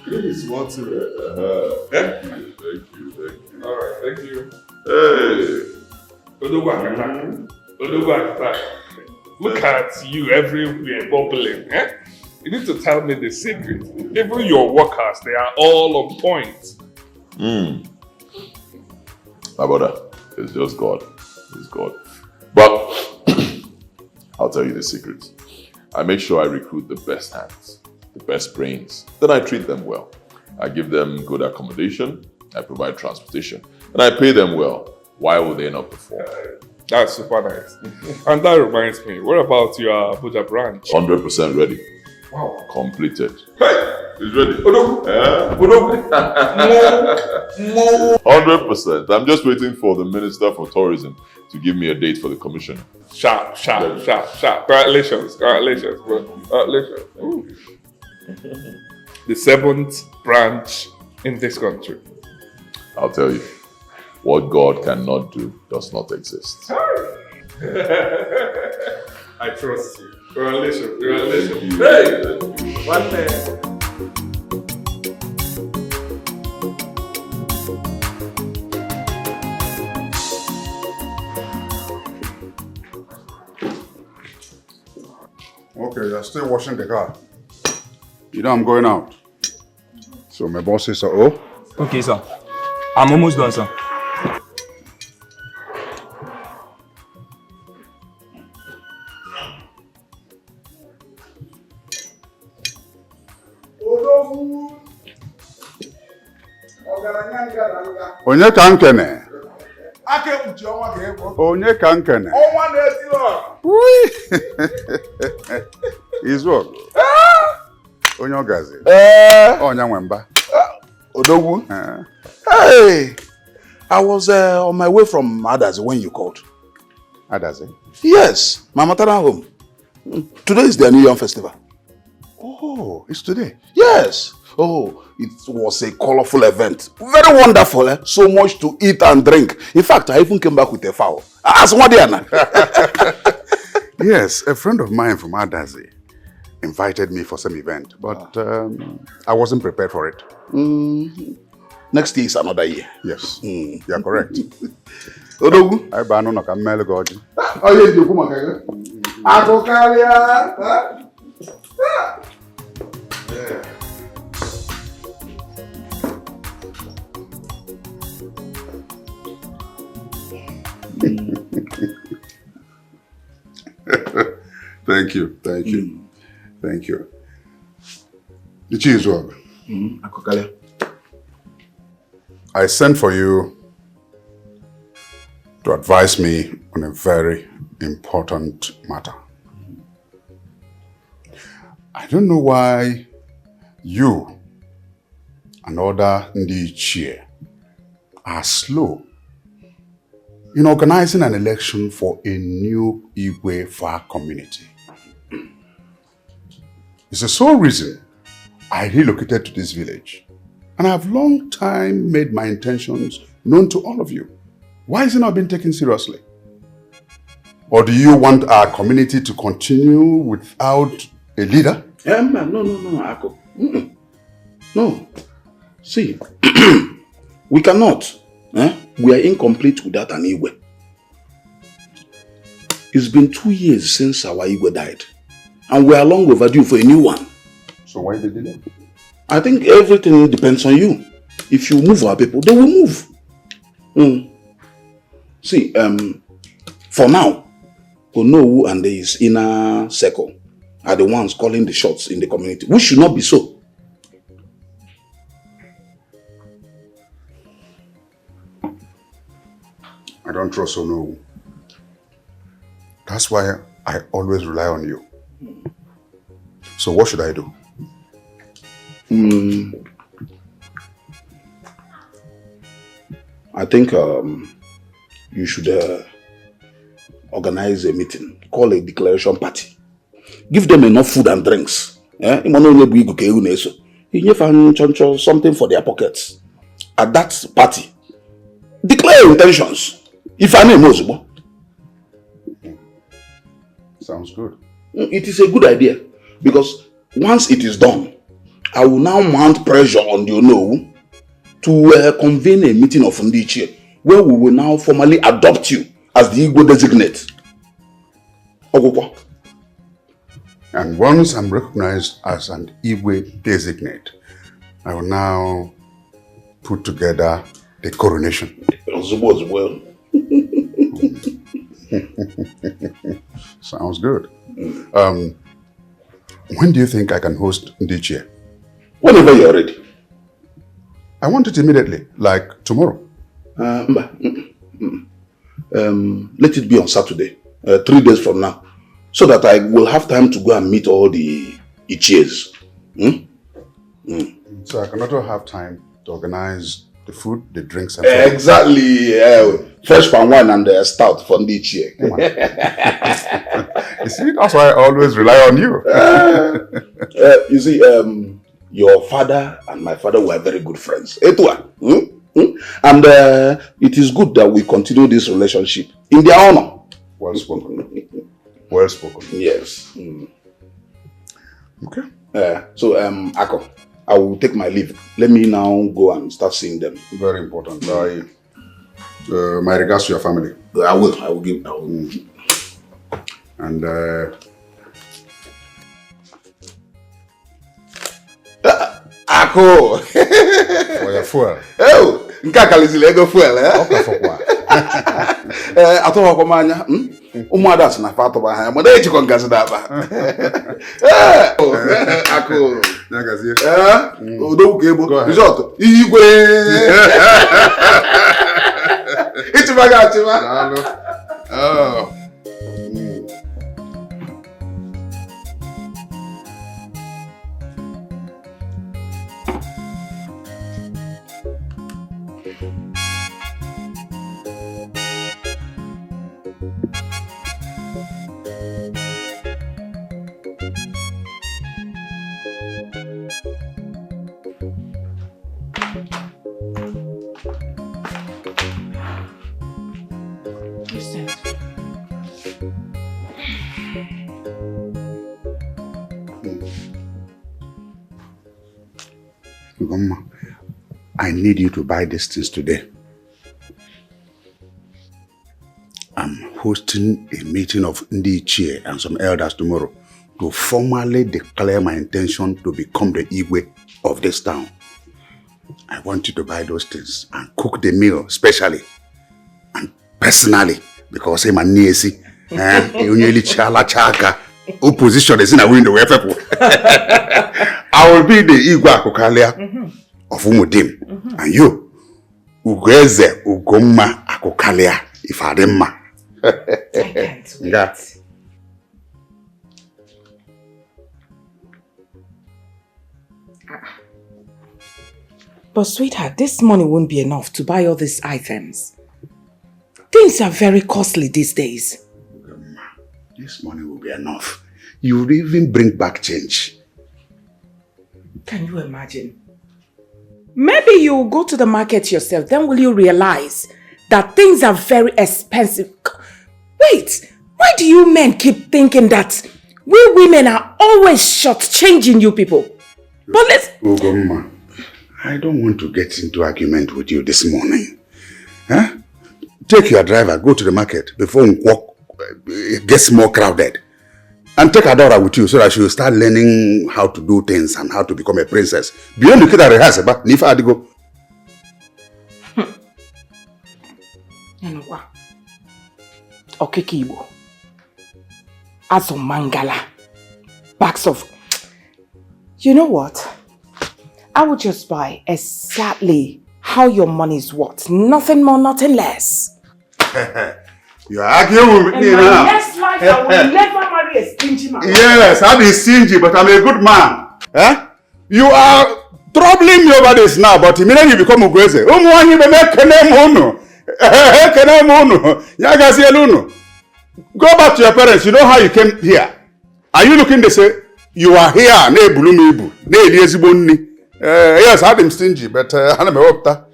Please, what's it? Thank you. Alright, thank you. Hey. Look at you everywhere bubbling. Eh? You need to tell me the secret. Even your workers, they are all on point. My brother, it's just God. It's God. But I'll tell you the secret. I make sure I recruit the best hands, the best brains. Then I treat them well. I give them good accommodation. I provide transportation. And I pay them well. Why would they not perform? That's super nice. And that reminds me, what about your Abuja branch? 100% ready. Wow. Completed. Hey, it's ready. 100%. I'm just waiting for the Minister for Tourism to give me a date for the commission. Sharp. Congratulations. Ooh. The 7th branch in this country. I'll tell you, what God cannot do does not exist. I trust you. Congratulations. Hey! One man. Okay, you're still washing the car. You know I'm going out. So my boss says, oh? Okay, sir. I'm almost done, sir. Onye ka nkene? Onye ka nkene? Izu Onye ogazi? Onye nwemba? Odogwu? Hey! I was on my way from Adazi when you called. Adazi? Yes, my maternal home. Today is their New Year festival. Oh, it's today? Yes. Oh, it was a colorful event. Very wonderful, eh? So much to eat and drink. In fact, I even came back with a fowl. As Wadiana. Yes, a friend of mine from Adazi invited me for some event, but I wasn't prepared for it. Next year is another year. Yes, you're correct. Odogu? I banu no kamele goji. Oh, yes, you come again. Akokalia. Yeah. Thank you. The cheese work. Akokalia. I sent for you to advise me on a very important matter. I don't know why you and other Ndichie are slow in organizing an election for a new Igwe Far community. It's the sole reason I relocated to this village, and I have long time made my intentions known to all of you. Why is it not being taken seriously? Or do you want our community to continue without a leader? No, Ako. No. See, we cannot. We are incomplete without an Igwe. It's been 2 years since our Igwe died, and we are long overdue for a new one. So why the delay? I think everything depends on you. If you move our people, they will move. See, for now, Onowu and his inner circle are the ones calling the shots in the community. We should not be so. I don't trust Onowu. That's why I always rely on you. So what should I do? I think you should organize a meeting, call a declaration party. Give them enough food and drinks. Something for their pockets. At that party, declare your intentions. If I name Ozubo. Sounds good. It is a good idea, because once it is done, I will now mount pressure on the Ono to convene a meeting of Ndichie where we will now formally adopt you as the Igbo designate. Ogokwa. And once I'm recognized as an Igwe designate, I will now put together the coronation. Sounds good. When do you think I can host Ndichie? Whenever you're ready. I want it immediately, like tomorrow. Let it be on Saturday, 3 days from now, so that I will have time to go and meet all the Ichies. So I can also have time to organize the food, the drinks, and exactly. Fresh palm wine and stout for the Ichie. You see, that's why I always rely on you. You see, your father and my father were very good friends. And it is good that we continue this relationship in their honor. Well spoken. Well spoken. Yes. Okay. So, Ako, I will take my leave. Let me now go and start seeing them. Very important. My regards to your family. I will give. And Ako. For your fuel. Oh, nkakalizile ego fuel, Okay, for what? Atowa kwa manya. Umada sina fato ba ha. Mode echiko ngazi da ba. Ako. Nagazi. Odo kebo. Result. Igwe. Ichibaga chiba. Oh. I need you to buy these things today. I'm hosting a meeting of Ndichie and some elders tomorrow to formally declare my intention to become the Igwe of this town. I want you to buy those things and cook the meal specially and personally because I'm a niesi. Opposition is in a window. I will be the Igwe Akokalia of Umudim. And you, Ugeze Ugoma Akokalia, if I didn't. I can't wait. But sweetheart, this money won't be enough to buy all these items. Things are very costly these days. This money will be enough. You will even bring back change. Can you imagine? Maybe you will go to the market yourself, then will you realize that things are very expensive? Wait, why do you men keep thinking that we women are always shortchanging you people? But let's... Ugoma, I don't want to get into argument with you this morning. Huh? Take your driver, go to the market before it gets more crowded. And take Adora with you so that she will start learning how to do things and how to become a princess. Beyond the kid that rehearsal, but if I had to go. You know what? Okekibo. As a mangala. Bags of... You know what? I would just buy exactly how your money is worth. Nothing more, nothing less. You are arguing with me now. Next life, I will never marry a stingy man. Yes, I'm stingy, but I'm a good man. Eh? You are troubling me over this now, but immediately you become Ugweze. Go back to your parents. You know how you came here. Are you looking to say, you are here, yes, I'm stingy, but I'm a opta.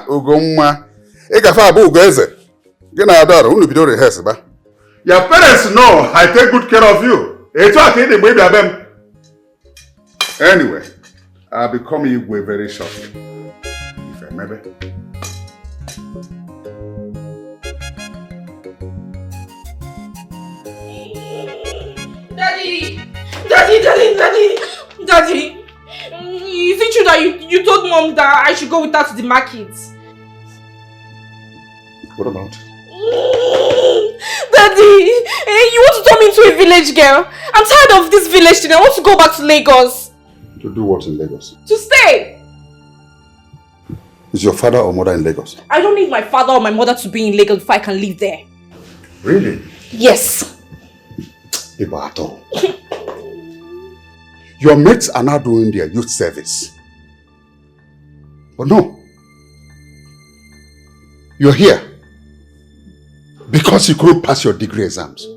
Ugoma. Your parents know I take good care of you. Anyway, I'll be coming Igwe very shortly. If I maybe. Daddy, is it true that you told Mom that I should go with her to the market? What about it? Daddy, you want to turn me into a village girl? I'm tired of this village thing. I want to go back to Lagos. To do what in Lagos? To stay. Is your father or mother in Lagos? I don't need my father or my mother to be in Lagos if I can live there. Really? Yes. Ibato. Your mates are now doing their youth service. But no. You're here because you couldn't pass your degree exams.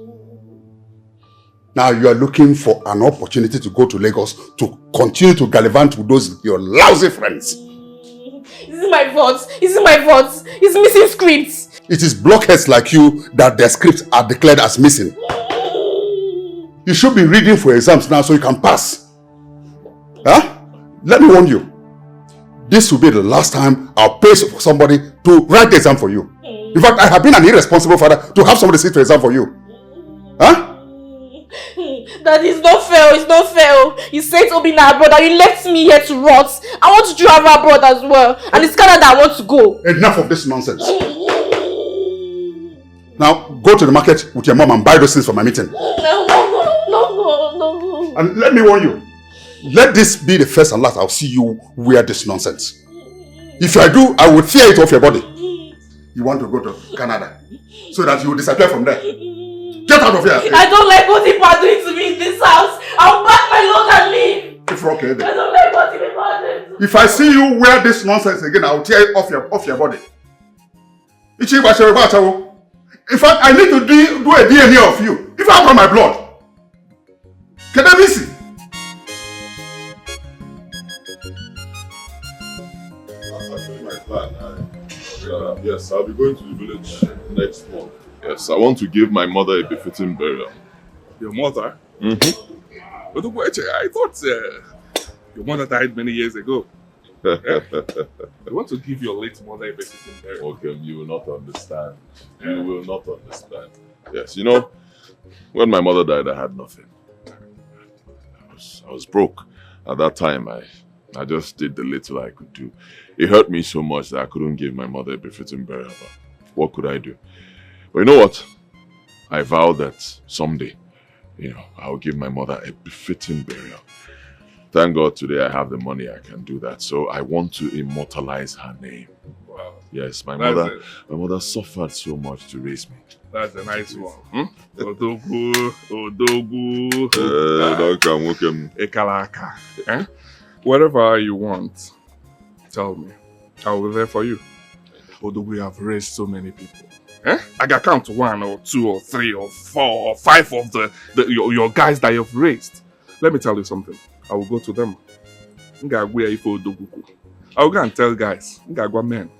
Now you are looking for an opportunity to go to Lagos to continue to gallivant with those your lousy friends. This is my fault. This is my fault. It's missing scripts. It is blockheads like you that their scripts are declared as missing. You should be reading for exams now so you can pass. Huh? Let me warn you. This will be the last time I'll pay for somebody to write the exam for you. In fact, I have been an irresponsible father to have somebody sit the exam for you. Huh? That is not fair. It's not fair. You said to be my brother. You left me here to rot. I want to travel abroad as well. And it's Canada I want to go. Enough of this nonsense. Now, go to the market with your mom and buy those things for my meeting. No. And let me warn you. Let this be the first and last I'll see you wear this nonsense. If I do, I will tear it off your body. You want to go to Canada so that you will disappear from there. Get out of here. I don't like what people are doing to me in this house. I'll pack my load and leave. If okay, then. I don't like what people are doing to me. If I see you wear this nonsense again, I will tear it off your body. In fact, I need to do a DNA of you. If I brought my blood. Can I be seen? That's actually my plan. Yes, I'll be going to the village next month. Yes, I want to give my mother a befitting burial. Your mother? Mm-hmm. But I thought your mother died many years ago. I want to give your late mother a befitting burial. Okay, you will not understand. You will not understand. Yes, you know, when my mother died, I had nothing. I was broke. At that time, I just did the little I could do. It hurt me so much that I couldn't give my mother a befitting burial. But what could I do? But you know what? I vowed that someday, I'll give my mother a befitting burial. Thank God today I have the money, I can do that. So I want to immortalize her name. Wow. Yes, my mother suffered so much to raise me. That's a nice one. Odogu. Ekalaka. Whatever you want, tell me. I will be there for you. Although we have raised so many people. I can count 1 or 2 or 3 or 4 or 5 of your guys that you've raised. Let me tell you something. I will go to them. I will go and tell guys. Men.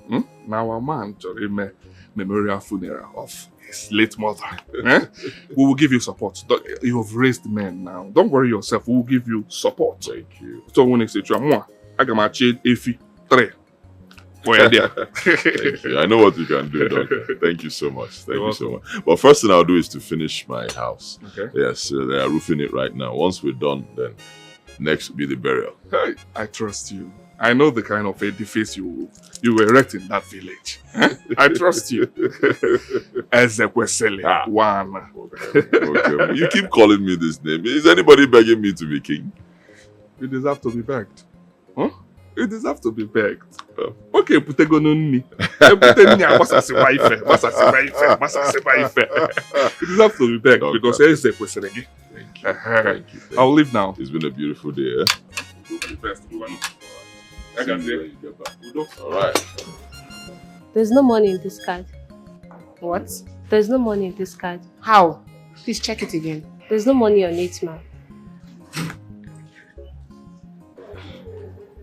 Now a man to memorial funeral of his late mother. We will give you support. You have raised men now. Don't worry yourself. We will give you support. Thank you. So when you say I can match Efi 3. Thank you. I know what you can do, Doctor. Thank you so much. Thank you so much. But first thing I'll do is to finish my house. Okay. Yes, they are roofing it right now. Once we're done, then next will be the burial. Hey, I trust you. I know the kind of edifice you will erect in that village. I trust you. Ezekwesili. One. Okay. You keep calling me this name. Is anybody begging me to be king? You deserve to be begged. Huh? You deserve to be begged. Okay, put a gun on me. You deserve to be begged because Ezekwesili. Thank you. I'll leave now. It's been a beautiful day, Alright. There's no money in this card. What? There's no money in this card. How? Please check it again. There's no money on it, ma'am.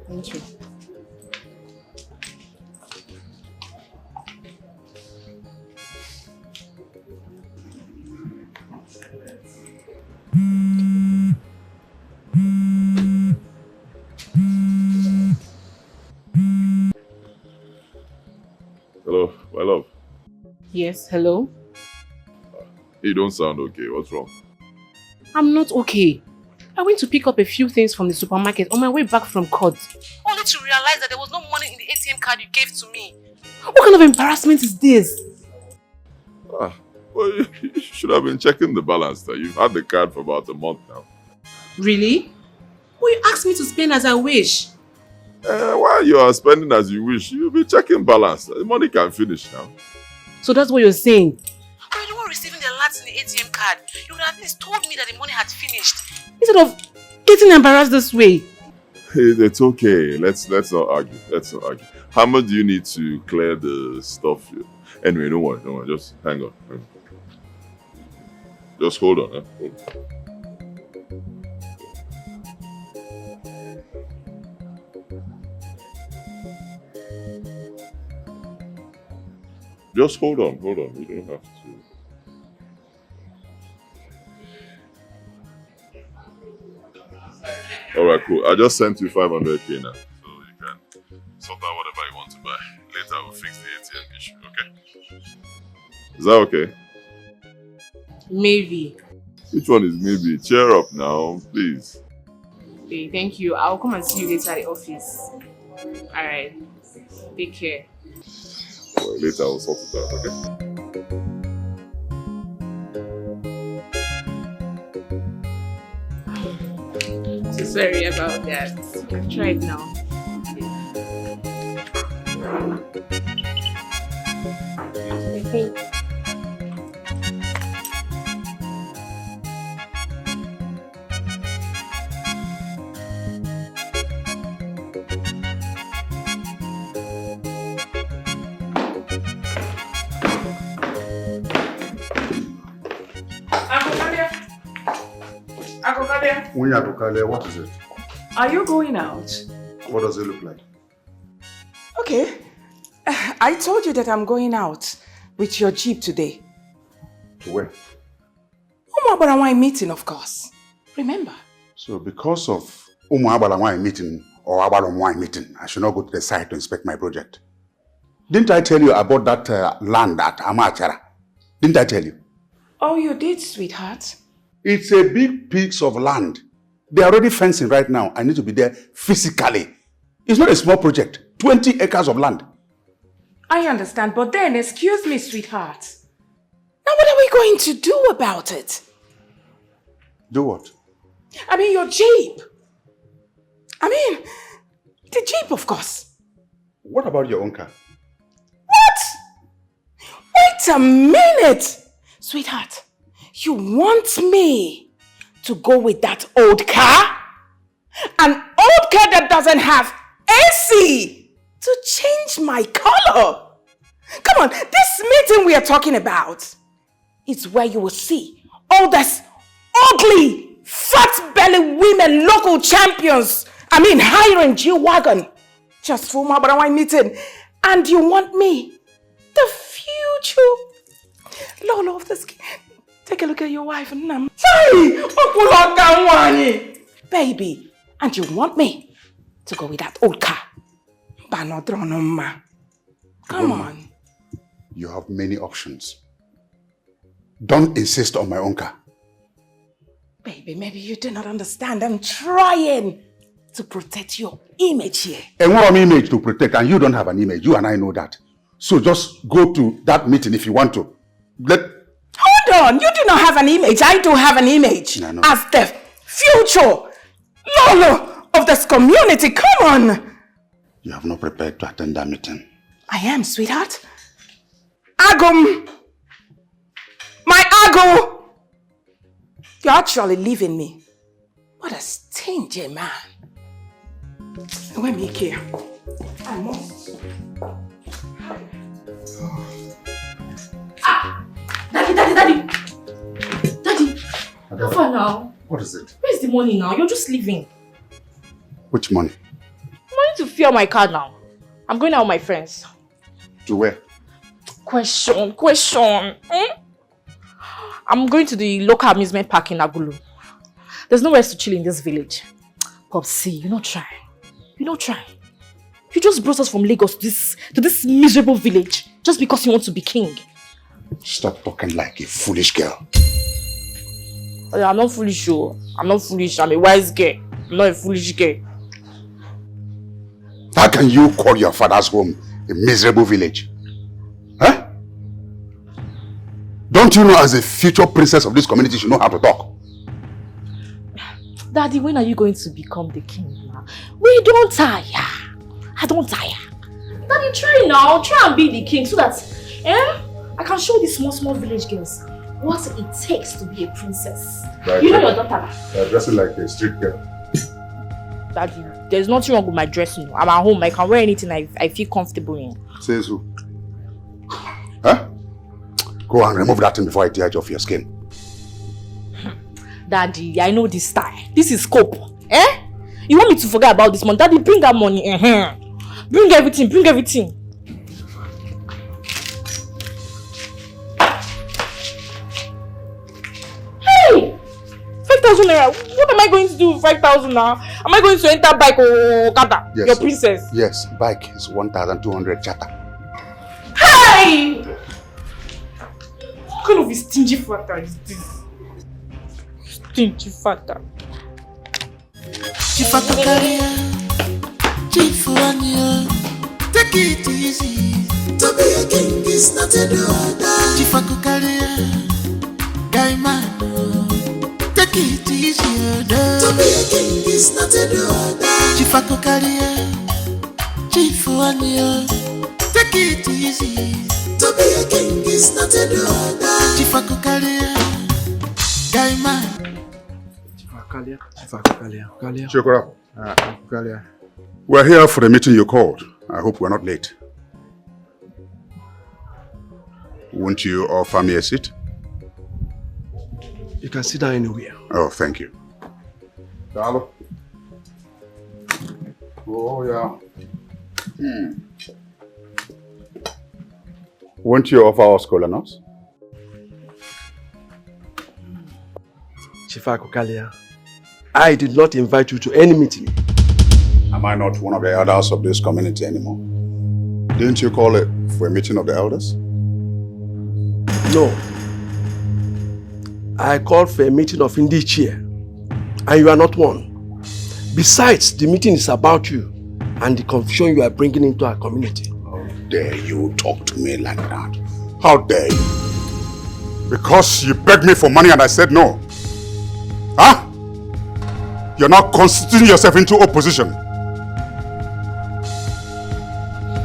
Thank you. Yes, hello? You don't sound okay. What's wrong? I'm not okay. I went to pick up a few things from the supermarket on my way back from court. Only to realize that there was no money in the ATM card you gave to me. What kind of embarrassment is this? Well, you should have been checking the balance there. You've had the card for about a month now. Really? Well, you asked me to spend as I wish. While you are spending as you wish, you'll be checking balance. The money can finish now. So that's what you're saying? But you weren't receiving the alerts in the ATM card. You would have at least told me that the money had finished. Instead of getting embarrassed this way. It's okay. Let's not argue. Let's not argue. How much do you need to clear the stuff? Anyway, don't worry. Just hang on. Just hold on. Hold on. Just hold on. You don't have to. Alright, cool. I just sent you 500k now. So you can sort out whatever you want to buy. Later we'll fix the ATM issue, okay? Is that okay? Maybe. Which one is maybe? Cheer up now, please. Okay, thank you. I'll come and see you later at the office. Alright. Take care. Well, later I'll sort it out, okay? So sorry about that. Try it now. Okay. What is it? Are you going out? What does it look like? Okay. I told you that I'm going out with your Jeep today. To where? Umuabarawai meeting, of course. Remember? So because of Umuabarawai meeting or Abarawai meeting, I should not go to the site to inspect my project. Didn't I tell you about that land at Amachara? Didn't I tell you? Oh, you did, sweetheart. It's a big piece of land. They're already fencing right now. I need to be there physically. It's not a small project. 20 acres of land. I understand, but then, excuse me, sweetheart. Now what are we going to do about it? Do what? I mean, your Jeep. I mean, the Jeep, of course. What about your own car? What? Wait a minute. Sweetheart, you want me to go with that old car? An old car that doesn't have AC to change my color. Come on, this meeting we are talking about is where you will see all these ugly, fat-belly women, local champions. I mean, hiring G-Wagon just for my Barawai meeting. And you want me, the future Lolo of the skin. Take a look at your wife and Nam. Baby, and you want me to go with that old car? Come on. You have many options. Don't insist on my own car. Baby, maybe you do not understand. I'm trying to protect your image here. And what image to protect? And you don't have an image. You and I know that. So just go to that meeting if you want to. Hold on. You do not have an image. I do have an image. No. As the future Lolo of this community. Come on. You have not prepared to attend that meeting. I am, sweetheart. Agum. My Ago. You're actually leaving me. What a stingy man. Let me here. I must. Daddy. How far now? What is it? Where's the money now? You're just leaving. Which money? Money to fuel my car now. I'm going out with my friends. To where? Question. I'm going to the local amusement park in Agulu. There's nowhere to chill in this village. Popsy, you're not trying. You just brought us from Lagos to this miserable village just because you want to be king. Stop talking like a foolish girl. I'm not foolish, oh. I'm not foolish. I'm a wise girl. I'm not a foolish girl. How can you call your father's home a miserable village? Huh? Don't you know as a future princess of this community you know how to talk? Daddy, when are you going to become the king now? We don't tire. I don't tire. Daddy, try now. Try and be the king so that I can show these small village girls what it takes to be a princess. Right, you know your daughter. You're dressing like a street girl. Daddy, there's nothing wrong with my dressing. I'm at home. I can wear anything I feel comfortable in. Says who? Huh? Go and remove that thing before I tear it off your skin. Daddy, I know this style. This is scope. You want me to forget about this money? Daddy, bring that money. Bring everything. Bring everything. Hey! 5,000 naira. What am I going to do with 5,000 now? Am I going to enter bike or kata? Yes. Your princess. Yes, bike is 1,200 chata. Hey! What kind of a stingy factor is this? Stingy factor. Take it easy. To be a king is not a order. Chifakukaria, guy man. Take it easy. To be a king is not a order. Chifakukaria, Chifuania. Take it easy. To be a king is not a order. Chifakukaria, guy man. Chokora. We're here for the meeting you called. I hope we're not late. Won't you offer me a seat? You can sit down anywhere. Oh, thank you. Hello. Oh, yeah. Won't you offer us colanos? Chifakukalia, I did not invite you to any meeting. Am I not one of the elders of this community anymore? Didn't you call it for a meeting of the elders? No. I called for a meeting of Edochie, and you are not one. Besides, the meeting is about you and the confusion you are bringing into our community. How dare you talk to me like that? How dare you? Because you begged me for money and I said no. Huh? You're now constituting yourself into opposition.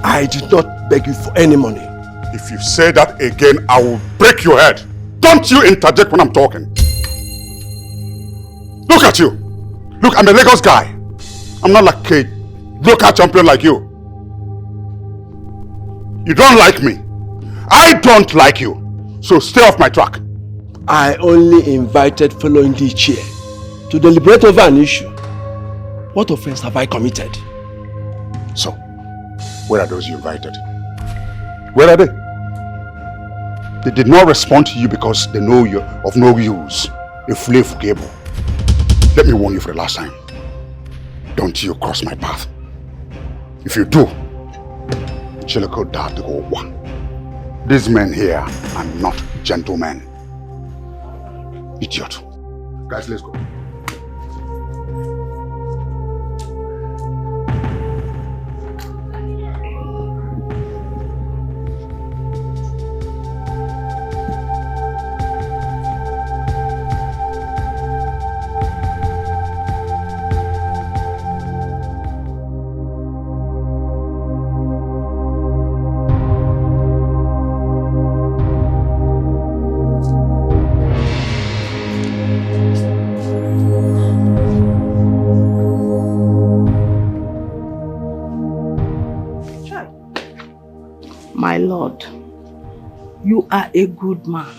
I did not beg you for any money. If you say that again, I will break your head. Don't you interject when I'm talking. Look at you. Look, I'm a Lagos guy. I'm not like a local champion like you. You don't like me. I don't like you. So stay off my track. I only invited fellow Edochie to deliberate over an issue. What offense have I committed? So, where are those you invited? Where are they? They did not respond to you because they know you're of no use. A flea forgivable. Let me warn you for the last time. Don't you cross my path. If you do, these men here are not gentlemen. Idiot. Guys, let's go. My Lord, you are a good man.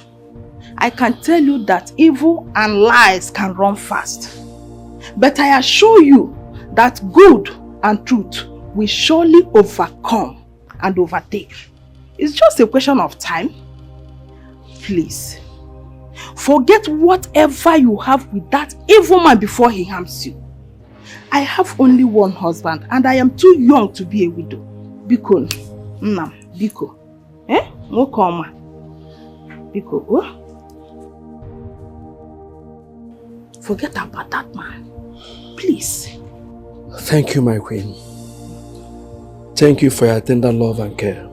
I can tell you that evil and lies can run fast. But I assure you that good and truth will surely overcome and overtake. It's just a question of time. Please, forget whatever you have with that evil man before he harms you. I have only one husband and I am too young to be a widow. Biko, Nam, Biko. Wokoma. Biko, oh? Forget about that man. Please. Thank you, my queen. Thank you for your tender love and care.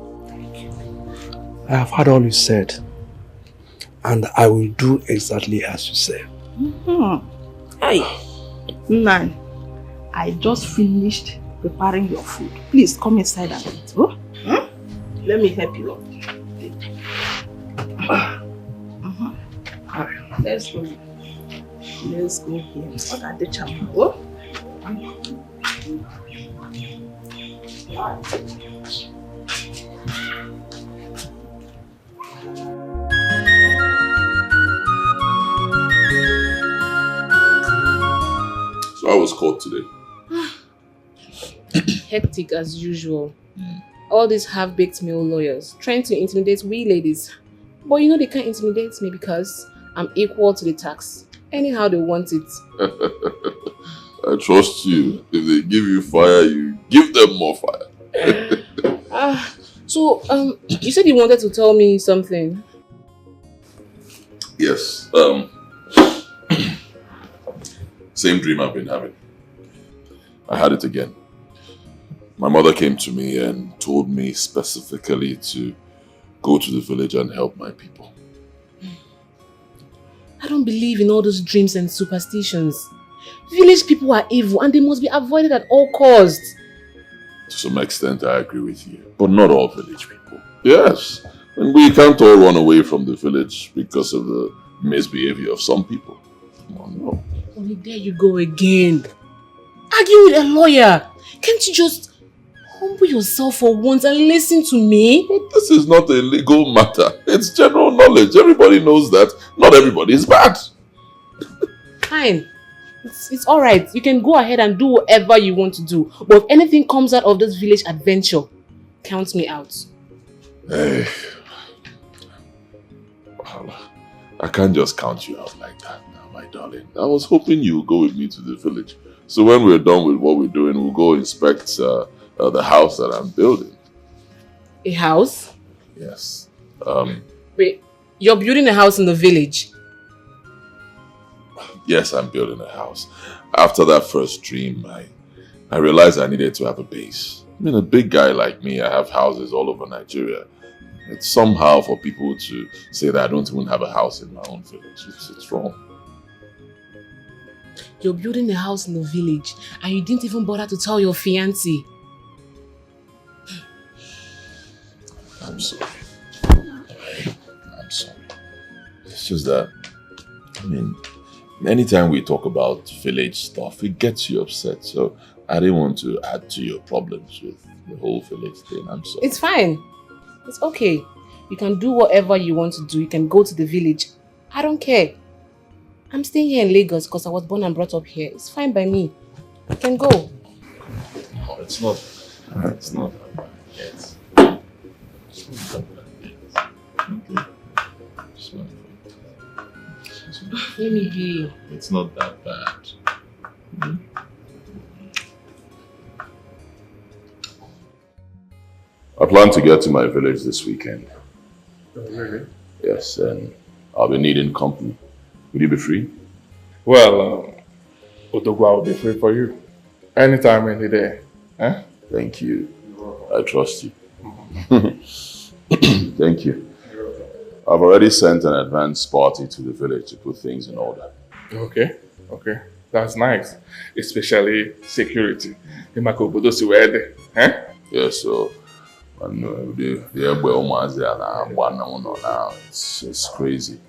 I have heard all you said, and I will do exactly as you say. Hey, Nan, I just finished preparing your food. Please come inside and eat. Oh? Let me help you up. Let's go. Let's go here. What are the chapel? Oh? So I was caught today. Hectic as usual. All these half-baked male lawyers trying to intimidate we ladies. But you know they can't intimidate me because I'm equal to the tax. Anyhow they want it. I trust you. If they give you fire, you give them more fire. So, you said you wanted to tell me something. Yes. Same dream I've been having. I had it again. My mother came to me and told me specifically to go to the village and help my people. I don't believe in all those dreams and superstitions. Village people are evil and they must be avoided at all costs. To some extent, I agree with you. But not all village people. Yes. And we can't all run away from the village because of the misbehavior of some people. Oh, no. Only there you go again. Argue with a lawyer. Can't you just humble yourself for once and listen to me? But this is not a legal matter. It's general knowledge. Everybody knows that not everybody is bad. Fine. It's alright. You can go ahead and do whatever you want to do. But if anything comes out of this village adventure, count me out. Hey. I can't just count you out like that now, my darling. I was hoping you would go with me to the village. So when we're done with what we're doing, we'll go inspect the house that I'm building. A house? Yes. Wait, you're building a house in the village? Yes, I'm building a house. After that first dream, I realized I needed to have a base. I mean, a big guy like me, I have houses all over Nigeria. It's somehow for people to say that I don't even have a house in my own village. It's wrong. You're building a house in the village and you didn't even bother to tell your fiancé. I'm sorry. I'm sorry. It's just that, I mean, anytime we talk about village stuff, it gets you upset. So I didn't want to add to your problems with the whole village thing. I'm sorry. It's fine. It's okay. You can do whatever you want to do. You can go to the village. I don't care. I'm staying here in Lagos because I was born and brought up here. It's fine by me. You can go. No, it's not. It's not that bad yet. It's not that bad yet. Okay. Let me be. It's not that bad. I plan to get to my village this weekend. Oh, really? Yes, and I'll be needing company. Will you be free? Well, Odogwa will be free for you. Anytime, any day. Eh? Thank you. I trust you. Thank you. I've already sent an advance party to the village to put things in order. Okay. That's nice. Especially security. Yeah, so it's crazy.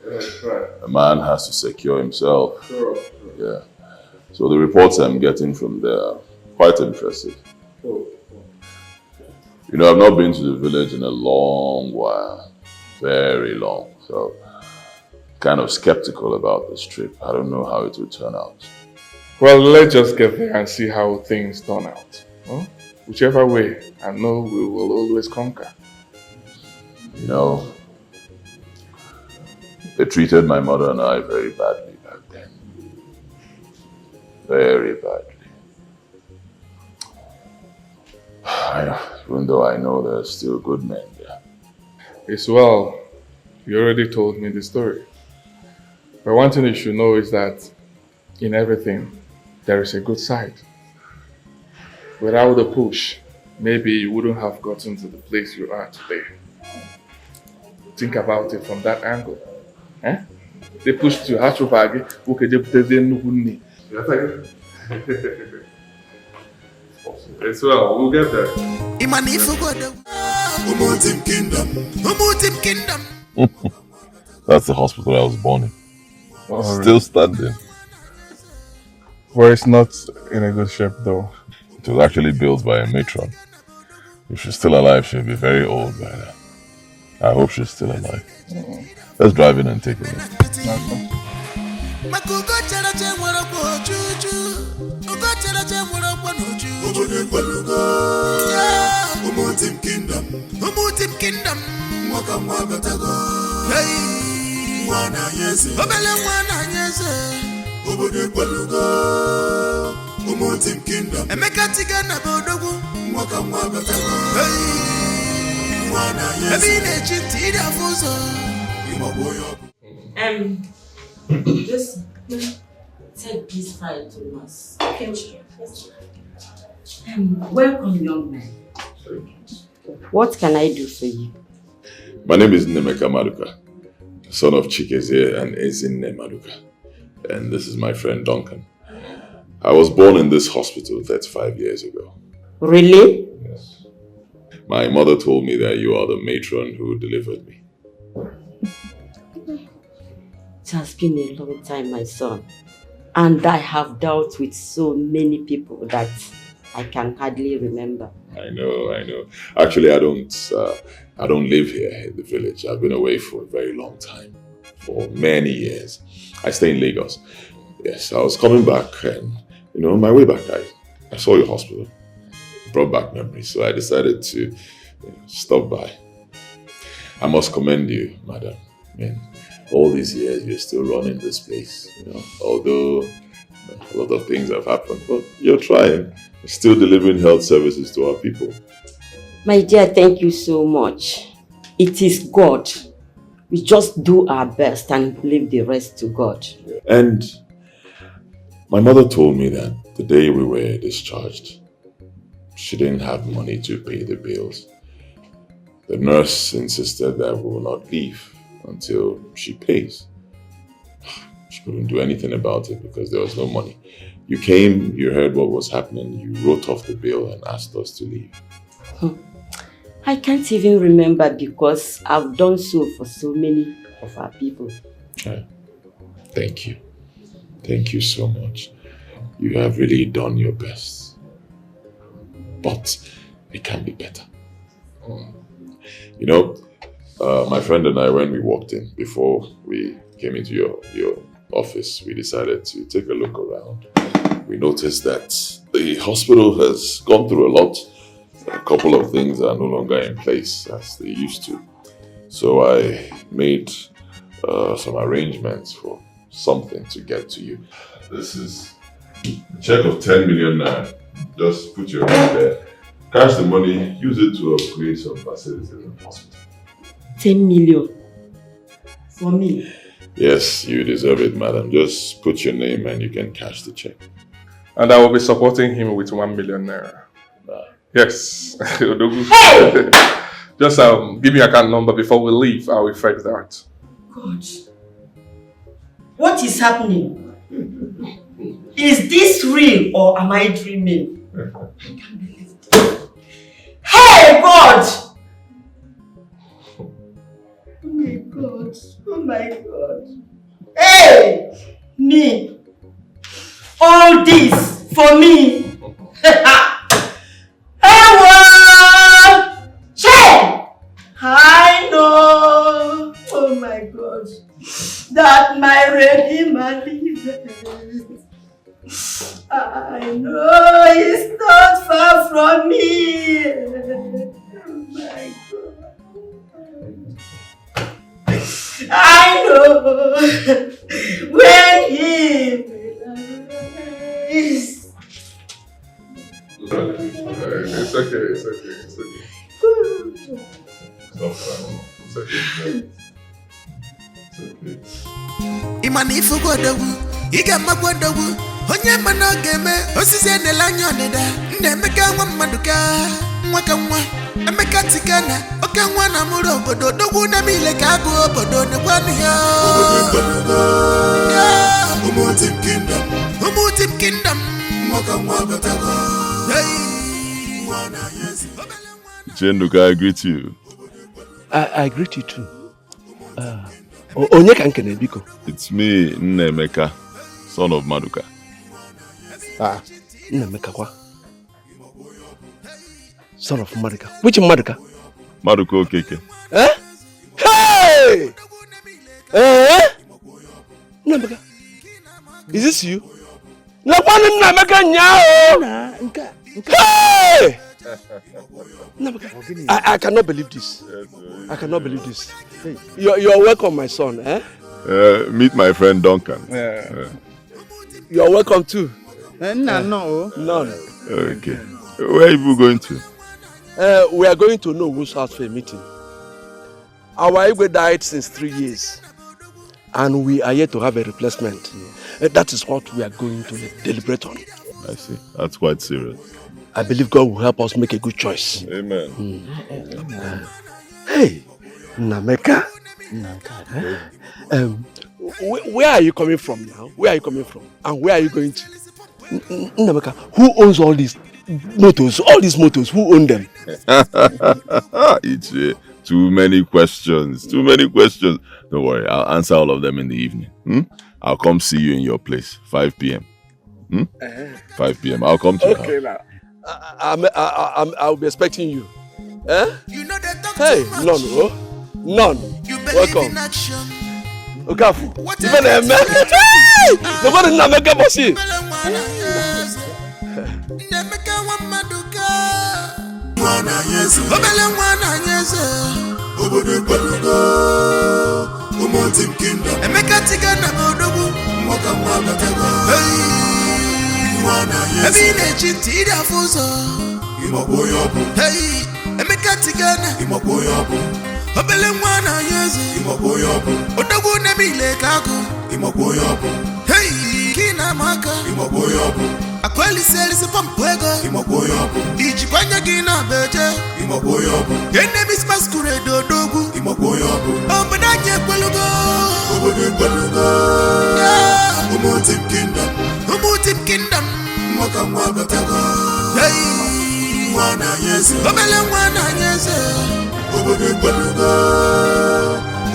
A man has to secure himself. Yeah. So the reports I'm getting from there are quite impressive. You know, I've not been to the village in a long while. Very long. So kind of skeptical about this trip. I don't know how it will turn out. Well, let's just get there and see how things turn out. Huh? Whichever way, I know we will always conquer. You know, they treated my mother and I very badly back then. Very badly. Even though I know there's still good men there. It's well. You already told me the story. But one thing you should know is that in everything, there is a good side. Without the push, maybe you wouldn't have gotten to the place you are today. Think about it from that angle. Eh? They pushed you, how to bag okay, they put it in. As well, we'll get there. That's the hospital I was born in. Oh, Still standing. Well, it's not in a good shape though. It was actually built by a matron. If she's still alive, she'll be very old by now. I hope she's still alive. Let's drive in and take a look. Just take this file to us. Okay. Welcome, young man. What can I do for you? My name is Nemeka Maduka, son of Chikezie and Ezinne Maduka. And this is my friend Duncan. I was born in this hospital 35 years ago. Really? Yes. My mother told me that you are the matron who delivered me. It has been a long time, my son. And I have dealt with so many people that I can hardly remember. I know. Actually, I don't live here in the village. I've been away for a very long time, for many years. I stay in Lagos. Yes, I was coming back and, on my way back, I saw your hospital. It brought back memories, so I decided to stop by. I must commend you, madam. All these years, you're still running this place, although a lot of things have happened, but you're trying. You're still delivering health services to our people. My dear, thank you so much. It is God. We just do our best and leave the rest to God. And my mother told me that the day we were discharged, she didn't have money to pay the bills. The nurse insisted that we will not leave until she pays. She couldn't do anything about it because there was no money. You came, you heard what was happening, you wrote off the bill and asked us to leave. I can't even remember because I've done so for so many of our people. Thank you. Thank you so much. You have really done your best. But it can be better. My friend and I, when we walked in, before we came into your office, we decided to take a look around. We noticed that the hospital has gone through a lot. A couple of things are no longer in place as they used to. So I made some arrangements for something to get to you. This is a check of 10 million naira. Just put your name there. Cash the money, use it to upgrade some facilities in the hospital. 10 million? For me? Yes, you deserve it, madam. Just put your name and you can cash the check. And I will be supporting him with 1 million naira. Yes. Hey! Just give me your account number before we leave. I will effect that. God. What is happening? Is this real or am I dreaming? Hey, God! Oh my God. Oh my God. Hey! Me. All this for me. I know, oh my God, that my Redeemer liveth. I know he's not far from me. Oh my God. I know when he is. It's okay. It's okay. It's okay. Imanifu godogu, iga magwadogu, onye mana game, osisi enela anya odida, Nemeka nwa mmaduka, nwaka nwa, Emeka tikana, oke nwa na muru obodo, dogu na mile ka agụ obodo nekwani ya. Umutim kingdom, nwaka nwa gotago. Chenduka, I greet you. I greet you too. Onye ka nkene biko? It's me, Nemeka, son of Maduka. Nemeka kwa? Son of Maduka. Which Maduka? Maduka Okeke. Eh? Hey! Nemeka, is this you? Nemeka nyao! Hey! I cannot believe this. I cannot believe this. You're welcome, my son. Eh? Meet my friend Duncan. You're welcome too. No. None. Okay. Where are you going to? We are going to Nollywood's house for a meeting. Our Igwe died since 3 years. And we are yet to have a replacement. That is what we are going to deliberate on. I see. That's quite serious. I believe God will help us make a good choice. Amen. Hey, Nameka. Where are you coming from now? Where are you coming from? And where are you going to? Nameka, who owns all these motors? All these motors, who own them? It's too many questions. Too many questions. Don't worry, I'll answer all of them in the evening. I'll come see you in your place, 5 p.m. 5 p.m. I'll come to you. Okay, now. I'll be expecting you. Eh? Hey, none. Welcome. Okafu. Even a man. The one in Nameka Bossy. Umutim kingdom. Emeka tigana bodogu. Mwaka mwaka tego. Ebine chitira fuso. Imoboyobu. Hey, Emeka tigana. Imoboyobu. Obele mwana Yesu. Imoboyobu. Odogu nemile kako. Imoboyobu. Hey, kina maka. Imoboyobu. Akweli selisi pampwego. Imoboyobu. Ijikwanya gina beje. Imoboyobu. Enemies masquerade odogu. Imoboyobu. Obadanye kwelugo. Obade kwelugo. Umutim kingdom. Mwaka mwaka tego. Hey, mwana Yesu. Obele mwana Yesu. Obade kwelugo.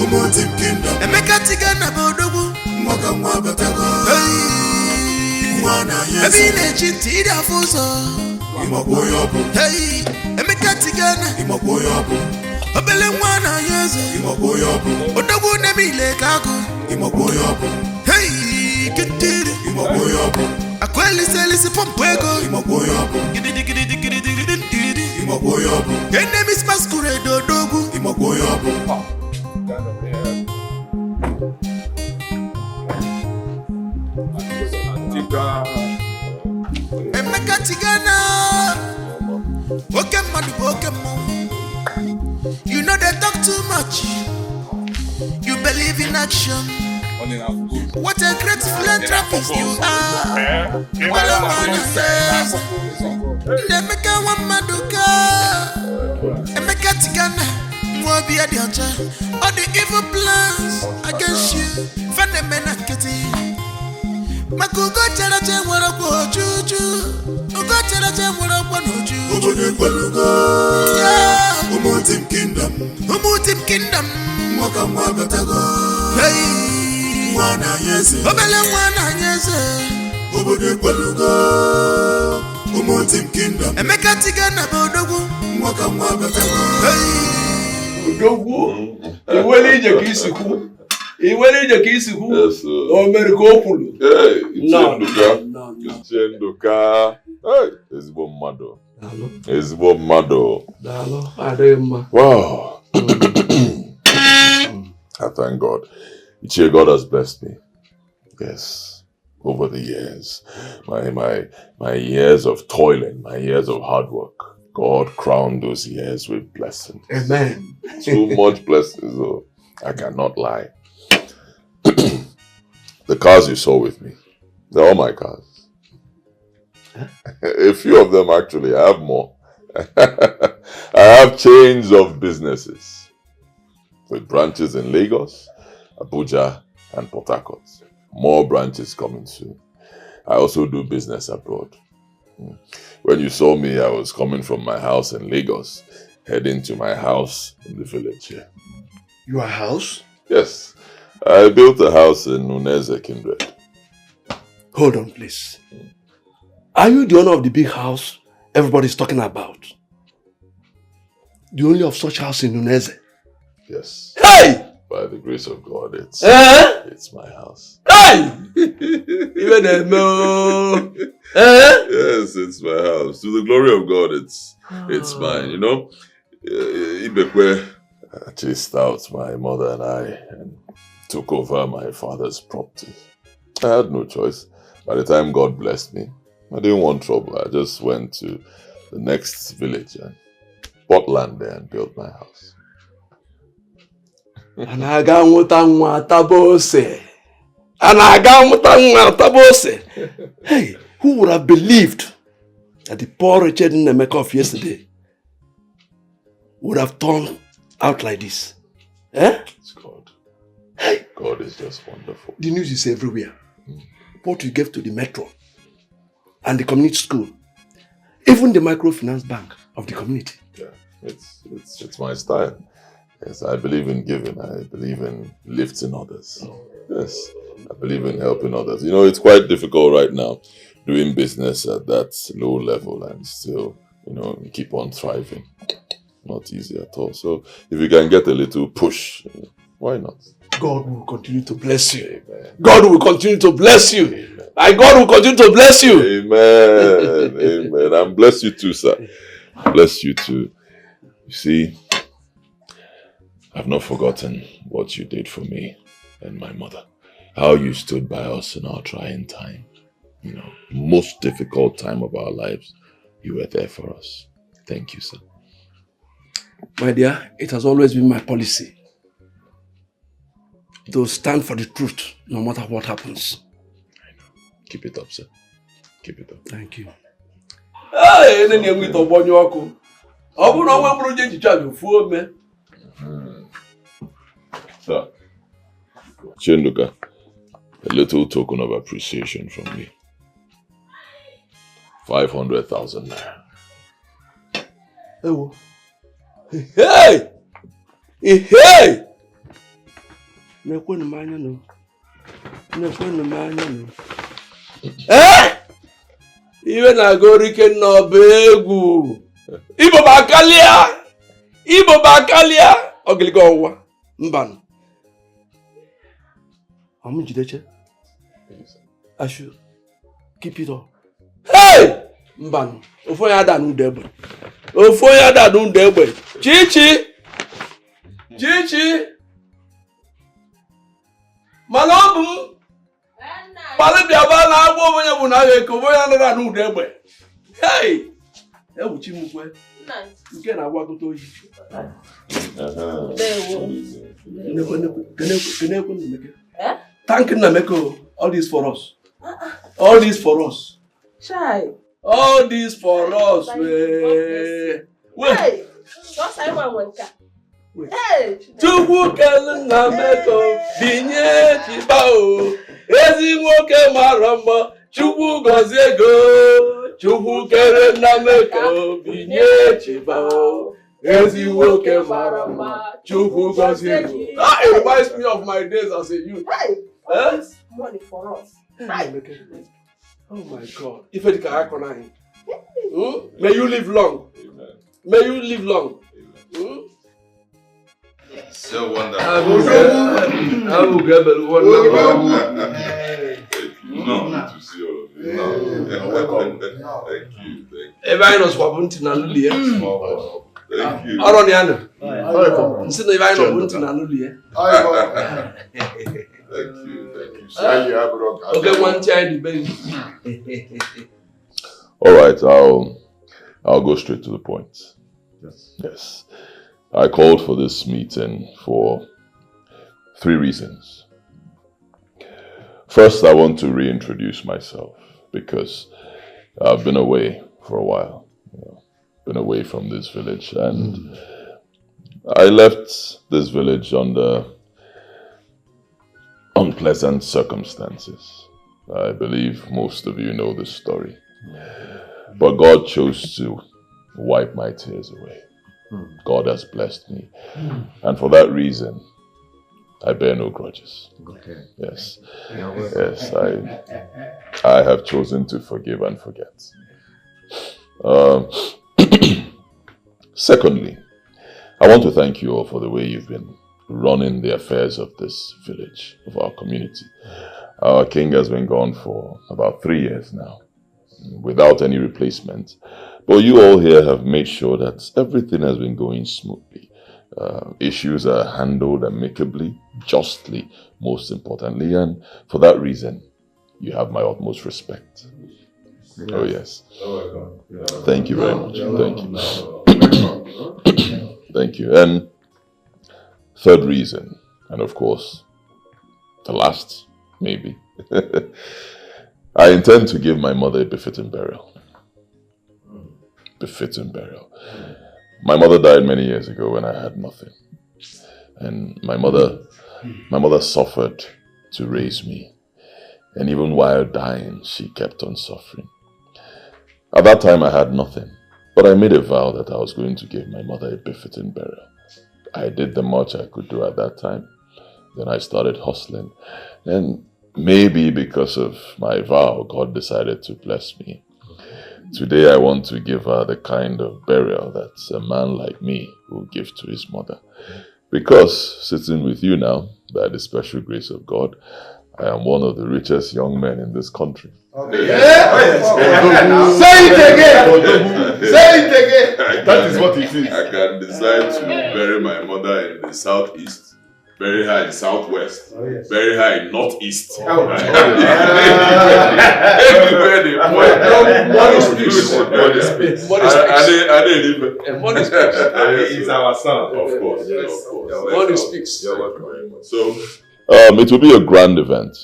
Umutim kingdom. Emeka tigana bodogu. Mwaka mwaka tego. Hey, mwana Yesu. Ebine chitira fuso. Imoboyobu. Hey, Emeka tigana. Imoboyobu. Obele mwana Yesu. Imoboyobu. Odogu nemile kako. Imoboyobu. Hey, kitiri. Imoboyobu. Akweli selisi pompwego. Imoboyobu. Imoboyobu. Enemies masquerade odogu. Imoboyobu. Emeka tigana. You know they talk too much. You believe in action. What a great philanthropist you are. Well, yes. Emeka Wamaduka. Emeka tigana. Mwabi adiacha. All the evil plans against you. Fanemena keti. Makugo charache mwarapo chuchu. Ugo charache mwarapo nochu. Ubode kwalugo. Umutim kingdom. Mwaka mwaka tago. Hey, mwana Yesu. Obele mwana Yesu. Ubode kwalugo. Umutim kingdom. Emeka tigana bodogu. Mwaka mwaka tago. Hey, Dogu. Iwele ije kisiku. Omerikopulu. Hey, Chenduka. Hey, ezigbo mmadụ. Wow. I thank God. God has blessed me. Yes. Over the years. My years of toiling, my years of hard work. God crowned those years with blessings. Amen. Too much blessings, though. I cannot lie. The cars you saw with me, they're all my cars. Huh? A few of them actually, I have more. I have chains of businesses with branches in Lagos, Abuja, and Port Harcourt. More branches coming soon. I also do business abroad. When you saw me, I was coming from my house in Lagos, heading to my house in the village here. Your house? Yes. I built a house in Uneze, Kindred. Hold on, please. Are you the owner of the big house everybody's talking about? The only of such house in Uneze? Yes. Hey! By the grace of God, it's my house. Hey! Even a no. Yes, it's my house. To the glory of God, it's mine. You know, Ibekwe chased out my mother and I and took over my father's property. I had no choice. By the time God blessed me, I didn't want trouble. I just went to the next village and bought land there and built my house. And I got Hey, who would have believed that the poor Richard Nemeka of yesterday would have turned out like this? It's God. Hey. God is just wonderful. The news is everywhere. What you gave to the metro and the community school, even the microfinance bank of the community. Yeah, it's my style. Yes, I believe in giving. I believe in lifting others. Yes, I believe in helping others. You know, it's quite difficult right now doing business at that low level and still, you know, keep on thriving. Not easy at all. So if you can get a little push, why not? God will continue to bless you. Amen. God will continue to bless you. Amen. And God will continue to bless you. Amen. Amen. And bless you too, sir. Bless you too. You see, I've not forgotten what you did for me and my mother. How you stood by us in our trying time. You know, most difficult time of our lives. You were there for us. Thank you, sir. My dear, it has always been my policy to stand for the truth, no matter what happens. I know. Keep it up, sir. Keep it up. Thank you. Sir, Chinduka, a little token of appreciation from me. 500,000 naira. Hey! Hey! Even I go Riken no begu. Ibo Bakalia! Ogligo Mban. I'm Jideche. I should keep it up. Hey! Mban. Ofoya da nu debe. Chichi! Malobum! Palibiaba na agbo onye bụ na agha eko onye anara nu debe. Hey! Ewuchi mukwe. Nke na agwagoto oyi. Thank you, Nameko. All this for us. All this for us. Chai. All this for us. Hey! What's I want to Hey! Chukwu kele Nameko. Binye chibao. Ezi nwoke mara mma. Chukwu gozie go. Chukwu kele Nameko. Binye chibao. Ezi nwoke mara mma. Chukwu gozie go. It reminds me of my days as a youth. Hey! This money for us. Oh my God. If it can may you live long. Amen. May you live long. So wonderful. I will get a wonderful. No, to see all of you. No. Welcome. Thank you. If I know what na luli, Thank you. Aroniano. Instead of I know what na luli. Thank you. Okay, one child, baby. All right, I'll go straight to the point. Yes. I called for this meeting for 3 reasons. First, I want to reintroduce myself because I've been away for a while. Been away from this village, and I left this village under unpleasant circumstances. I believe most of you know this story. But God chose to wipe my tears away. God has blessed me. And for that reason, I bear no grudges. Okay. Yes. Yes, I have chosen to forgive and forget. Secondly, I want to thank you all for the way you've been running the affairs of this village, of our community. Our king has been gone for about 3 years now, without any replacement. But you all here have made sure that everything has been going smoothly. Issues are handled amicably, justly, most importantly, and for that reason, you have my utmost respect. Yes. Oh yes. Thank you very much. Thank you. Thank you. And third reason, and of course, the last, maybe. I intend to give my mother a befitting burial. Befitting burial. My mother died many years ago when I had nothing. And my mother suffered to raise me. And even while dying, she kept on suffering. At that time, I had nothing. But I made a vow that I was going to give my mother a befitting burial. I did the much I could do at that time. Then I started hustling. And maybe because of my vow, God decided to bless me. Today I want to give her the kind of burial that a man like me will give to his mother. Because sitting with you now, by the special grace of God, I am one of the richest young men in this country. Okay. Say it again! Say it again! That is what it is. I can decide to bury my mother in the southeast, very high in southwest, very high in northeast. Everywhere they point. Money speaks. Money speaks. Money speaks. He's our son. Of course. Money speaks. You're welcome very much. So, it will be a grand event.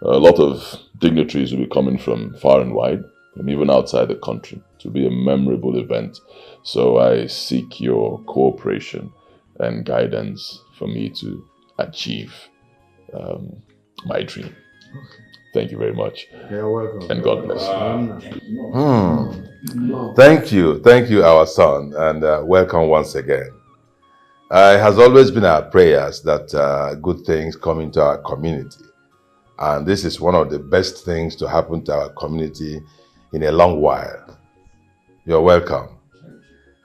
A lot of dignitaries will be coming from far and wide, and even outside the country. To be a memorable event. So I seek your cooperation and guidance for me to achieve my dream. Thank you very much. You're welcome. And God bless you. Thank you, our son, and welcome once again. It has always been our prayers that good things come into our community. And this is one of the best things to happen to our community in a long while. You're welcome.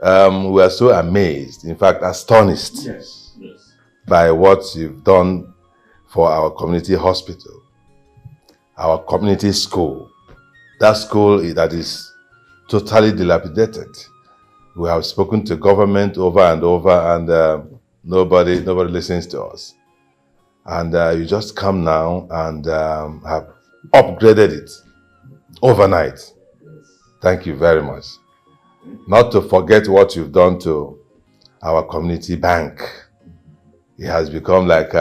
We are so amazed, in fact, astonished by what you've done for our community hospital, our community school. That school that is totally dilapidated. We have spoken to government over and over, and nobody listens to us. And you just come now and have upgraded it overnight. Thank you very much. Not to forget what you've done to our community bank. It has become like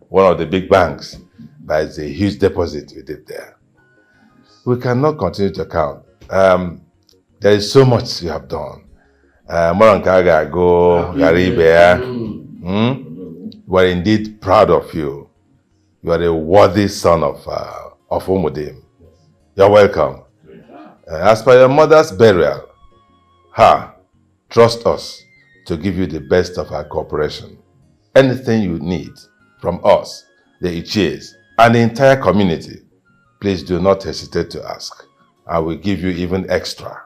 one of the big banks, but it's a huge deposit we did there. We cannot continue to count. There is so much you have done. We're indeed proud of you. You are a worthy son of Umudim. You're welcome. As per your mother's burial, trust us to give you the best of our cooperation. Anything you need from us, the Ichies, and the entire community, please do not hesitate to ask. I will give you even extra.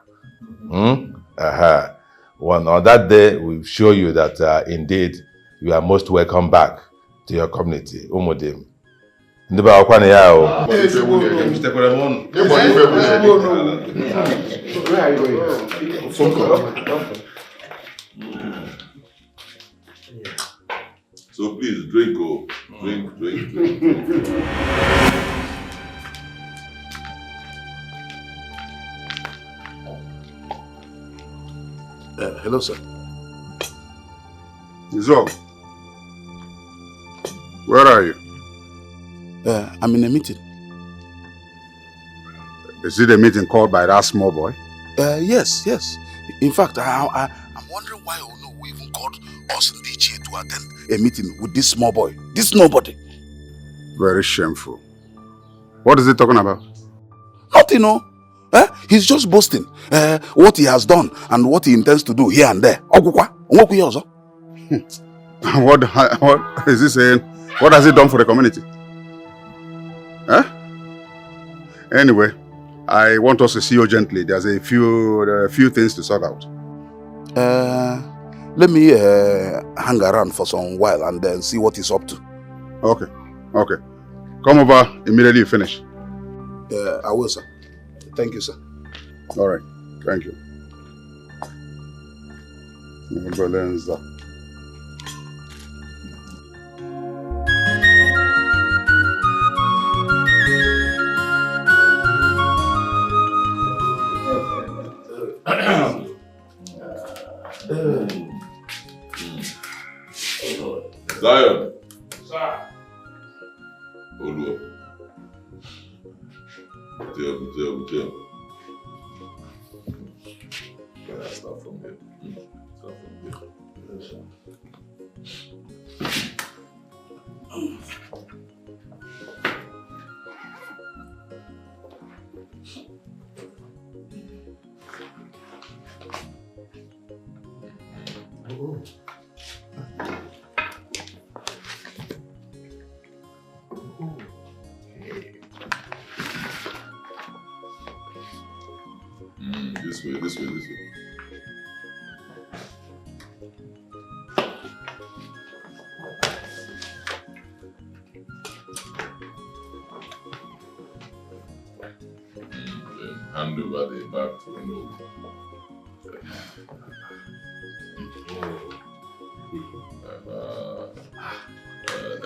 Well, on that day, we'll show you that indeed you are most welcome back to your community, Umudim. So please drink, drink. Hello, sir. Zog, where are you? I'm in a meeting. Is it a meeting called by that small boy? Yes. In fact, I'm wondering why Onowu even called us Ndichie to attend a meeting with this small boy. This nobody. Very shameful. What is he talking about? Nothing, no. He's just boasting what he has done and what he intends to do here and there. What is he saying? What has he done for the community? Anyway, I want us to see you gently. There's a few things to sort out. Let me hang around for some while and then see what he's up to. Okay. Come over immediately you finish. I will, sir. Thank you, sir. All right. Thank you. Balenza. Zion. Sir. Olu. Tell. Start from here. This way. Hand over the back to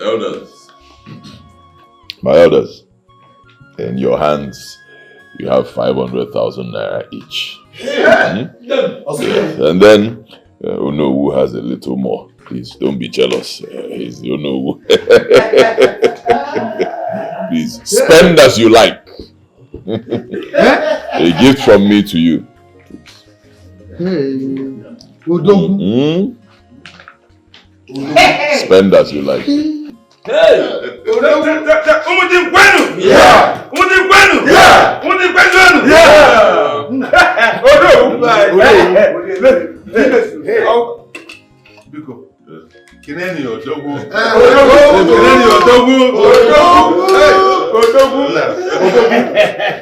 elders. My elders, in your hands, you have 500,000 naira each. Yes. And then Onowu has a little more. Please don't be jealous. He's Onowu. Please spend as you like. A gift from me to you. Spend as you like.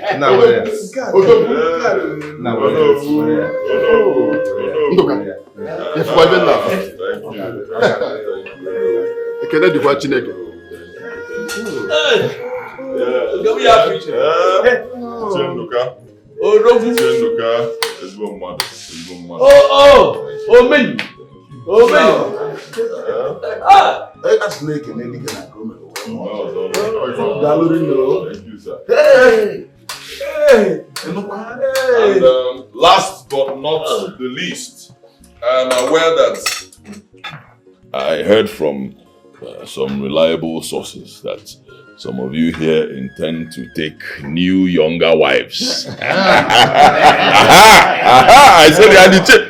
And last but not the least, I'm aware that I heard from some reliable sources that some of you here intend to take new younger wives. I said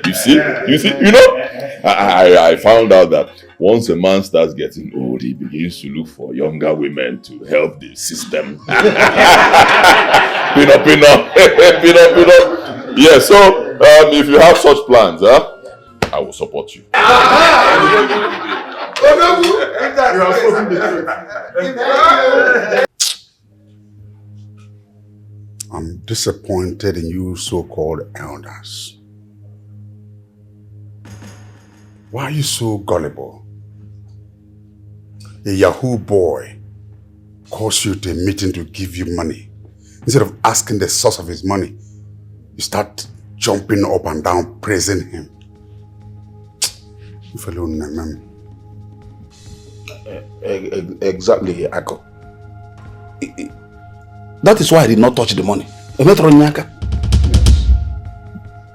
you see, I found out that once a man starts getting old, he begins to look for younger women to help the system. Pin up. Yeah, so if you have such plans, I will support you. I'm disappointed in you so-called elders. Why are you so gullible? A Yahoo boy calls you to a meeting to give you money. Instead of asking the source of his money, you start jumping up and down praising him. If alone, exactly, Ako. That is why I did not touch the money.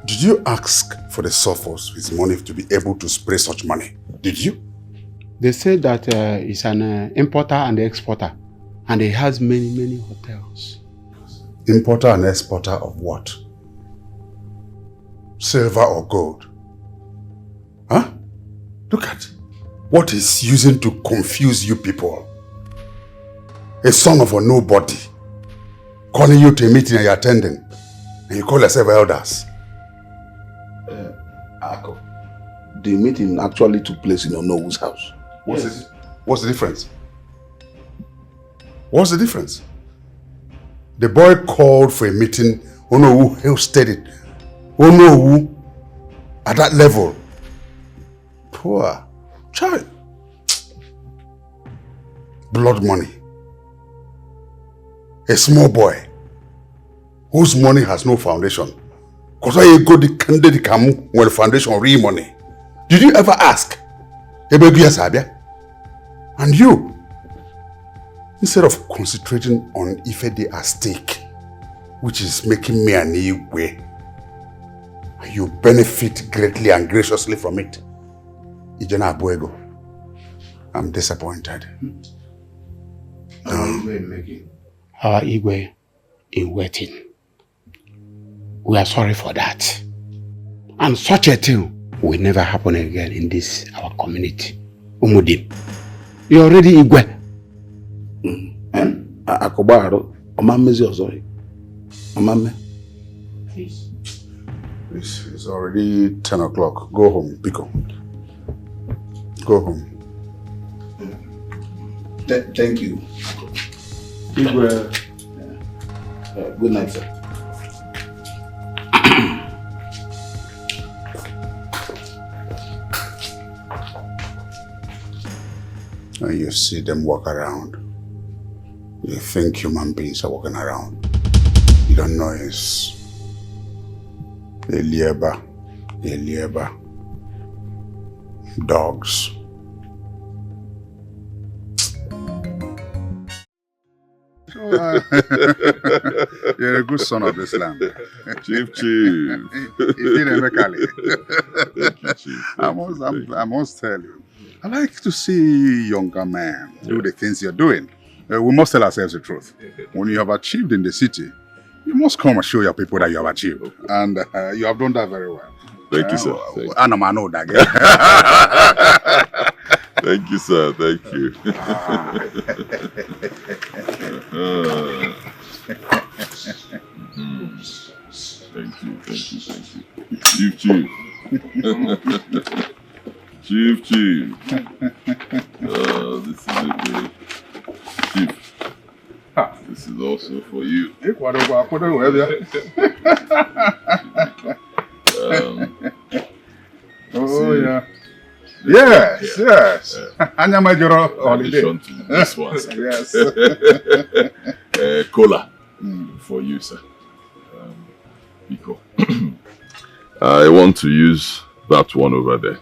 Did you ask for the source of his money to be able to spray such money? Did you? They say that he's an importer and exporter, and he has many hotels. Importer and exporter of what? Silver or gold? Huh? Look at what he's using to confuse you people. A son of a nobody calling you to a meeting and you're attending, and you call yourself elders. Ako, the meeting actually took place in Onowu's house. What's the difference? What's the difference? The boy called for a meeting. Onowu hosted it. Onowu at that level. Poor child. Blood money. A small boy whose money has no foundation. Because why you go the candidate kamu when the foundation real money? Did you ever ask? And you, instead of concentrating on Ife Day at stake, which is making me an Igwe, you benefit greatly and graciously from it. Ijana Abuego, I'm disappointed. Our Igwe in waiting. We are sorry for that. And such a thing will never happen again in this, our community. Umudim. You're already Igwe. Akobaro, Omamezi Ozoi. Omame. It's already 10 o'clock. Go home, Pico. Go home. Thank you. Igwe. Good night, sir. When you see them walk around, you think human beings are walking around. You don't know it's Elieba, dogs. You're a good son of this land. Chief. I must tell you, I like to see younger men do the things you're doing. We must tell ourselves the truth. When you have achieved in the city, you must come and show your people that you have achieved. And you have done that very well. Thank you, sir. Thank you, sir. Thank you. Thank you. Chief. Oh, this is a good. Chief. This is also for you. Oh, yeah. Yes. Anyamajoro holiday. To this one. Yes. Cola for you, sir. Pico. I want to use that one over there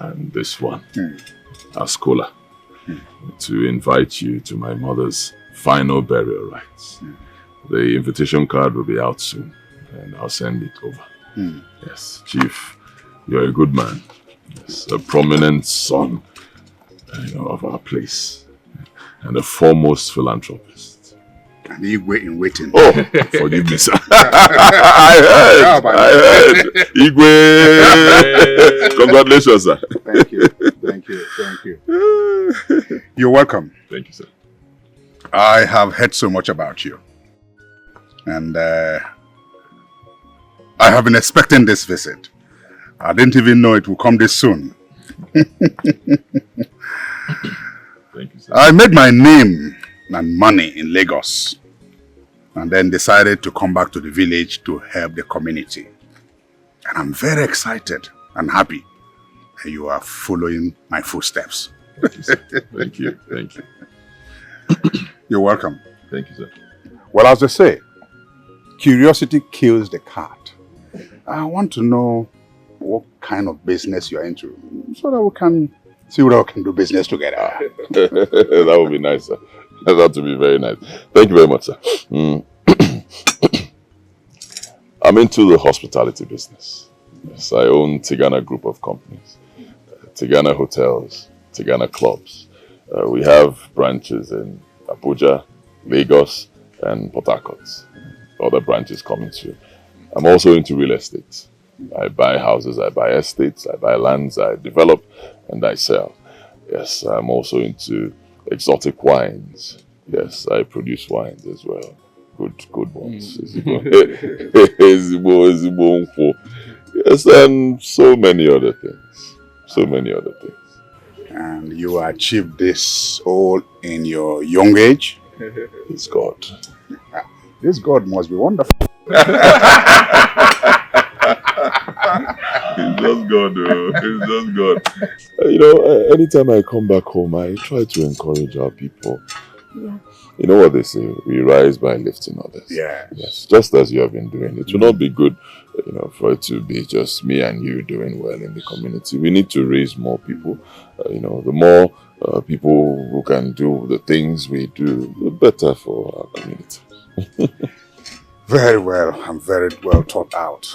and this one as cola to invite you to my mother's final burial rites. The invitation card will be out soon and I'll send it over. Yes, Chief, you're a good man. Yes, a prominent son of our place and a foremost philanthropist. And Igwe in waiting. Oh, forgive me, sir. I heard. Igwe. Congratulations, sir. Thank you. You're welcome. Thank you, sir. I have heard so much about you. And I have been expecting this visit. I didn't even know it would come this soon. Thank you, sir. I made my name and money in Lagos and then decided to come back to the village to help the community. And I'm very excited and happy that you are following my footsteps. Thank you, sir. Thank you. You're welcome. Thank you, sir. Well, as they say, curiosity kills the cat. I want to know what kind of business you're into so that we can see whether we can do business together. That would be nice, sir. That would be very nice. Thank you very much, sir. I'm into the hospitality business. Yes, I own Tigana Group of Companies, Tigana Hotels, Tigana Clubs. We have branches in Abuja, Lagos, and Port Harcourt. other branches coming soon. I'm also into real estate. I buy houses, I buy estates, I buy lands, I develop and I sell. Yes, I'm also into exotic wines. Yes, I produce wines as well. Good ones. Yes, and so many other things. So many other things. And you achieved this all in your young age? It's God. This God must be wonderful. It's just God, though. It's just God. Anytime I come back home, I try to encourage our people. Yeah. You know what they say? We rise by lifting others. Yes. Just as you have been doing. It will not be good, for it to be just me and you doing well in the community. We need to raise more people. The more people who can do the things we do, the better for our community. Very well. I'm very well thought out.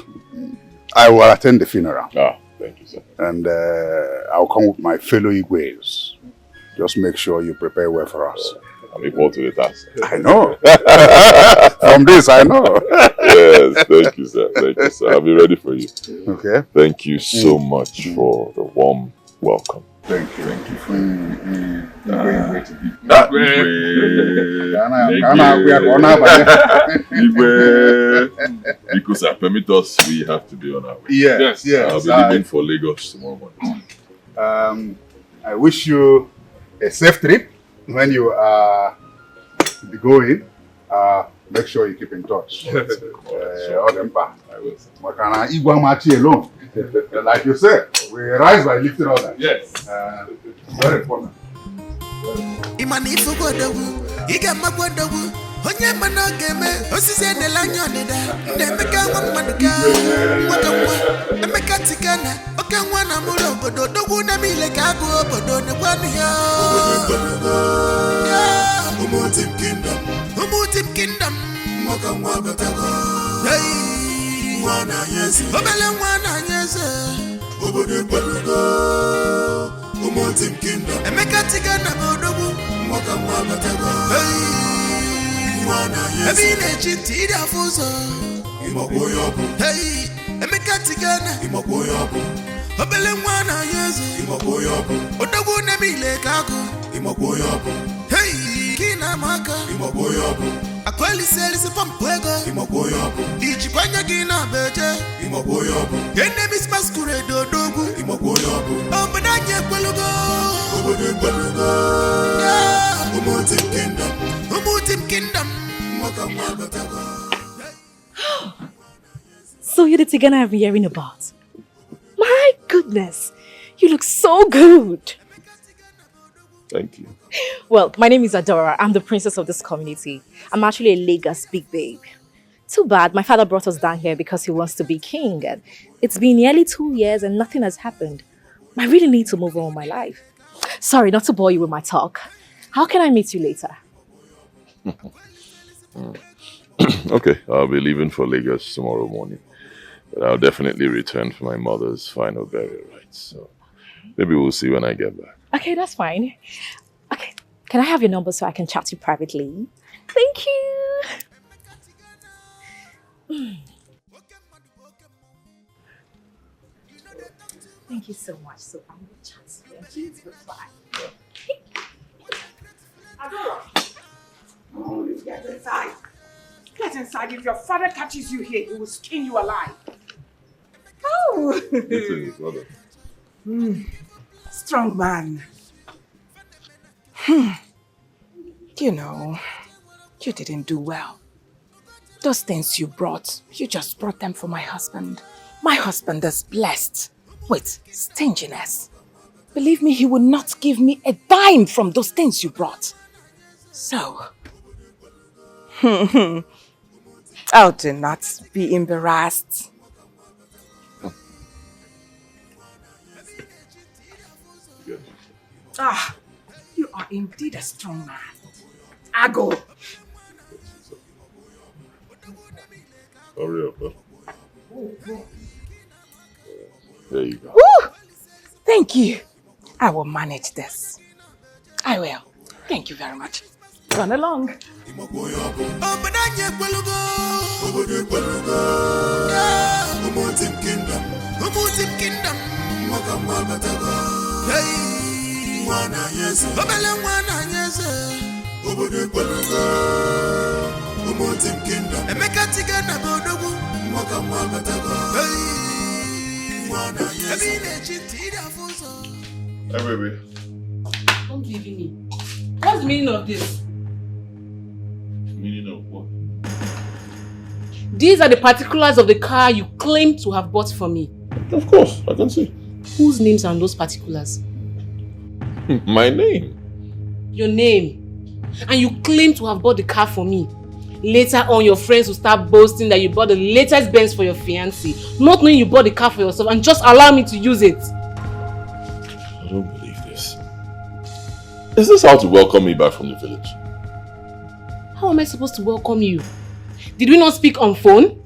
I will attend the funeral. Thank you, sir. And I'll come with my fellow Igwes. Just make sure you prepare well for us. I'm equal to the task. I know. From this, I know. Yes, thank you, sir. Thank you, sir. I'll be ready for you. Okay. Thank you so much for the warm welcome. Thank you. Thank you. Because I permit us, we have to be on our way. Yes. I'll be leaving for Lagos tomorrow morning. I wish you a safe trip. When you are going, make sure you keep in touch. I will. Alone. Like you said, we rise by lifting others. Yes. Very important. Onye mana game osisi edela anya odida ndị emeka nwa mmadụ ka nwaka nwa emeka tikana oke nwa na mụrụ obodo dogwu na mile ka agụ obodo nekwanụ ya Umutim kingdom nwaka nwa batago nwa na nyezi obele nwa na nyezi obodo kwalugo Umutim kingdom emeka tikana bodogwu nwaka nwa batago Ebi na-eji ntị ịdị afọ ụzọ Hey, emeka tigana obele nwa na-anya eze odogwu na-eme ile ka agụ Hey, ki na-ama aka akụelisi pọmpụ ego ijikwa anya gị na-abeje enemies masquerade odogwu obodo anyị ekwelugo Umutim kingdom So you're the Tigana I've been hearing about. My goodness, you look so good. Thank you. Well, my name is Adora. I'm the princess of this community. I'm actually a Lagos big babe. Too bad, my father brought us down here because he wants to be king. And it's been nearly 2 years and nothing has happened. I really need to move on with my life. Sorry, not to bore you with my talk. How can I meet you later? Okay, I'll be leaving for Lagos tomorrow morning. But I'll definitely return for my mother's final burial rites. So maybe we'll see when I get back. Okay, that's fine. Okay, can I have your number so I can chat to you privately? Thank you. Thank you so much. So I'm going to chat to you. Please reply. Oh, get inside. Get inside. If your father catches you here, he will skin you alive. Oh. Strong man. You know, you didn't do well. Those things you brought, you just brought them for my husband. My husband is blessed with stinginess. Believe me, he will not give me a dime from those things you brought. So, oh, do not be embarrassed. Ah, you are indeed a strong man. I go. Hurry up, huh? There you go. Woo! Thank you. I will manage this. I will. Thank you very much. Run along. Hey, baby. Don't believe in me. What's the meaning of this? Meaning of what? These are the particulars of the car you claim to have bought for me. Of course, I can see. Whose names are on those particulars? My name. Your name. And you claim to have bought the car for me. Later on, your friends will start boasting that you bought the latest Benz for your fiancé, not knowing you bought the car for yourself, and just allow me to use it. I don't believe this. Is this how to welcome me back from the village? How am I supposed to welcome you? Did we not speak on phone?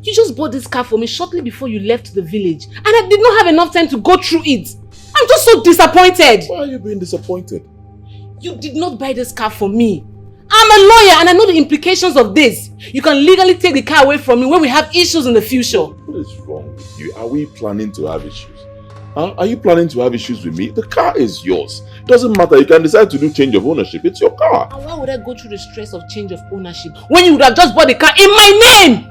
You just bought this car for me shortly before you left the village, and I did not have enough time to go through it. I'm just so disappointed. Why are you being disappointed? You did not buy this car for me. I'm a lawyer and I know the implications of this. You can legally take the car away from me when we have issues in the future. What is wrong with you? Are we planning to have issues? Huh? Are you planning to have issues with me? The car is yours. Doesn't matter. You can decide to do change of ownership. It's your car. And why would I go through the stress of change of ownership when you would have just bought the car in my name?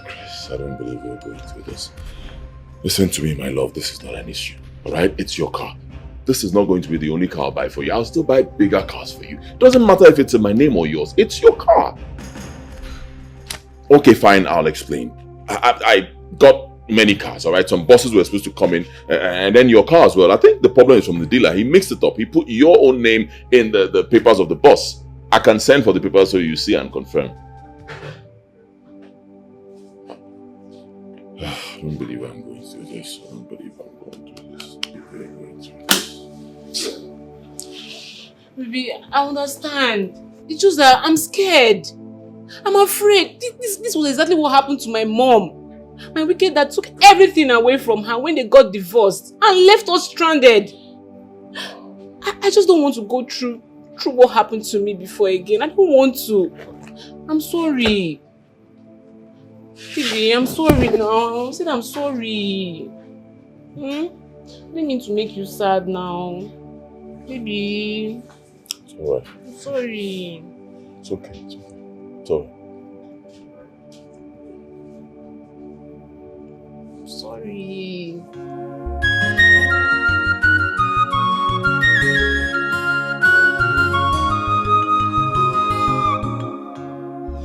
Chris, I don't believe you're going through this. Listen to me, my love. This is not an issue. Alright? It's your car. This is not going to be the only car I'll buy for you. I'll still buy bigger cars for you. Doesn't matter if it's in my name or yours. It's your car. Okay, fine. I'll explain. I got many cars, alright? Some buses were supposed to come in, and then your car as well. I think the problem is from the dealer. He mixed it up. He put your own name in the papers of the bus. I can send for the papers so you see and confirm. I don't believe I'm going through this. I don't believe I'm going through this. You're really going through this. Baby, I understand. It's just that I'm scared. I'm afraid. This was exactly what happened to my mom. My wicked dad took everything away from her when they got divorced and left us stranded. I just don't want to go through what happened to me before again. I don't want to. I'm sorry. Baby, I'm sorry now. I said I'm sorry. I didn't mean to make you sad now. Baby. It's alright. I'm sorry. It's okay. It's okay. It's alright. I'm sorry.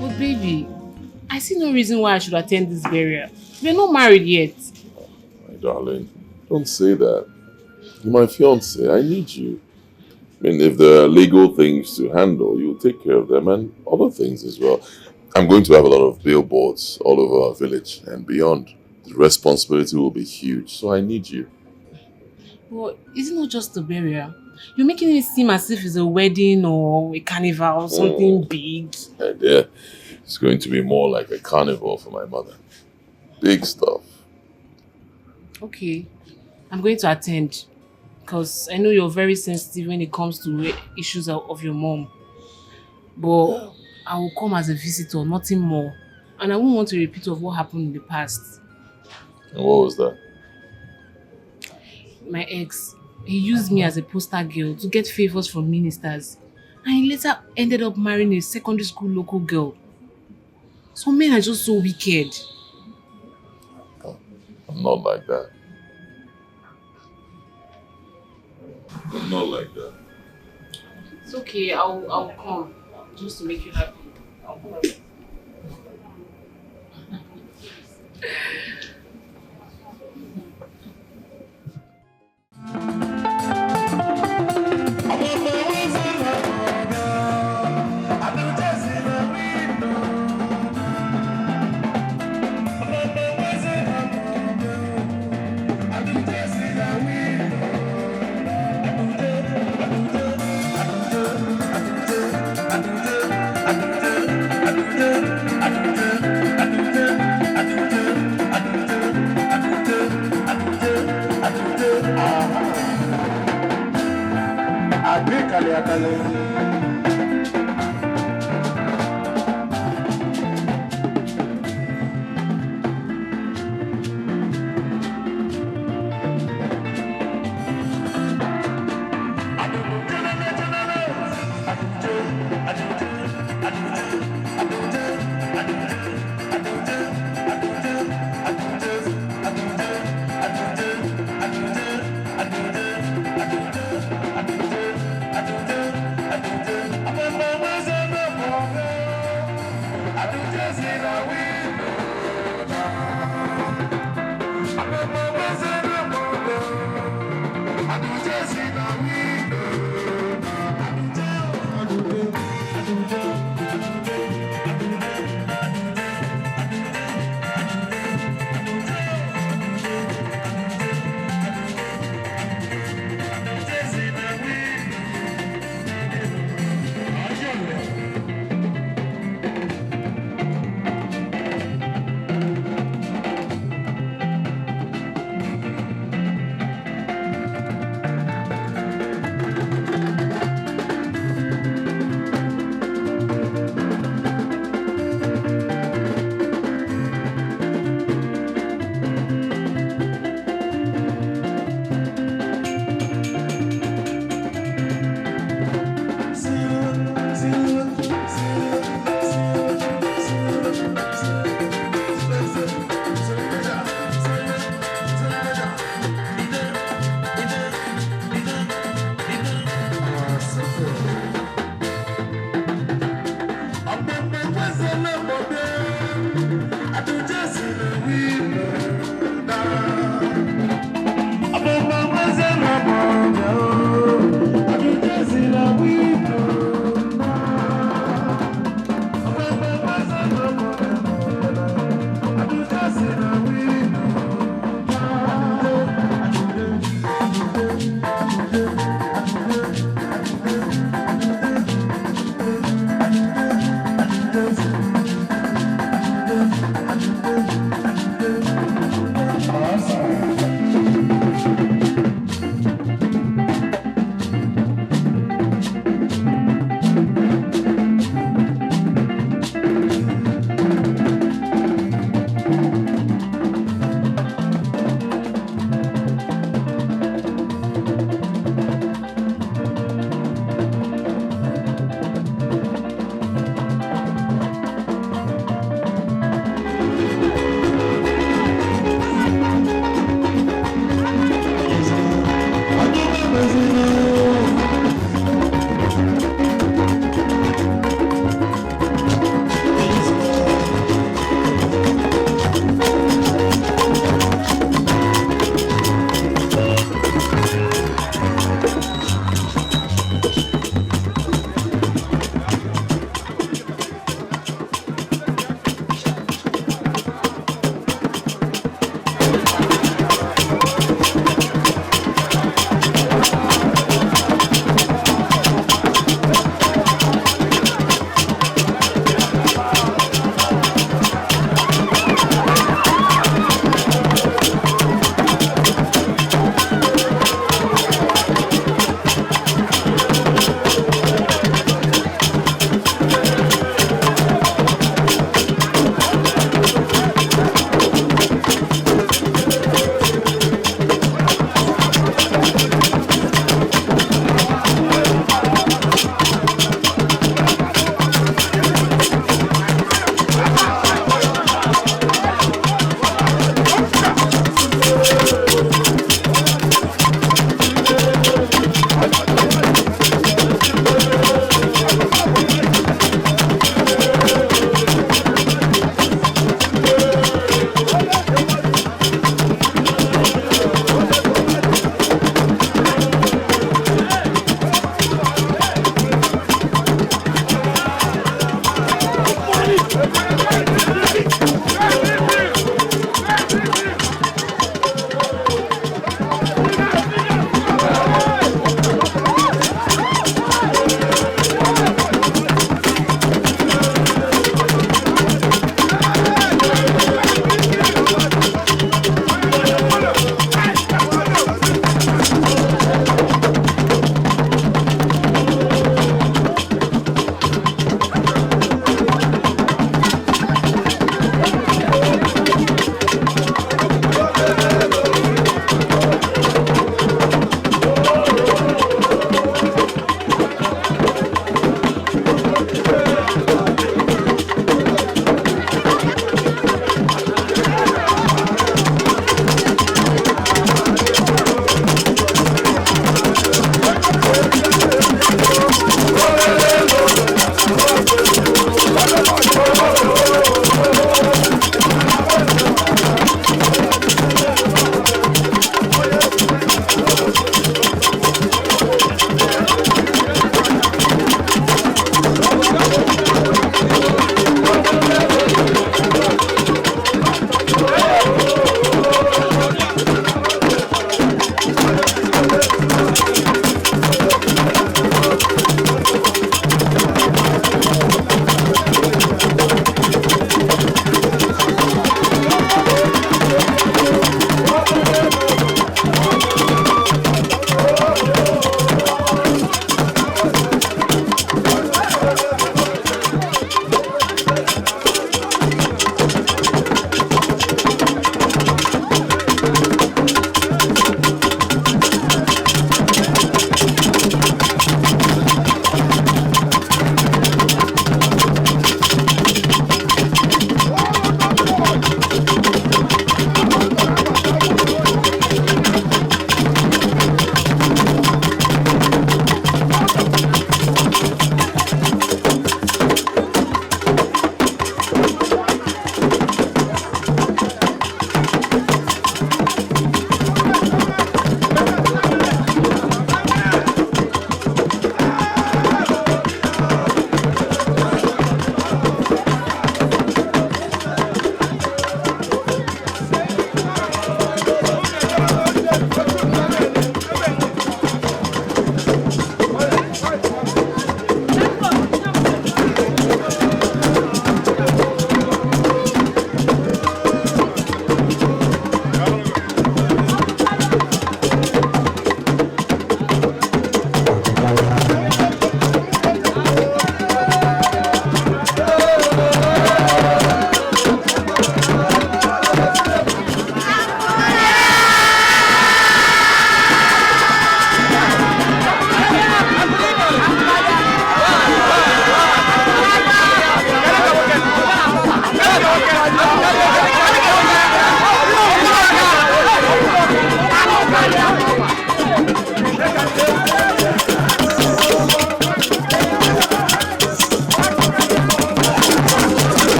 But baby, I see no reason why I should attend this burial. We're not married yet. My darling, don't say that. You're my fiancé. I need you. I mean, if there are legal things to handle, you'll take care of them and other things as well. I'm going to have a lot of billboards all over our village and beyond. The responsibility will be huge, so I need you. Well, it's not just a burial. You're making it seem as if it's a wedding or a carnival or something big. Yeah, it's going to be more like a carnival for my mother. Big stuff. Okay, I'm going to attend because I know you're very sensitive when it comes to issues of your mom. But I will come as a visitor, nothing more. And I won't want a repeat of what happened in the past. And what was that? My ex, he used me as a poster girl to get favors from ministers. And he later ended up marrying a secondary school local girl. Some men are just so wicked. I'm not like that. I'm not like that. It's okay, I'll come just to make you happy. I'll come.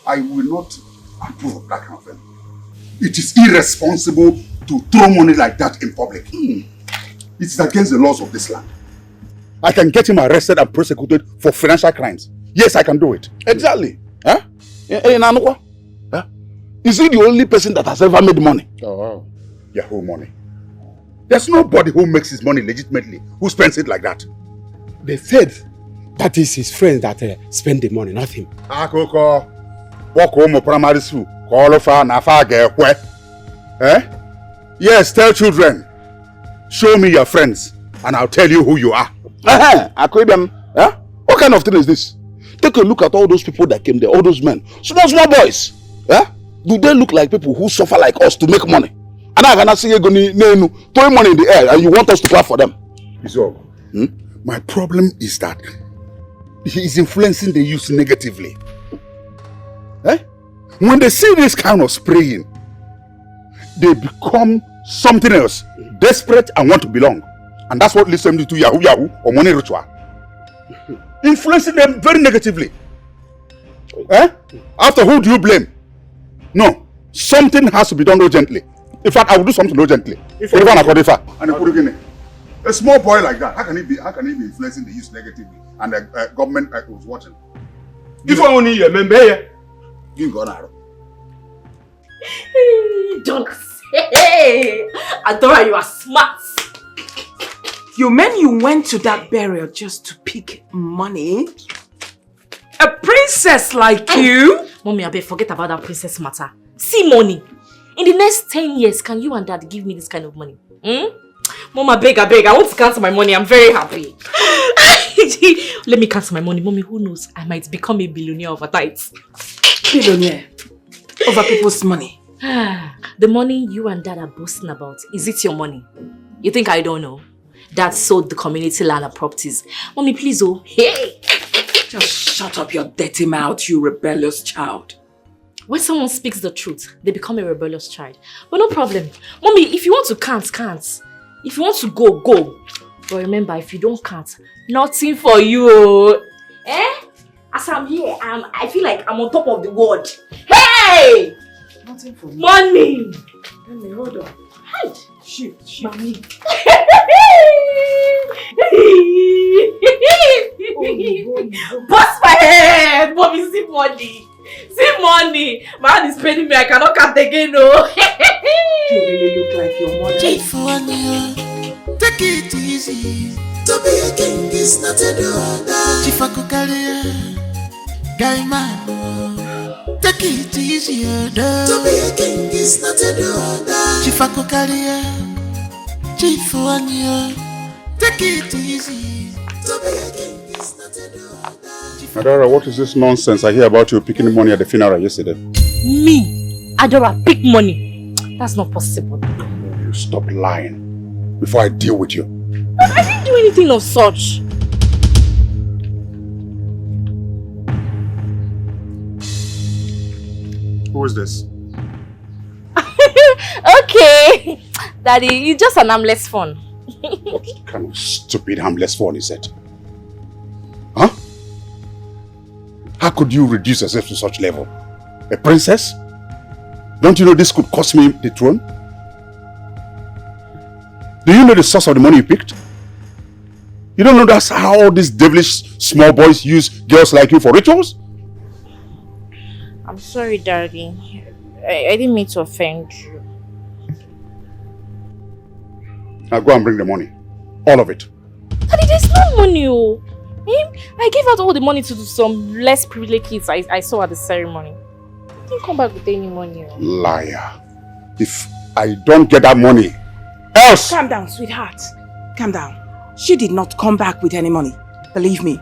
I will not approve of that kind of thing. It is irresponsible to throw money like that in public. It is against the laws of this land. I can get him arrested and prosecuted for financial crimes. Yes, I can do it. Exactly. Huh? Huh? Is he the only person that has ever made money? Oh, wow. Yahoo money. There's nobody who makes his money legitimately, who spends it like that. They said that is his friends that spend the money, not him. Akoko, walk home primary school, call of Yes, tell children. Show me your friends, and I'll tell you who you are. What kind of thing is this? Take a look at all those people that came there, all those men. Small boys. Do they look like people who suffer like us to make money? And I'm gonna see you throwing money in the air, and you want us to clap for them? Iso, my problem is that he is influencing the youth negatively. When they see this kind of spraying, they become something else, desperate and want to belong. And that's what leads them to Yahoo or money ritual. Influencing them very negatively. After who do you blame? No, something has to be done urgently. In fact, I will do something urgently. A small boy like that, how can he be influencing the youth negatively? And the government was watching. If I only remember here. You go now. Don't say. Adora, you are smart. You mean you went to that burial just to pick money? A princess like you? Mommy, I beg, forget about that princess matter. See money. In the next 10 years, can you and Dad give me this kind of money? Mama, beg, I want to cancel my money. I'm very happy. Let me cancel my money. Mommy, who knows? I might become a billionaire overnight. Billionaire? Over people's money? The money you and Dad are boasting about, is it your money? You think I don't know? Dad sold the community land and properties. Mommy, please, hey! Just shut up your dirty mouth, you rebellious child. When someone speaks the truth, they become a rebellious child. But no problem. Mommy, if you want to can't. If you want to go, go. But remember, if you don't can't, nothing for you. As I'm here, I feel like I'm on top of the world. Hey! Nothing for me. Money! Let me hold on. Hide. Shit. Mommy. Bust my head! Mommy, see money. See money. My hand is paining me. I cannot count again, no. You really look like your mother. Take it easy. To be a king is not a daughter. Chifakukalia, guy man. Take it easy, to be a king is not a daughter. Chifakukalia, Chifuania. Take it easy. To be a king is not a daughter. Adora, what is this nonsense I hear about you picking money at the funeral yesterday? Me? Adora, pick money? That's not possible. You stop lying before I deal with you. But I didn't do anything of such. Who is this? Okay. Daddy, it's just an harmless phone. What kind of stupid harmless phone is it? Huh? How could you reduce yourself to such level? A princess? Don't you know this could cost me the throne? Do you know the source of the money you picked? You don't know that's how all these devilish small boys use girls like you for rituals? I'm sorry, Daddy. I didn't mean to offend you. Now go and bring the money. All of it. Daddy, there's no money. I gave out all the money to some less privileged kids I saw at the ceremony. I didn't come back with any money. Liar. If I don't get that money, else. Calm down, sweetheart. Calm down. She did not come back with any money. Believe me.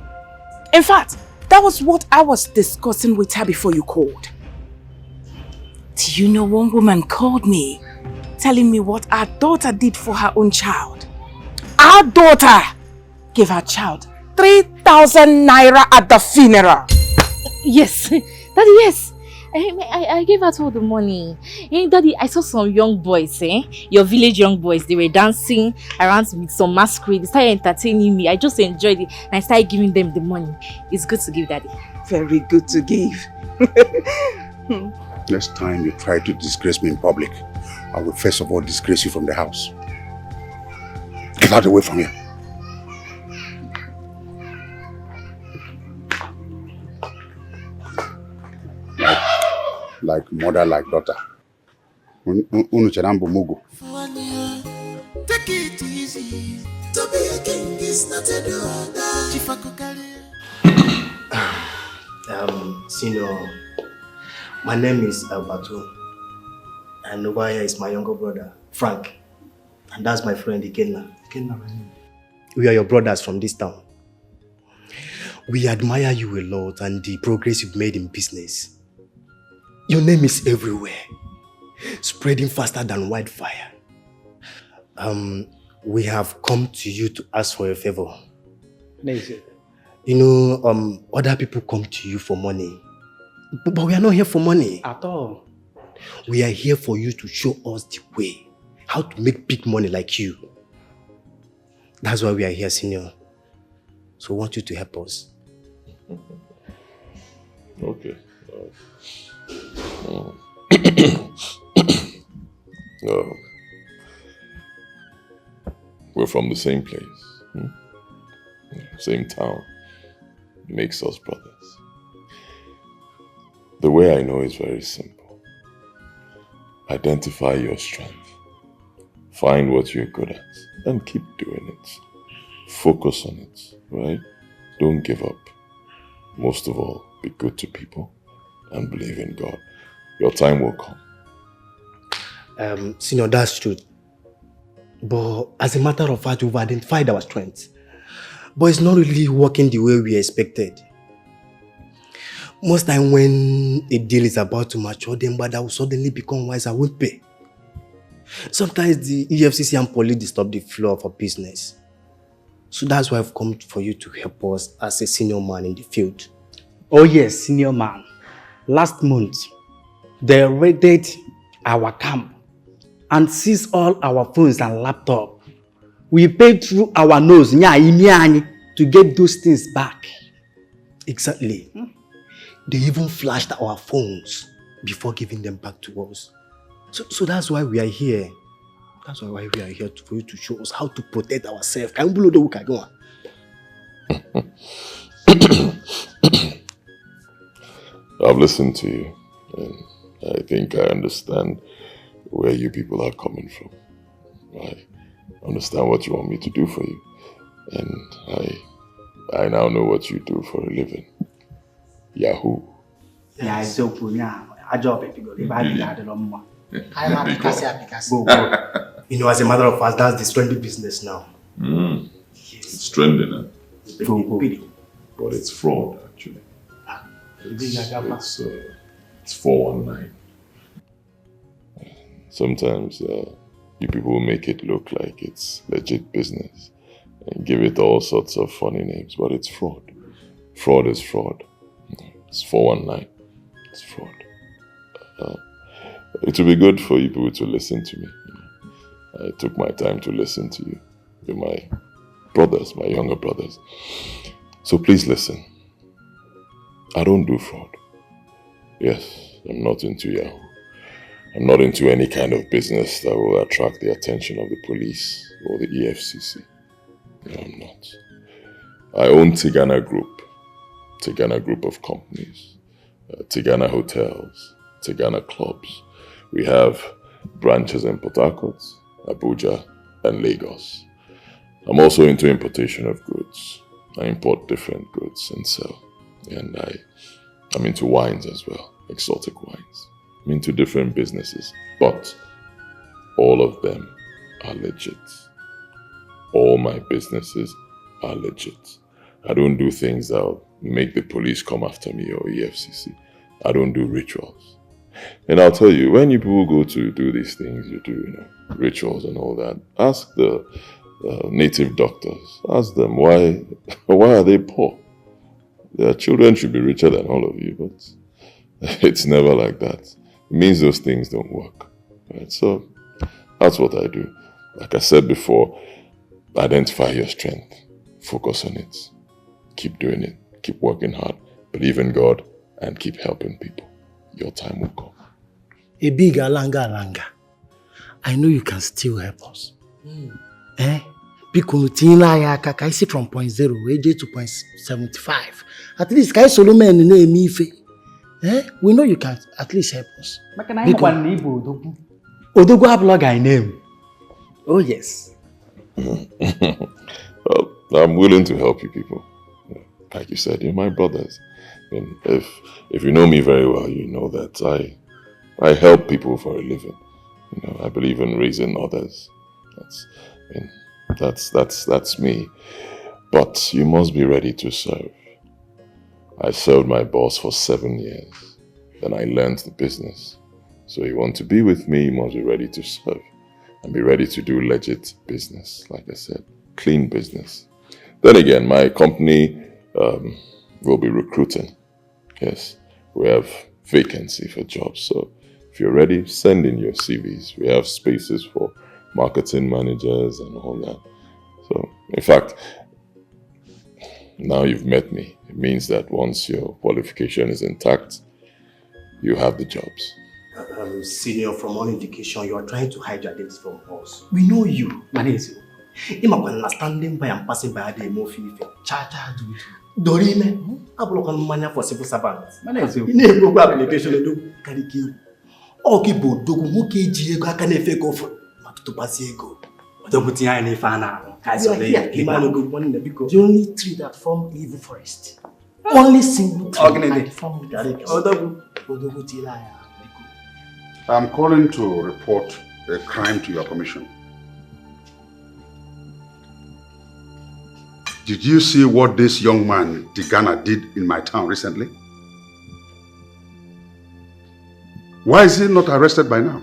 In fact, that was what I was discussing with her before you called. Do you know one woman called me, telling me what our daughter did for her own child? Our daughter gave her child 3,000 naira at the funeral. Yes, Daddy, yes. I gave out all the money. Daddy, I saw some young boys, your village young boys. They were dancing around with some masquerade. They started entertaining me. I just enjoyed it and I started giving them the money. It's good to give, Daddy. Very good to give. Next time you try to disgrace me in public, I will first of all disgrace you from the house. Get out away from here. Like mother, like daughter. Unucherambo mugu. Take it easy. To be a king is not a Senior, my name is Albatu, and over here is my younger brother, Frank, and that's my friend Ikenna. We are your brothers from this town. We admire you a lot and the progress you've made in business. Your name is everywhere, spreading faster than wildfire. We have come to you to ask for a favor. You know, other people come to you for money, but we are not here for money at all. We are here for you to show us the way, how to make big money like you. That's why we are here, Senior. So we want you to help us. Okay. We're from the same place, same town. Makes us brothers. The way I know is very simple. Identify your strength. Find what you're good at and keep doing it. Focus on it, right? Don't give up. Most of all, be good to people and believe in God. Your time will come. Senior, that's true. But as a matter of fact, we've identified our strengths. But it's not really working the way we expected. Most time when a deal is about to mature, then but that will suddenly become wise and won't pay. Sometimes the EFCC and police disturb the flow of our business. So that's why I've come for you to help us as a senior man in the field. Oh yes, senior man. Last month, they raided our camp and seized all our phones and laptops. We paid through our nose to get those things back. Exactly. They even flashed our phones before giving them back to us. So that's why we are here. That's why we are here for you to show us how to protect ourselves. Can you blow the I've listened to you, and I think I understand where you people are coming from. I understand what you want me to do for you, and I now know what you do for a living. Yahoo. Yeah, it's open. Yeah, I job it. Go. You know, as a matter of fact, that's the trendy business now. Yes. It's trending, huh? But it's fraud, actually. It's 419. Sometimes you people make it look like it's legit business and give it all sorts of funny names, but it's fraud. Fraud is fraud. It's 419. It's fraud. It will be good for you people to listen to me. I took my time to listen to you. You're my brothers, my younger brothers. So please listen. I don't do fraud. Yes, I'm not into Yahoo. I'm not into any kind of business that will attract the attention of the police or the EFCC. No, I'm not. I own Tigana Group of companies, Tigana Hotels, Tigana Clubs. We have branches in Port Harcourt, Abuja, and Lagos. I'm also into importation of goods. I import different goods and sell. And I'm into wines as well, exotic wines. I'm into different businesses, but all of them are legit. All my businesses are legit. I don't do things that'll make the police come after me or EFCC. I don't do rituals. And I'll tell you, when you people go to do these things, you do, rituals and all that, ask the native doctors. Ask them why are they poor? Their children should be richer than all of you, but it's never like that. It means those things don't work. Right? So that's what I do. Like I said before, identify your strength. Focus on it. Keep doing it. Keep working hard. Believe in God and keep helping people. Your time will come. A big alanga. I know you can still help us. Because I see from 0.0 to 0.75. At least I Solomon name we know you can at least help us. Odogo have I name. Oh yes. Well, I'm willing to help you people. Like you said, you're my brothers. And if you know me very well, you know that I help people for a living. I believe in raising others. That's me. But you must be ready to serve. I served my boss for 7 years. Then I learned the business. So you want to be with me, you must be ready to serve. And be ready to do legit business. Like I said, clean business. Then again, my company will be recruiting. Yes, we have vacancy for jobs. So if you're ready, send in your CVs. We have spaces for marketing managers and all that. So, in fact, now you've met me. It means that once your qualification is intact, you have the jobs. Senior, from all indication, you are trying to hide your identity from us. We know you, Manezu. You are standing by and passing by the emotion. Cha do it. Dorime, I block on money for civil servants. Manezu. You need to go application to do Kariki. Okay, but do Muki Jiga can fake off to Pasiego. Dobutia and Ifana. The only tree that form evil forest. Only single tree that form I'm calling to report a crime to your commission. Did you see what this young man, Tigana, did in my town recently? Why is he not arrested by now?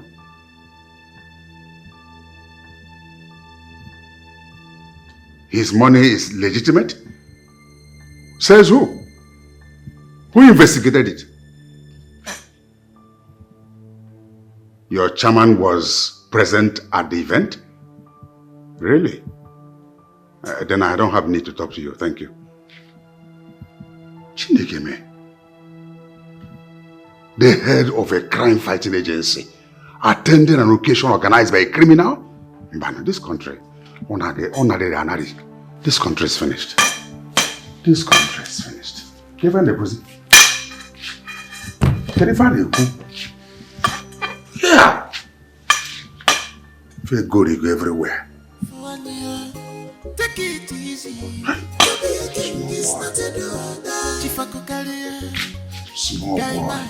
His money is legitimate? Says who? Who investigated it? Your chairman was present at the event? Really? Then I don't have need to talk to you. Thank you. Chinekeme, the head of a crime-fighting agency, attending an occasion organized by a criminal? This country, this country is finished. This country is finished. Given the position. Can you find it? Yeah. Feel good, you go everywhere. Take it easy. Small boy.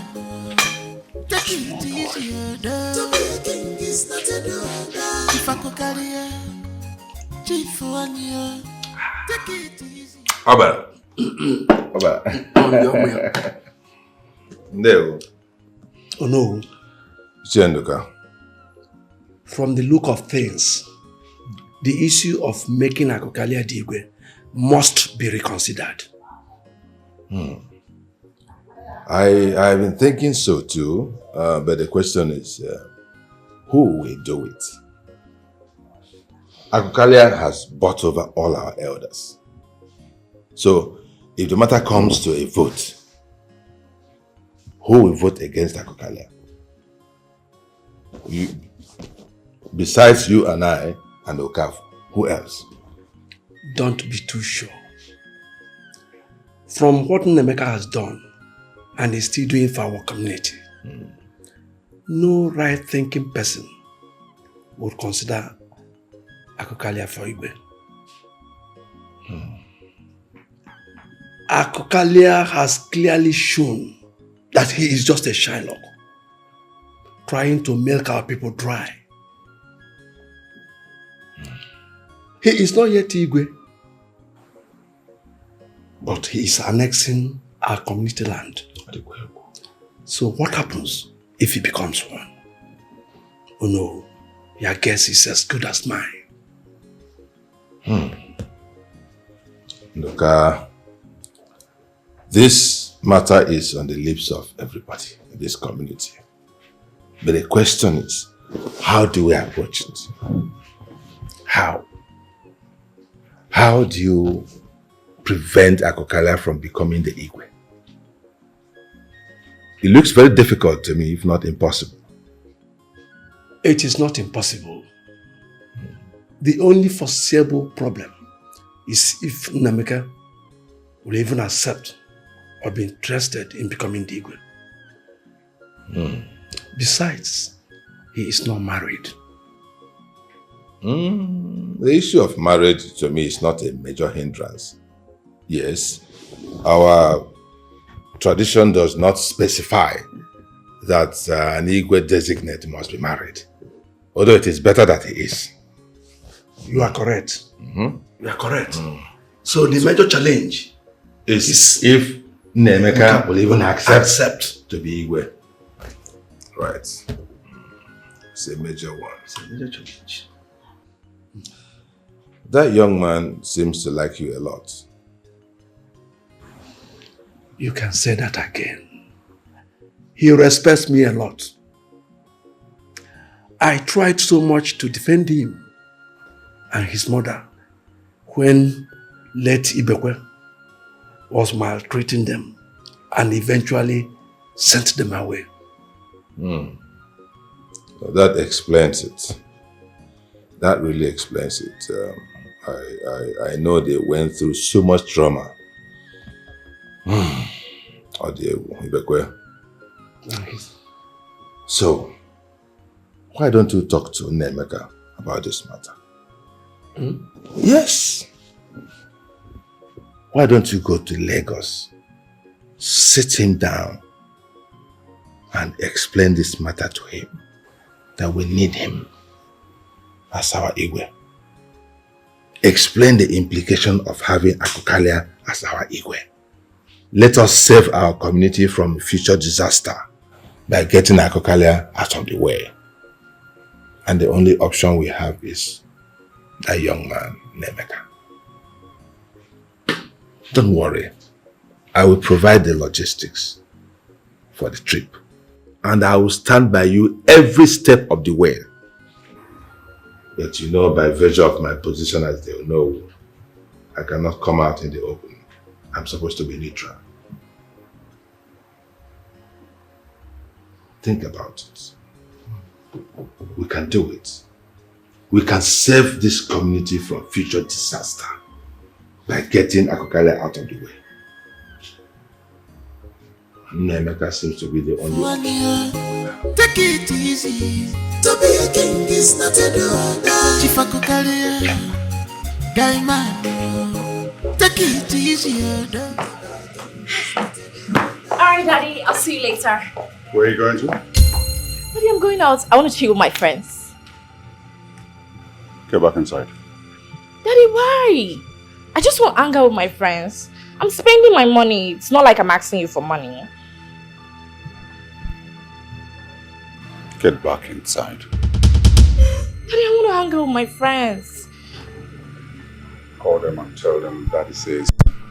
Take it easy. To be a king is not a daughter. Chifakokalia. Chifwania. Take it easy. Oba. No. Oh no. Chenduka. From the look of things, the issue of making Akokalia Digwe must be reconsidered. I've been thinking so too, but the question is, who will do it? Akokalia has bought over all our elders. So, if the matter comes to a vote, who will vote against Akokalia? Besides you and I and Okafu, who else? Don't be too sure. From what Nemeka has done and is still doing for our community, no right-thinking person would consider Akokalia for Igwe. Akokalia has clearly shown that he is just a Shylock, trying to milk our people dry. He is not yet Igwe, but he is annexing our community land. So what happens if he becomes one? Oh no, your guess is as good as mine. Look, this matter is on the lips of everybody in this community. But the question is, how do we approach it? How? How do you prevent Akokalia from becoming the Igwe? It looks very difficult to me, if not impossible. It is not impossible. The only foreseeable problem is if Nameka will even accept or be interested in becoming the Igwe. Besides, he is not married. The issue of marriage to me is not a major hindrance. Yes, our tradition does not specify that an Igwe designate must be married, although it is better that he is. You are correct. You are correct. So the major challenge is if Nemeka will even accept to be Igwe. Right. It's a major one. It's a major challenge. That young man seems to like you a lot. You can say that again. He respects me a lot. I tried so much to defend him and his mother when late Ibekwe was maltreating them and eventually sent them away. That explains it. That really explains it. I know they went through so much trauma. So, why don't you talk to Nemeka about this matter? Yes. Why don't you go to Lagos, sit him down and explain this matter to him, that we need him as our Igwe. Explain the implication of having Akokalia as our Igwe. Let us save our community from future disaster by getting Akokalia out of the way. And the only option we have is that young man, Nemeka. Don't worry. I will provide the logistics for the trip. And I will stand by you every step of the way. But you know, by virtue of my position as they know, I cannot come out in the open. I'm supposed to be neutral. Think about it. We can do it. We can save this community from future disaster by getting Akokalia out of the way. Nemeka seems to be the only one. Take it easy. To be a king is not a do. Chief Akokalia, guy man. Take it easy. Alright, Daddy, I'll see you later. Where are you going to? Daddy, I'm going out. I want to chill with my friends. Get back inside. Daddy, why? I just want to hang out with my friends. I'm spending my money. It's not like I'm asking you for money. Get back inside. Daddy, I want to hang out with my friends. Call them and tell them Daddy says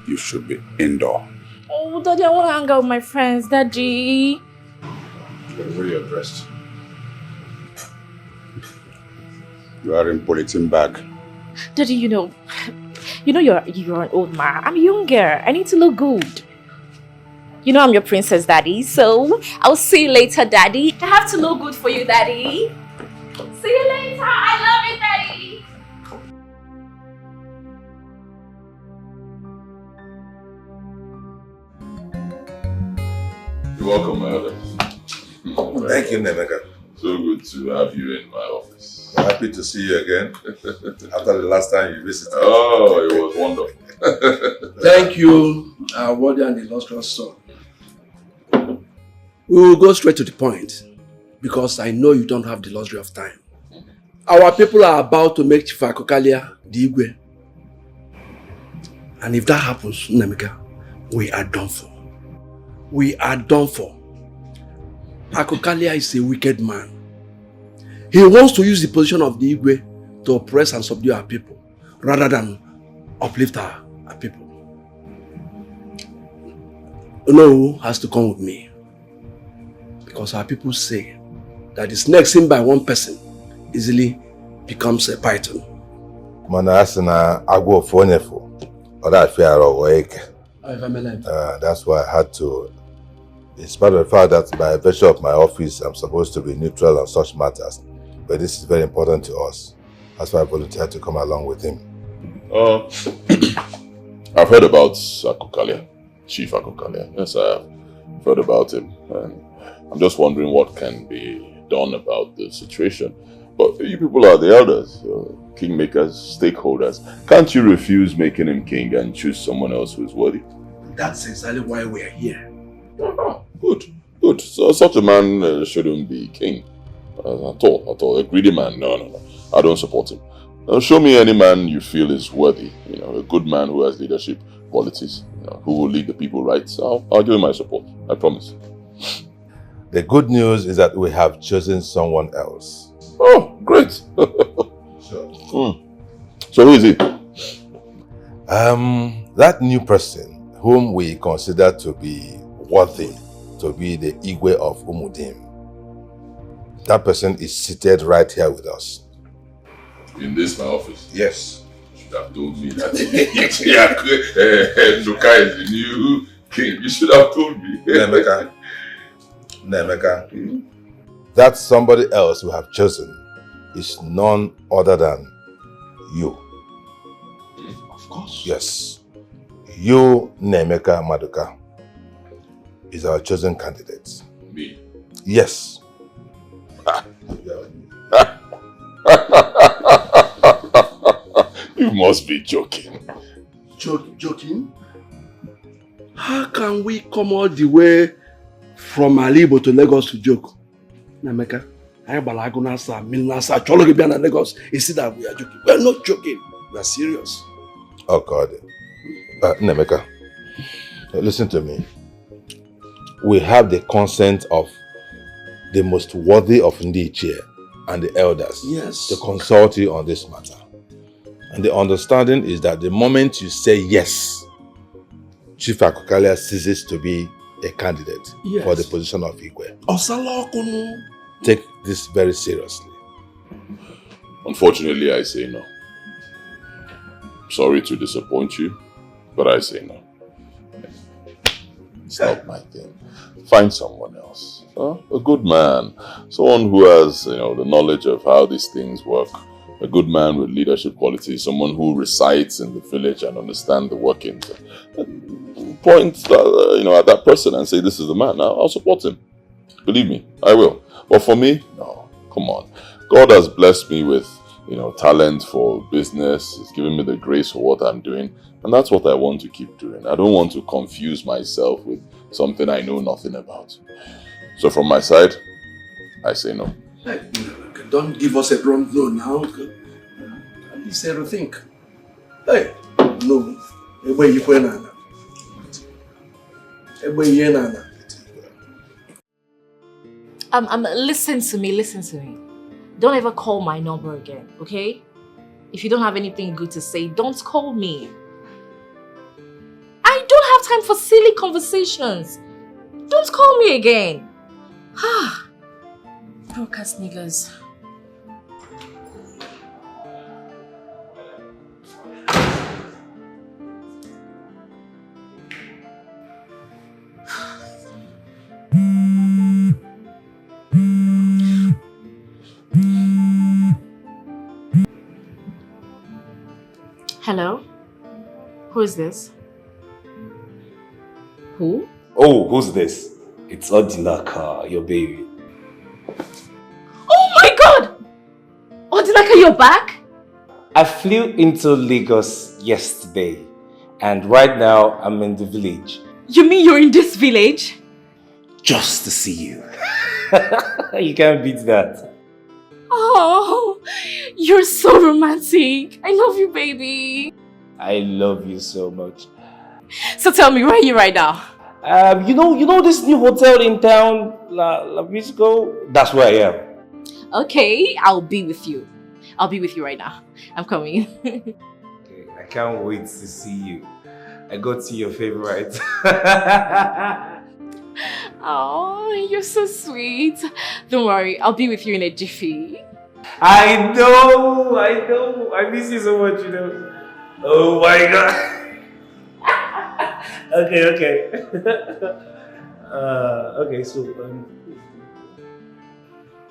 you should be indoor. Oh, Daddy, I want to hang out with my friends, Daddy. Where you're dressed. You are in polythene bag. Daddy, you know you're an old man. I'm younger. I need to look good. You know I'm your princess, Daddy. So I'll see you later, Daddy. I have to look good for you, Daddy. See you later. I love you, Daddy. You're welcome, my elder. Thank you, Nemeka. So good to have you in my office. Happy to see you again after the last time you visited. Oh, it was wonderful. Thank you, our worthy and illustrious son. We will go straight to the point because I know you don't have the luxury of time. Our people are about to make Chief Akokalia the Igwe. And if that happens, Nnameka, we are done for. We are done for. Akokalia is a wicked man. He wants to use the position of the Igwe to oppress and subdue our people, rather than uplift our people. No has to come with me. Because our people say that the snake seen by one person easily becomes a python. That's why I had to, in spite of the fact that by virtue of my office, I'm supposed to be neutral on such matters. But this is very important to us. That's why I volunteered to come along with him. I've heard about Akokalia, Chief Akokalia. Yes, I've heard about him. And I'm just wondering what can be done about the situation. But you people are the elders, kingmakers, stakeholders. Can't you refuse making him king and choose someone else who is worthy? That's exactly why we are here. Good, good. So such a man shouldn't be king. At all. A greedy man, no. I don't support him. Show me any man you feel is worthy. A good man who has leadership qualities, who will lead the people right. So I'll give him my support. I promise. The good news is that we have chosen someone else. Oh, great. So who is it? That new person whom we consider to be worthy to be the Igwe of Umudim. That person is seated right here with us. In this, my office? Yes. You should have told me that. Nduka is the new king. You should have told me. Nemeka. That somebody else we have chosen is none other than you. Of course. Yes. You, Nemeka Maduka, is our chosen candidate. Me? Yes. You must be joking. Joking? How can we come all the way from Alibo to Lagos to joke? Nameka, I balagunasa, milnasa, chologibian and Lagos. You see that we are joking. We are not joking. We are serious. Oh God. Nemeka, listen to me. We have the consent of the most worthy of Ndichie and the elders to consult you on this matter. And the understanding is that the moment you say yes, Chief Akokalia ceases to be a candidate for the position of Igwe. Take this very seriously. Unfortunately, I say no. Sorry to disappoint you, but I say no. It's not my thing. Find someone else. A good man. Someone who has, the knowledge of how these things work. A good man with leadership qualities. Someone who resides in the village and understands the workings. Point that, at that person and say, this is the man. I'll support him. Believe me, I will. But for me, no. Come on. God has blessed me with, talent for business. He's given me the grace for what I'm doing. And that's what I want to keep doing. I don't want to confuse myself with something I know nothing about. So from my side, I say no. Hey, don't give us a wrong no now. At least rethink. Hey, no. Listen to me. Don't ever call my number again, okay? If you don't have anything good to say, don't call me. I don't have time for silly conversations. Don't call me again. Broke-ass niggas. Hello? Who is this? Who? Oh, who's this? It's Odinaka, your baby. Oh my god! Odinaka, you're back? I flew into Lagos yesterday, and right now I'm in the village. You mean you're in this village? Just to see you. You can't beat that. Oh, you're so romantic. I love you, baby. I love you so much. So tell me, where are you right now? You know this new hotel in town, La Visco? That's where I am. Okay, I'll be with you. I'll be with you right now. I'm coming. Okay, I can't wait to see you. I got to your favorite. Oh, you're so sweet. Don't worry, I'll be with you in a jiffy. I know. I miss you so much, Oh my god. Okay. Okay, so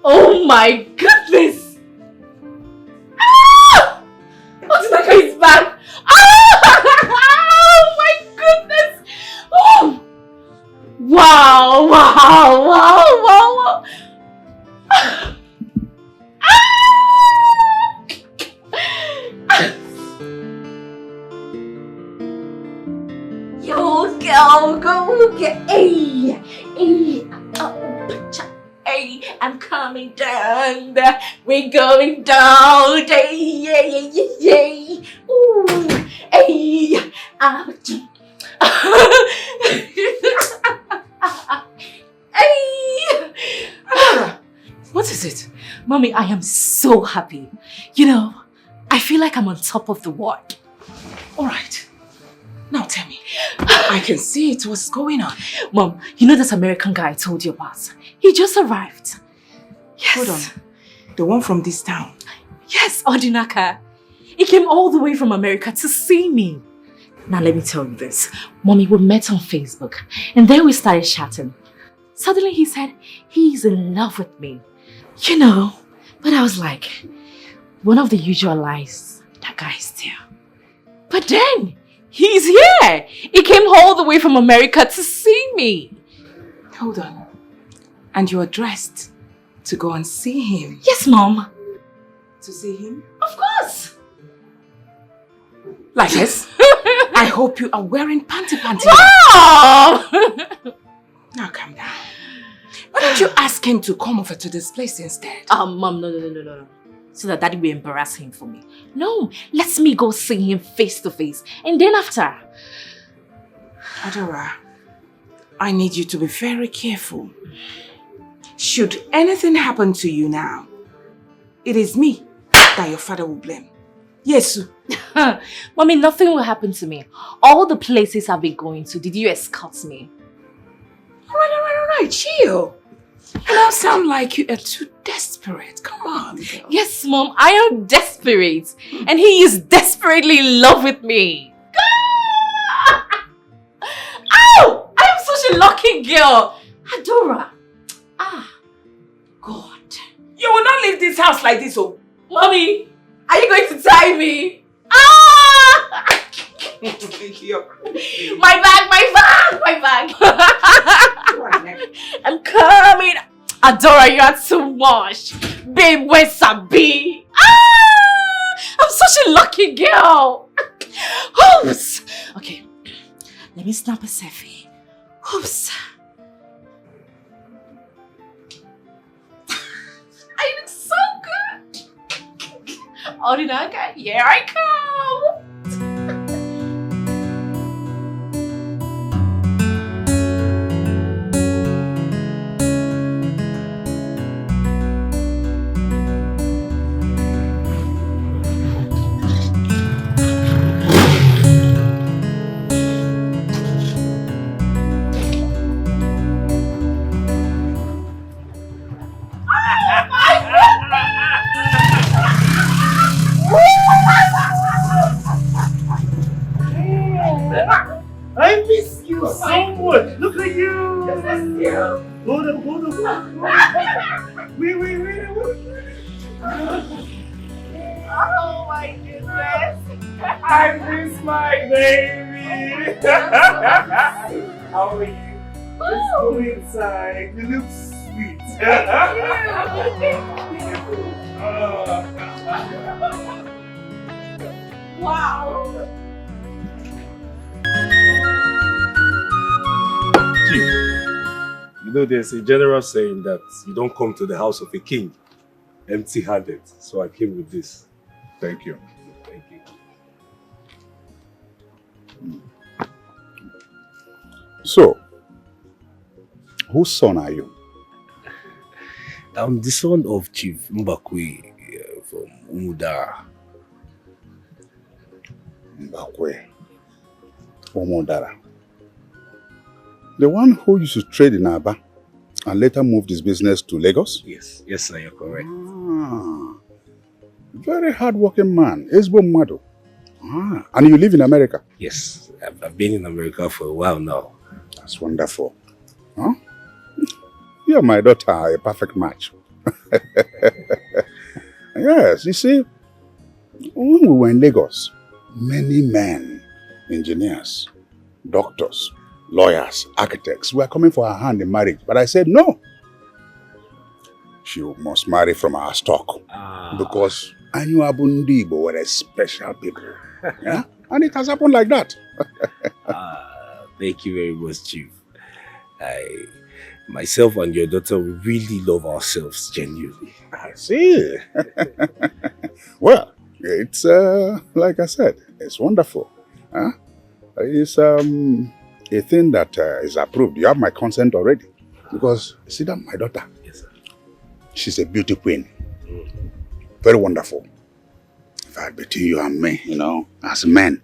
Oh my goodness! Ah! Odinaka is back! Oh my goodness! Oh! Wow! Yo, go get hey, I'm coming down. We're going down. Hey. Ooh, hey. What is it? Mommy, I am so happy. I feel like I'm on top of the world. Alright. Now tell me. I can see it. What's going on? Mom, you know that American guy I told you about? He just arrived. Yes. Hold on. The one from this town? Yes, Odinaka. He came all the way from America to see me. Now let me tell you this. Mommy, we met on Facebook and then we started chatting. Suddenly he said he's in love with me. But I was like, one of the usual lies that guys tell. But then, he's here! He came all the way from America to see me. Hold on. And you are dressed to go and see him? Yes, Mom. To see him? Of course. Like this? I hope you are wearing panty. Mom! Now calm down. Why don't you ask him to come over to this place instead? Mom, no. So that Daddy will embarrass him for me. No, let me go see him face to face. And then after. Adora, I need you to be very careful. Should anything happen to you now, it is me that your father will blame. Yes. Mommy, nothing will happen to me. All the places I've been going to, did you escort me? Alright, chill. You now sound like you are too desperate. Come on, girl. Yes, Mom, I am desperate. And he is desperately in love with me. Ow! I am such a lucky girl. Adora. God. You will not leave this house like this, oh. Mommy, are you going to tie me? My bag! I'm coming. Adora, you are too much. Babe, where's Sabi? I'm such a lucky girl. Oops. Okay, let me snap a selfie. Oops. I look so good. Odinaka, here I come. I miss you so much. Look at you. Hold up. Wait. Oh my goodness. I miss my baby. How are you? Let's go inside. You look sweet. Wow. Chief, there's a general saying that you don't come to the house of a king empty-handed, so I came with this. Thank you. Thank you. So, whose son are you? I'm the son of Chief Mbakwe from Umudara. Mbakwe. Umudara. The one who used to trade in Aba and later moved his business to Lagos? Yes, sir, you're correct. Very hard-working man. Esbo Mado. And you live in America? Yes, I've been in America for a while now. That's wonderful. Huh? You and my daughter are a perfect match. Yes, you see, when we were in Lagos, many men, engineers, doctors, lawyers, architects were coming for her hand in marriage. But I said, no. She must marry from our stock. Because Anyu Abundibo were a special people. Yeah? And it has happened like that. Thank you very much, Chief. Myself and your daughter, we really love ourselves genuinely. I see. Well, it's like I said, it's wonderful. Huh? It's a thing that is approved. You have my consent already. Because, see that my daughter? Yes, sir. She's a beauty queen. Very wonderful. In fact, between you and me, you know, as men,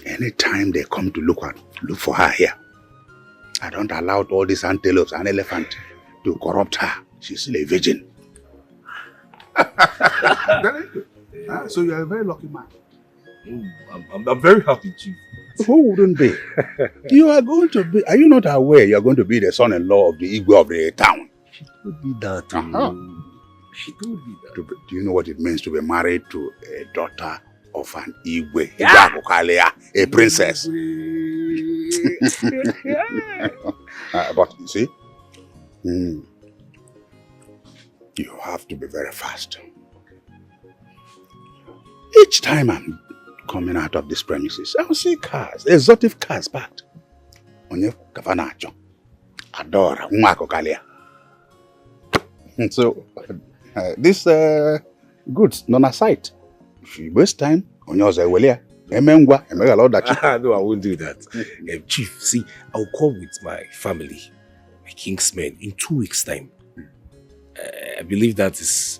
anytime they come to look for her here, I don't allow all these antelopes and elephant to corrupt her. She's still a virgin. Very good. So you are a very lucky man. I'm very happy, Chief. Who wouldn't be? You are going to be, are you not aware you are going to be the son-in-law of the Igwe of the town? She told me that. She told me that. Do you know what it means to be married to a daughter of an Igwe? A princess. But you see, you have to be very fast. Each time I'm coming out of these premises, I'll see cars, exotic cars parked. Onye Kavanacho, Adora, Umakokalia. So, this goods, non aside. If you waste time, on yours, I will hear. No, I won't do that. Chief, see, I'll call with my family, my kingsmen, in 2 weeks' time. I believe that is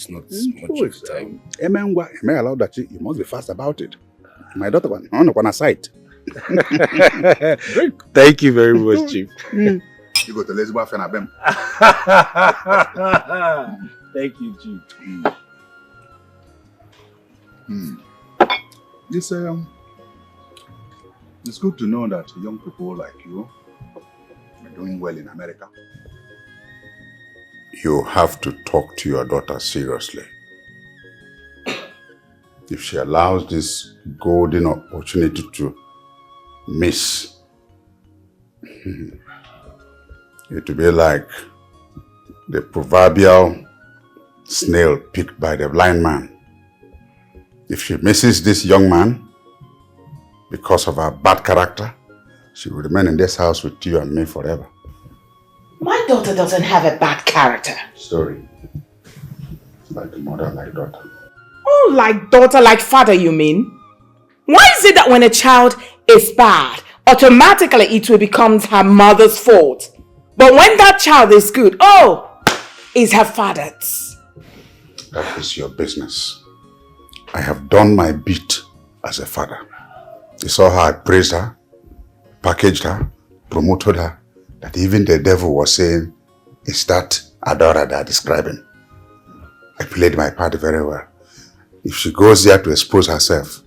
not much of time. You must be fast about it. My daughter, on a site. Thank you very much, Chief. You go to Lesbo Fenabem. Thank you, Chief. It's good to know that young people like you are doing well in America. You have to talk to your daughter seriously. If she allows this golden opportunity to miss, it will be like the proverbial snail picked by the blind man. If she misses this young man, because of her bad character, she will remain in this house with you and me forever. My daughter doesn't have a bad character. Sorry. Like mother, like daughter. Oh, like daughter, like father, you mean? Why is it that when a child is bad, automatically it will become her mother's fault? But when that child is good, it's her father's. That is your business. I have done my bit as a father. You saw how I praised her, packaged her, promoted her, that even the devil was saying, is that Adora they're describing? I played my part very well. If she goes there to expose herself,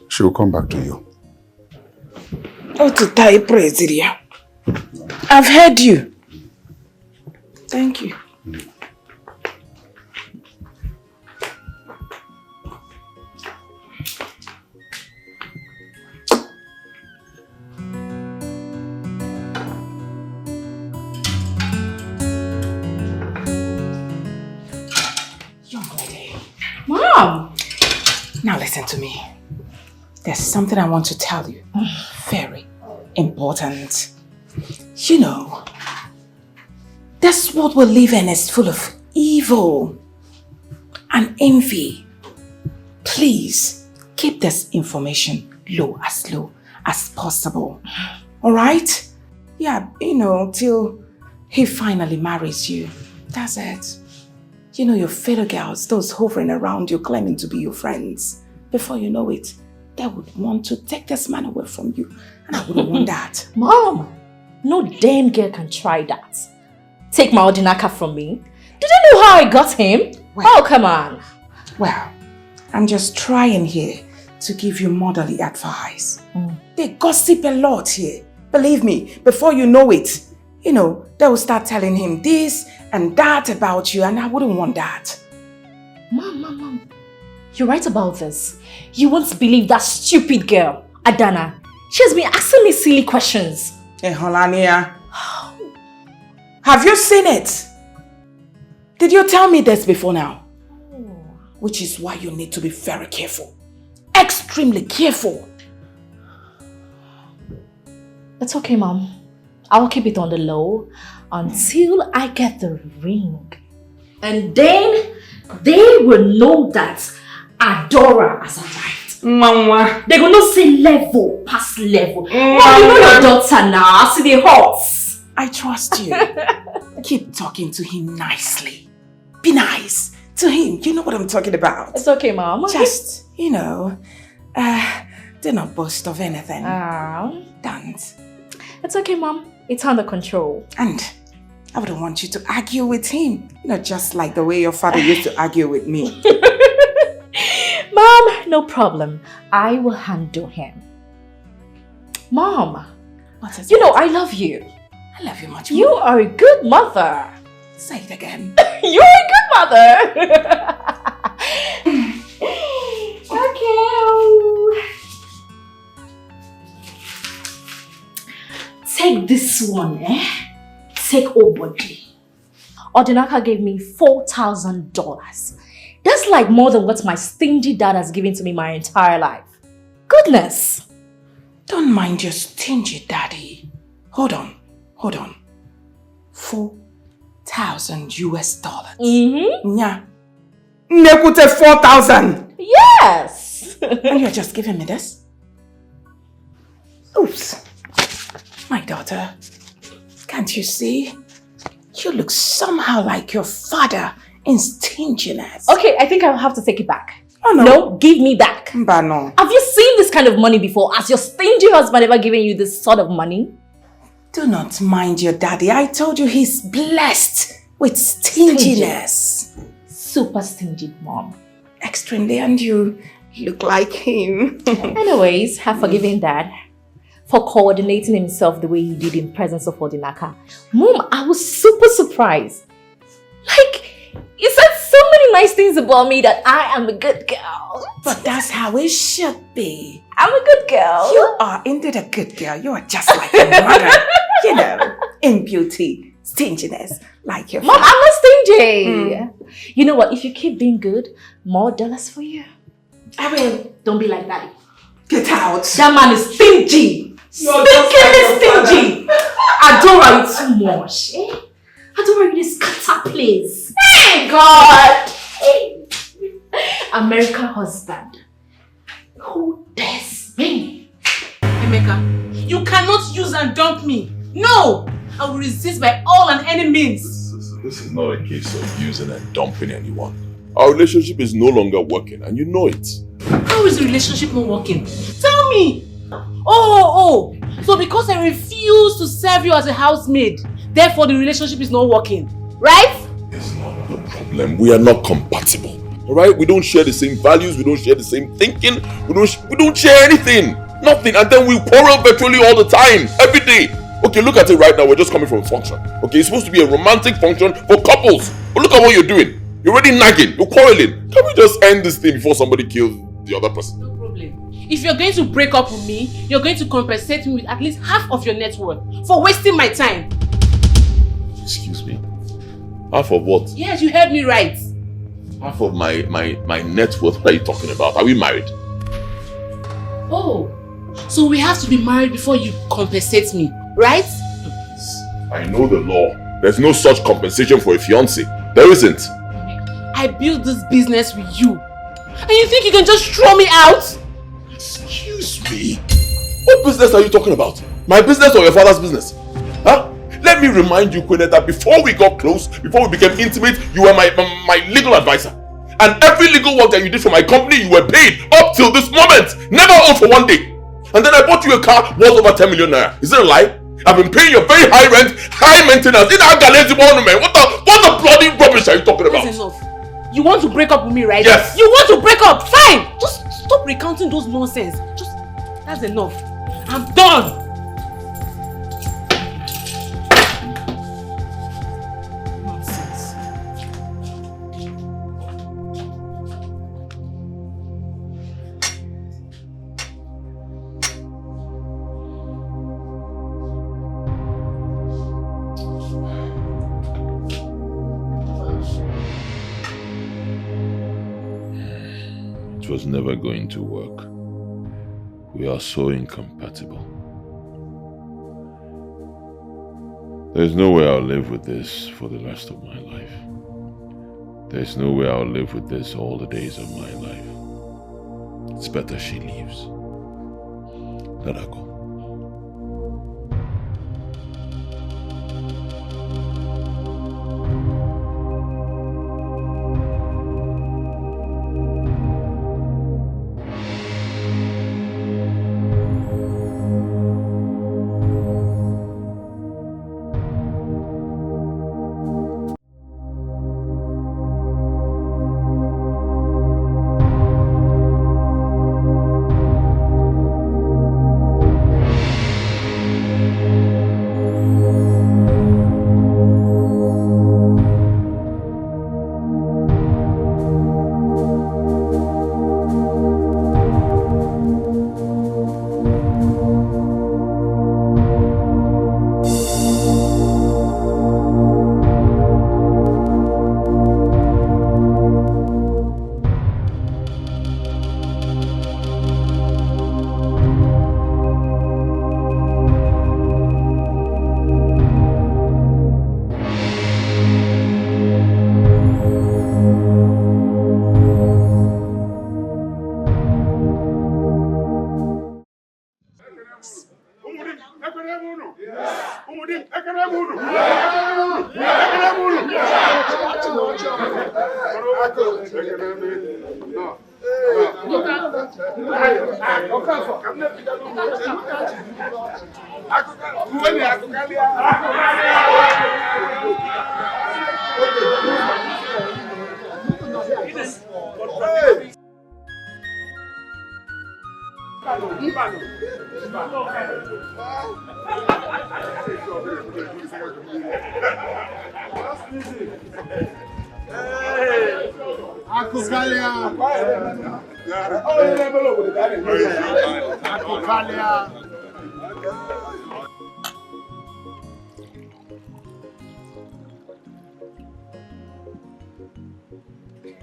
she will come back to you. Oh, to die praise it. I've heard you. Thank you. Mom! Now listen to me. There's something I want to tell you. Very important. You know, this world we live in is full of evil and envy. Please keep this information low as possible. Alright? Yeah, till he finally marries you. That's it. Your fellow girls, those hovering around you claiming to be your friends. Before you know it, they would want to take this man away from you. And I wouldn't want that. Mom, no damn girl can try that. Take my Odinaka from me. Did you know how I got him? Well, come on. Well, I'm just trying here to give you motherly advice. They gossip a lot here. Believe me, before you know it, they will start telling him this and that about you, and I wouldn't want that. Mom. You're right about this. You won't believe that stupid girl, Adana. She has been asking me silly questions. Hey, Holania. Have you seen it? Did you tell me this before now? Which is why you need to be very careful. Extremely careful. It's okay, Mom. I will keep it on the low until I get the ring. And then they will know that Adora has arrived. Mama. They will not say level past level. Mom, you know your daughter now. See the horse. I trust you. Keep talking to him nicely. Be nice to him. You know what I'm talking about. It's okay, Mom. Just, do not boast of anything. Don't. It's okay, Mom. It's under control. And I wouldn't want you to argue with him. Just like the way your father used to argue with me. Mom, no problem. I will handle him. Mom, I love you. I love you much more. You are a good mother. Say it again. You're a good mother. Okay. Take this one, Take Obodi. Odinaka gave me $4,000. That's like more than what my stingy dad has given to me my entire life. Goodness. Don't mind your stingy daddy. Hold on. 4,000 US dollars. Yeah. Nekute 4,000. Yes. And you're just giving me this? Oops. My daughter, can't you see? You look somehow like your father in stinginess. Okay, I think I'll have to take it back. Oh no. No, give me back. No. Have you seen this kind of money before? Has your stingy husband ever given you this sort of money? Do not mind your daddy. I told you he's blessed with stinginess. Super stingy, Mom. Extremely, and you look like him. Anyways, have forgiven Dad for coordinating himself the way he did in presence of Odinaka. Mom, I was super surprised. He said so many nice things about me that I am a good girl. But that's how it should be. I'm a good girl. You are indeed a good girl. You are just like your mother. In beauty, stinginess, like your Mom, I'm not stingy. You know what? If you keep being good, more dollars for you. I will. Don't be like that. Get out. That man is stingy. Stingy. Adora you too much. Adora you this scatter place. Hey, God. Hey. American husband. Who dares me? Emeka, you cannot use and dump me. No! I will resist by all and any means. This is not a case of using and dumping anyone. Our relationship is no longer working and you know it. How is the relationship not working? Tell me! Oh, so because I refuse to serve you as a housemaid, therefore the relationship is not working, right? It's not the problem. We are not compatible. Alright? We don't share the same values, we don't share the same thinking, we don't share anything. Nothing. And then we quarrel virtually all the time, every day. Okay, look at it right now. We're just coming from a function. Okay, it's supposed to be a romantic function for couples. But look at what you're doing. You're already nagging. You're quarreling. Can we just end this thing before somebody kills the other person? No problem. If you're going to break up with me, you're going to compensate me with at least half of your net worth for wasting my time. Excuse me. Half of what? Yes, you heard me right. Half of my net worth. What are you talking about? Are we married? Oh, so we have to be married before you compensate me, right? I know the law. There's no such compensation for a fiancé. There isn't. I built this business with you. And you think you can just throw me out? Excuse me. What business are you talking about? My business or your father's business? Huh? Let me remind you, Queen, that before we got close, before we became intimate, you were my legal advisor. And every legal work that you did for my company, you were paid up till this moment. Never owed for one day. And then I bought you a car worth over 10 million naira. Is it a lie? I've been paying your very high rent, high maintenance. In our Galezi monument. What the bloody rubbish are you talking about? That's enough. You want to break up with me, right? Yes. You want to break up? Fine. Just stop recounting those nonsense. That's enough. I'm done. It was never going to work. We are so incompatible. There's no way I'll live with this for the rest of my life. There's no way I'll live with this all the days of my life. It's better she leaves. Let her go.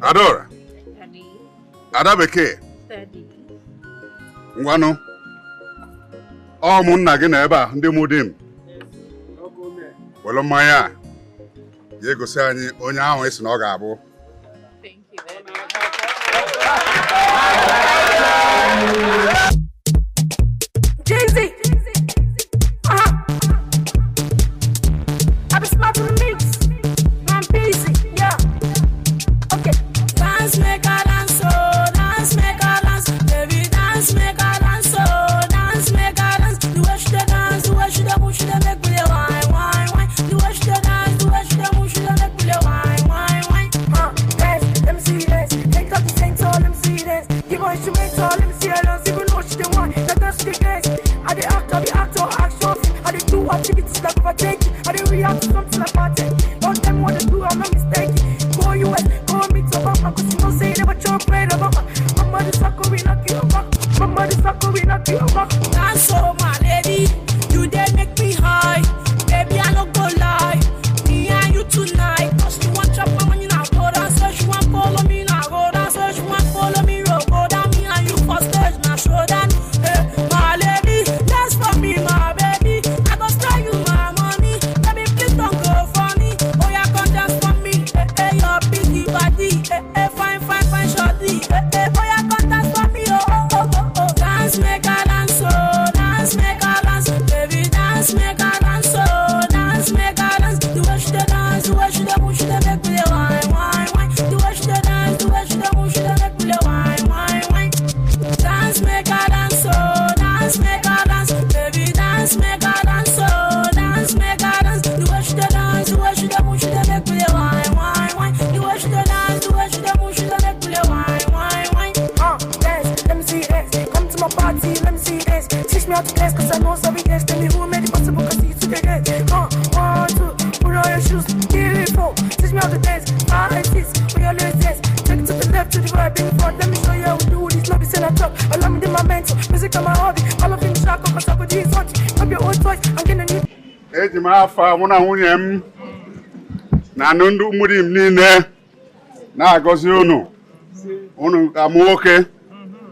Adora. Adabeke. Ngwanu. Ụmụnna gị na ebe a ndị mụ di m. Welu mmanya a. Ya egosi anyị onye ahụ esi na ọ ga-abụ. Jay-Z. I've been smart to the mix. I'm busy, yeah. Okay. Dance, make a dance, oh. Dance, make a dance. Baby, dance, make a dance, oh. Dance, make a dance. The way she dance, the way she move, she make me wine, wine, wine. The way she dance, the way she move, she make me wine, wine, wine. Dance, let me see this. Take up the same tall, let me see this. Give her instrumental, let me see her dance. Even though she the one, that dance the dance. I the actor, action. I the do activities like overtaking. I the react to something like party. Don't tell me what to do, I'm not mistaken. Go US, go meet Obama, cause you know say never choke right Obama. Mama the sucker, we knock you back. Mama the sucker, we knock you back. Dance so my lady, you dare make me high. Baby, I don't go lie. Me and you tonight. Cause you want chop my money now, go down. So you want follow me now, go down. So you want follow me, go down. Me and you for stage now, show down. My lady, dance for me, my baby. I go spare you my money. Baby, please don't go for me. Oh, yeah, come dance for me. my party, let me see this. Teach me how to dance, cause I know some dance. Tell me who made it possible, cause see you today. 1, 2, put on your shoes. 3, 4, teach me how to dance. 5, 6, we always dance. Take it to the left, to the right, bring it front. Let me show you how we do this. Love is in a talk. Allow me to my mentor. Music on my hobby. All of them shock, cause I could do this. Have your own choice. I'm gonna need. Eji m afa mụ na nwunye m na ndị ụmụrụ m niile na-agọzi unu. Unu ga-amụ nwoke,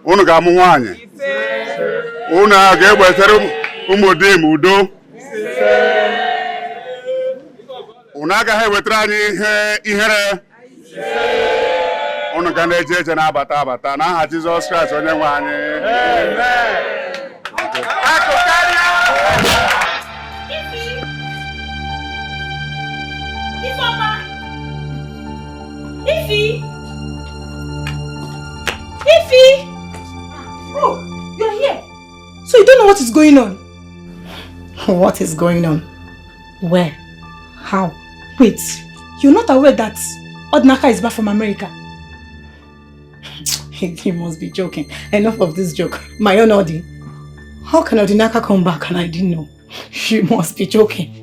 unu ga-amụ nwaanyị. Unu ga-egbetere ụmụ di m udo. Unu agaghị ewetara anyị ihere. Unu ga na-eje eje na-abata abata n'aha Jizọs Kraịst onye nwe anyị. Ify! Ify! Oh, you're here. So you don't know what is going on? What is going on? Where? How? Wait, you're not aware that Odnaka is back from America? He must be joking. Enough of this joke. My own Odi. How can Odinaka come back and I didn't know? She must be joking.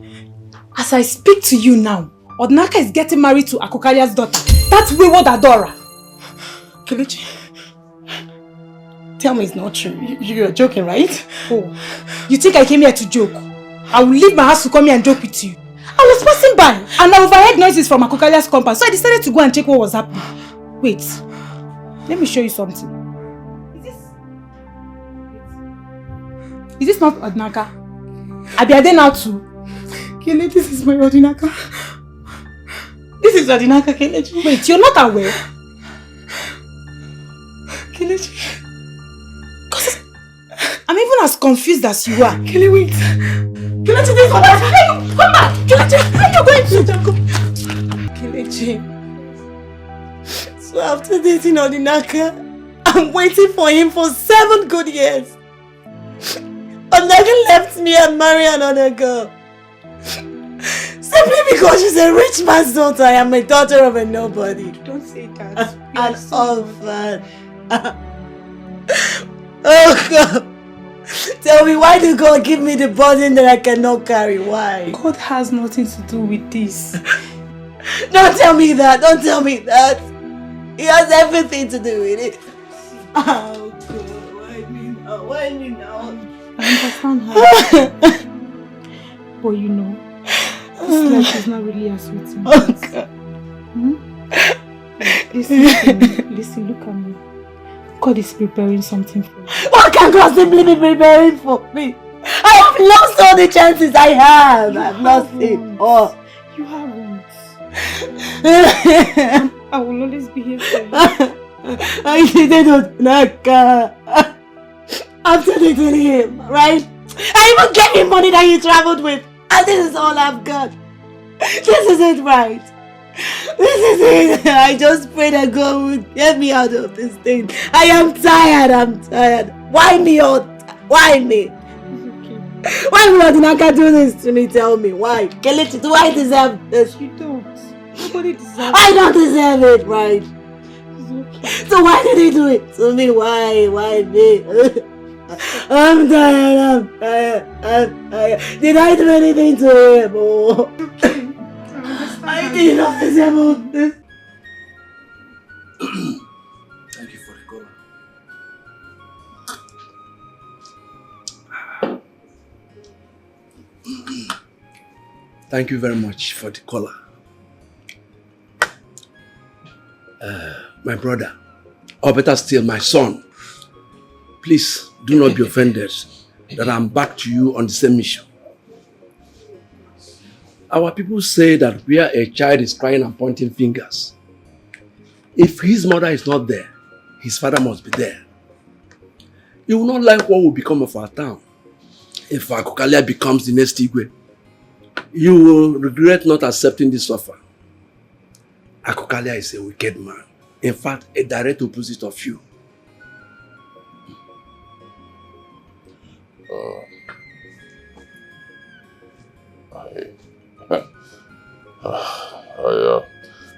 As I speak to you now, Odnaka is getting married to Akokalia's daughter. That wayward Adora. Kelechi, tell me it's not true. You're joking, right? Oh, you think I came here to joke? I will leave my house to come here and joke with you. I was passing by and I overheard noises from Akokalia's compound, so I decided to go and check what was happening. Wait, let me show you something. Is this not Odnaka? Abi, are they now too? Kelechi, this is my Odinaka. This is Odinaka, Kelechi. Wait, you're not aware? Kelechi. I'm even as confused as you are. Kelechi, wait. Kelechi, this is Odinaka. Come back. Kelechi, how are you going to go? Kelechi. So after dating Odinaka, I'm waiting for him for 7 good years. Odinaka left me and married another girl. Simply because she's a rich man's daughter, I am a daughter of a nobody. Don't say that. An orphan. Oh God. Tell me, why did God give me the burden that I cannot carry? Why? God has nothing to do with this. Don't tell me that. Don't tell me that. He has everything to do with it. Oh God. Why me now? Why me now? I understand her. But you know, this life is not really as sweet to me. Listen, look at me. God is preparing something for me. What can God simply be preparing for me? I have lost all the chances I have. I've lost it all. You haven't. I will always be here for you. I didn't know. After dating him, right? I even gave him money that he traveled with. And this is all I've got. This isn't right. This is it. I just pray that God would get me out of this thing. I am tired. I'm tired. Why me? Why me? Okay. Why would Odinaka do this to me? Tell me. Why? Kelechi, do I deserve this? You don't. Nobody deserves it. I don't deserve it, right? It's okay. So why did he do it to me? Why? Why me? I'm tired. I'm tired. Did I do anything to him? Oh. Okay. I did not deserve this. Thank you for the call. Thank you very much for the caller. My brother, or better still, my son, please do not be offended that I'm back to you on the same issue. Our people say that where a child is crying and pointing fingers, if his mother is not there, his father must be there. You will not like what will become of our town if Akokalia becomes the next Igwe. You will regret not accepting this offer. Akokalia is a wicked man. In fact, a direct opposite of you.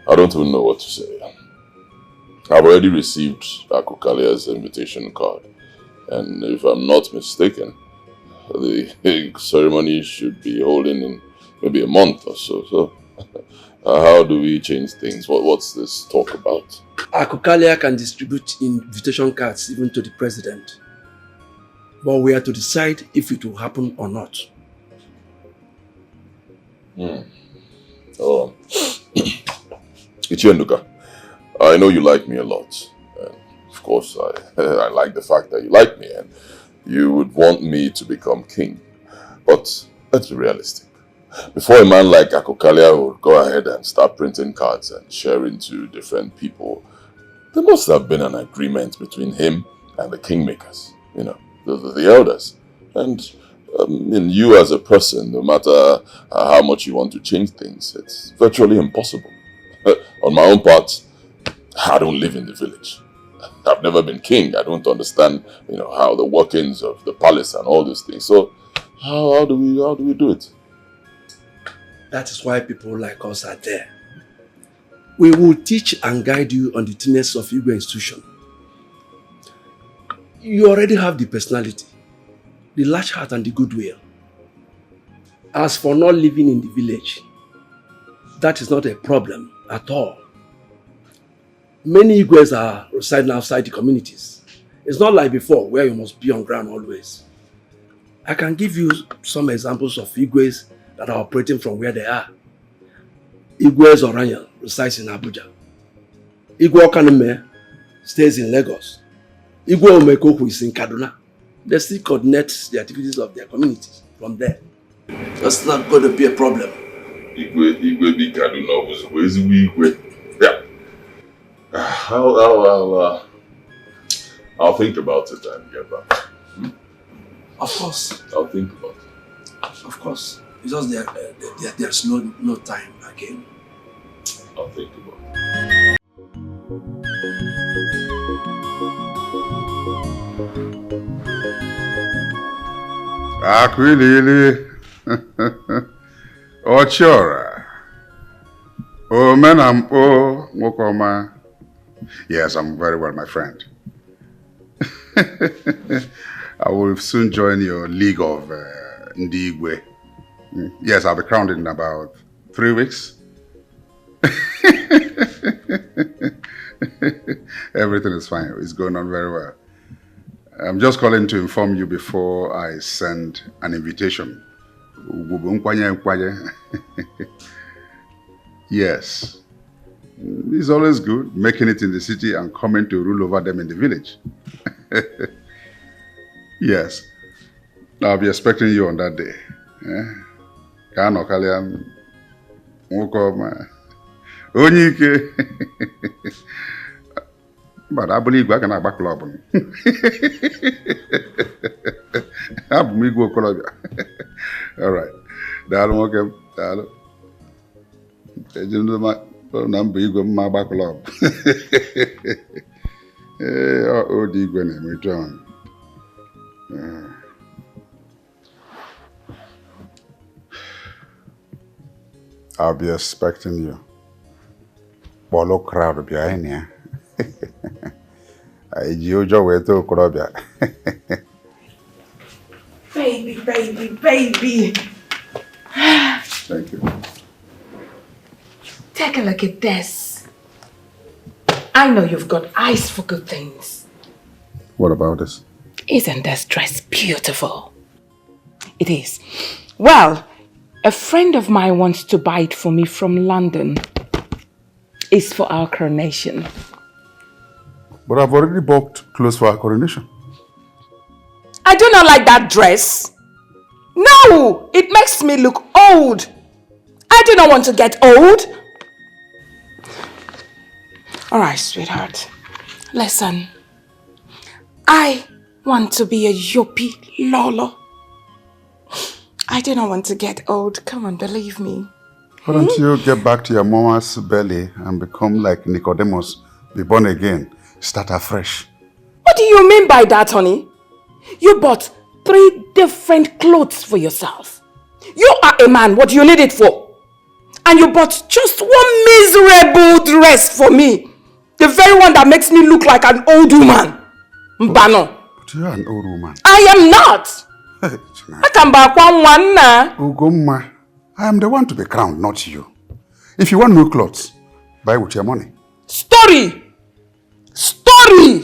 I don't even know what to say. I've already received Akokalia's invitation card And if I'm not mistaken, the ceremony should be holding in maybe a month or so. So, how do we change things? What's this talk about? Akukalia can distribute invitation cards even to the president. But we are to decide if it will happen or not. Oh. Ichienduka, I know you like me a lot. And of course, I like the fact that you like me and you would want me to become king. But let's be realistic. Before a man like Akukalia would go ahead and start printing cards and sharing to different people, there must have been an agreement between him and the kingmakers, you know, the elders. And you as a person, no matter how much you want to change things, it's virtually impossible. On my own part, I don't live in the village. I've never been king. I don't understand, how the workings of the palace and all these things. So, how do we do it? That is why people like us are there. We will teach and guide you on the tenets of Igwe institution. You already have the personality, the large heart and the goodwill. As for not living in the village, that is not a problem at all. Many Igwes are residing outside the communities. It's not like before where you must be on ground always. I can give you some examples of Igwes that are operating from where they are. Igwe Oranya resides in Abuja. Igwe Okaneme stays in Lagos. Igwe Omekoku is in Kaduna. They still coordinate the activities of their communities from there. That's not going to be a problem. Igwe be Kaduna, where's Igwe? Yeah. I'll think about it and get back. Of course. I'll think about it. Of course. It's just there's no time again. I'll think about it. Akwilili. Ochora. Omenampo Mokoma. Yes, I'm very well, my friend. I will soon join your league of Ndigwe. Yes, I'll be crowned in about 3 weeks. Everything is fine. It's going on very well. I'm just calling to inform you before I send an invitation. Yes. It's always good making it in the city and coming to rule over them in the village. Yes. I'll be expecting you on that day. Kano Kaliam Mukoma Onyike. But I believe I can have a club. All right. Dalo Dalo. Number you go my back club. Oh, Digwen, we John. I'll be expecting you. Bolo crowd behind here. I Jojo way to Korobia. Baby. Thank you. Take a look at this. I know you've got eyes for good things. What about this? Isn't this dress beautiful? It is. Well, a friend of mine wants to buy it for me from London. It's for our coronation. But I've already bought clothes for our coronation. I do not like that dress. No, it makes me look old. I do not want to get old. All right, sweetheart. Listen. I want to be a Yopi Lolo. I do not want to get old. Come on, believe me. Why don't you get back to your mama's belly and become like Nicodemus, be born again, start afresh? What do you mean by that, honey? You bought 3 different clothes for yourself. You are a man. What do you need it for? And you bought just one miserable dress for me. The very one that makes me look like an old woman. Mbano. You are an old woman. I am not. I can back one now. Ugomma, I am the one to be crowned, not you. If you want new clothes, buy with your money. Story.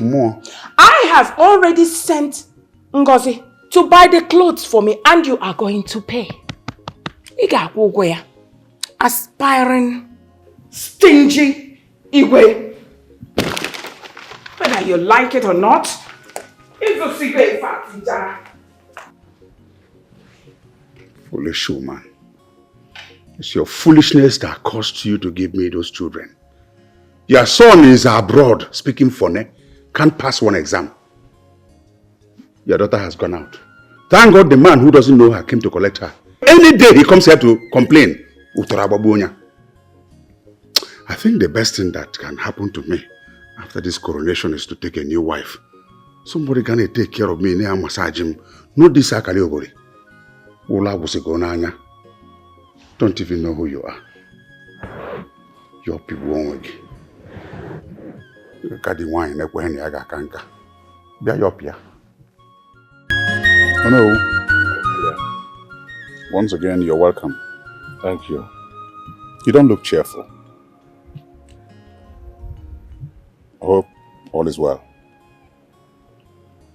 More. I have already sent Ngozi to buy the clothes for me, and you are going to pay. Iga aspiring, stingy Igwe. Whether you like it or not, it's a secret fact. Foolish woman. It's your foolishness that caused you to give me those children. Your son is abroad speaking phone, can't pass one exam. Your daughter has gone out. Thank God the man who doesn't know her came to collect her. Any day he comes here to complain. I think the best thing that can happen to me after this coronation is to take a new wife. Somebody can take care of me. No this akaliogori. Don't even know who you are. Your people won't. You got the wine. Oh no. Once again, you're welcome. Thank you. You don't look cheerful. I hope all is well.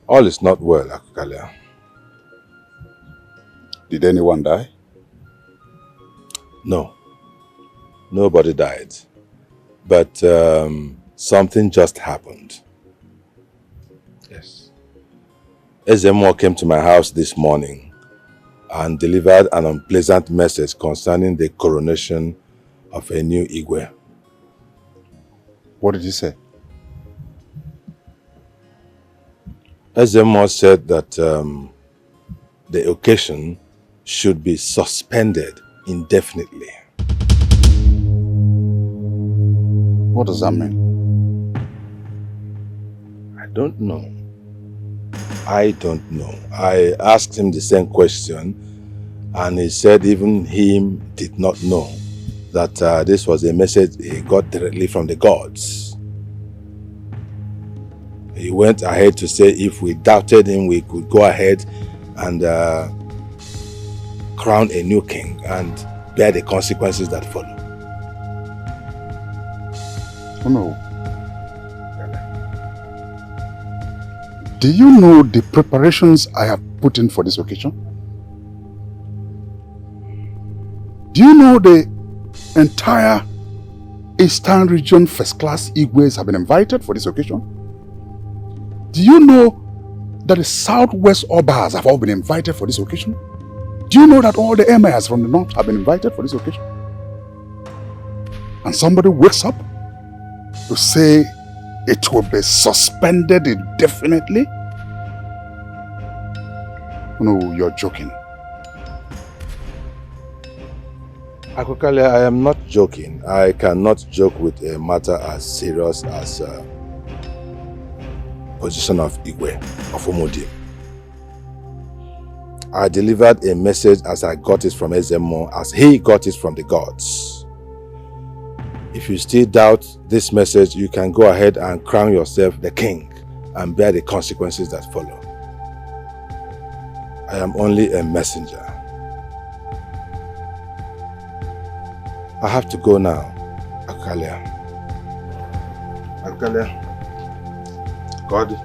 All is not well, Akukalia. Did anyone die? No. Nobody died. But something just happened. Yes. Ezemo came to my house this morning and delivered an unpleasant message concerning the coronation of a new Igwe. What did he say? Ezemo said that the occasion should be suspended indefinitely. What does that mean? I don't know. I asked him the same question and he said even him did not know that this was a message he got directly from the gods. He went ahead to say if we doubted him, we could go ahead and crown a new king and bear the consequences that follow. Oh no. Do you know the preparations I have put in for this occasion? Do you know the entire Eastern region first-class Igwes have been invited for this occasion? Do you know that the Southwest Obas have all been invited for this occasion? Do you know that all the emirs from the north have been invited for this occasion? And somebody wakes up to say it will be suspended indefinitely? No, you're joking. Akukalia, I am not joking. I cannot joke with a matter as serious as position of Igwe, of Omodim. I delivered a message as I got it from Ezemo, as he got it from the gods. If you still doubt this message, you can go ahead and crown yourself the king and bear the consequences that follow. I am only a messenger. I have to go now, Akukalia. Akukalia. God.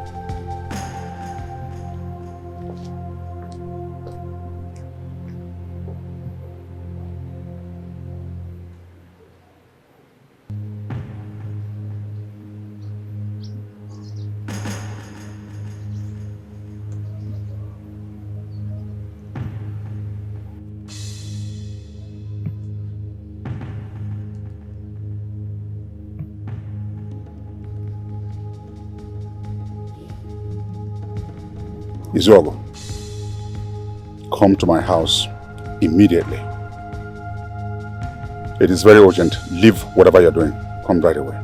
Izuogo, come to my house immediately. It is very urgent. Leave whatever you're doing. Come right away.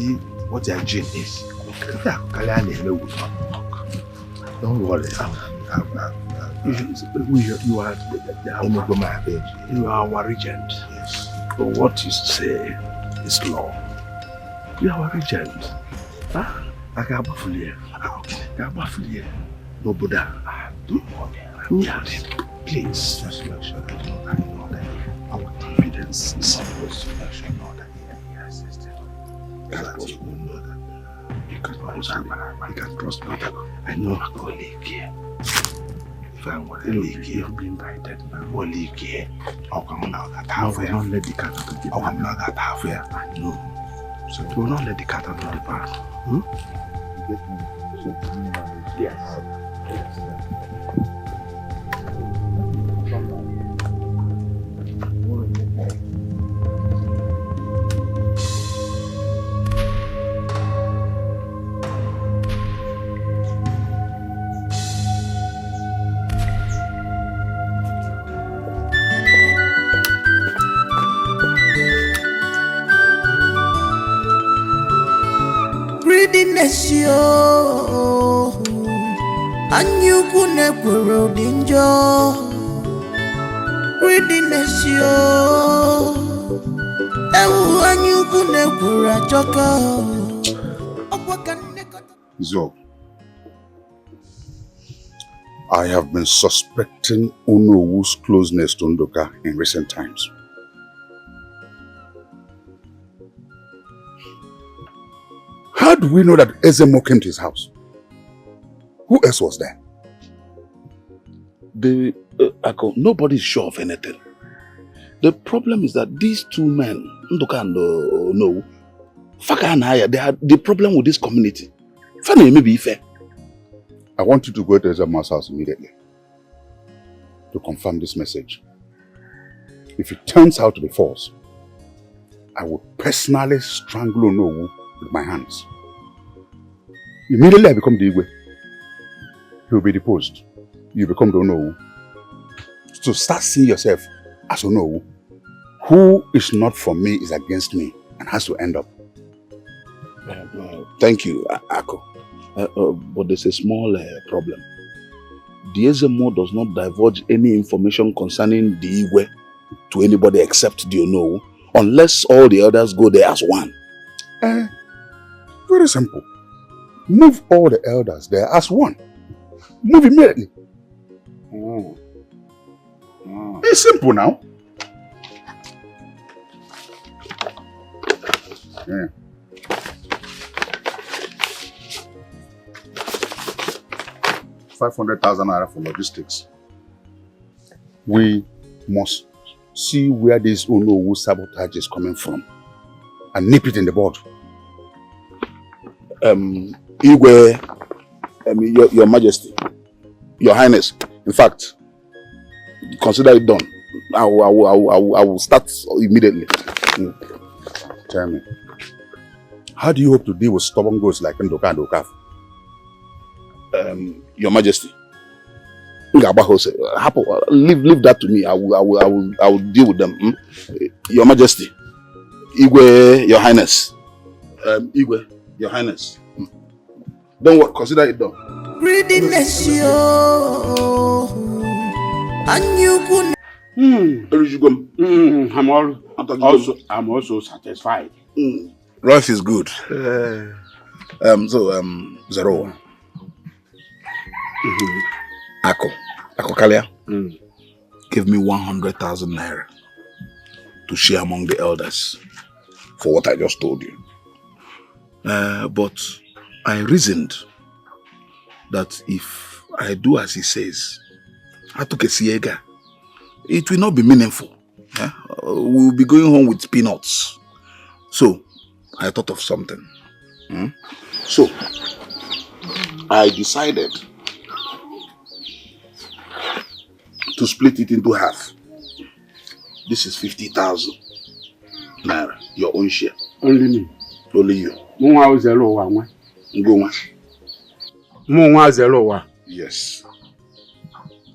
see what your gene is. Don't worry. You are our regent. Yes. So what you say is law. You are our regent. Huh? I can't baffle you. No Buddha. Please, just make sure that I know that our confidence is supposed to make sure that he has existed. You can trust me. I know I'm going to live here. If I want to live here, you'll be invited. I will live here. I'll come out that halfway. I'll not let the cat out of the bag. I'll come out that halfway. I know. So we will not let the cat out of the bag. Yes. Greediness, yo, and you couldn't grow danger. Greediness, yo, and you couldn't grow a joker. Zo, I have been suspecting Onowu's closeness to Ndoka in recent times. How do we know that Ezemo came to his house? Who else was there? Nobody's sure of anything. The problem is that these two men, Ndoka and Onowu, Faka and Aya, they are the problem with this community. Funny, maybe fair. I want you to go to Ezemo's house immediately to confirm this message. If it turns out to be false, I will personally strangle Onowu with my hands. Immediately I become the Igwe. He will be deposed. You become the Onowu. So start seeing yourself as Onowu. Who is not for me is against me and has to end up. Thank you, Ako. But there's a small problem. The Ezemo does not divulge any information concerning the Igwe to anybody except the Onowu, unless all the others go there as one. Very simple. Move all the elders there as one. Move immediately. It's simple now. Yeah. 500,000 naira for logistics. We must see where this Onowu sabotage is coming from and nip it in the bud. Igwe, your Majesty, Your Highness, in fact, consider it done. I will start immediately. Tell me, how do you hope to deal with stubborn ghosts like Ndoka and Okaf? Your Majesty, leave that to me. I will deal with them. Your Majesty, Igwe, Your Highness, Igwe, Your Highness. Don't worry, consider it done. Greediness, yo, and you couldn't. I'm also satisfied. Life is good. Zero. Ako Kalia, give me 100,000 naira to share among the elders for what I just told you. But I reasoned that if I do as he says, I took a siega, it will not be meaningful. We will be going home with peanuts. So I thought of something. So I decided to split it into half. This is 50,000 naira, your own share. Only me. Only you. Yes.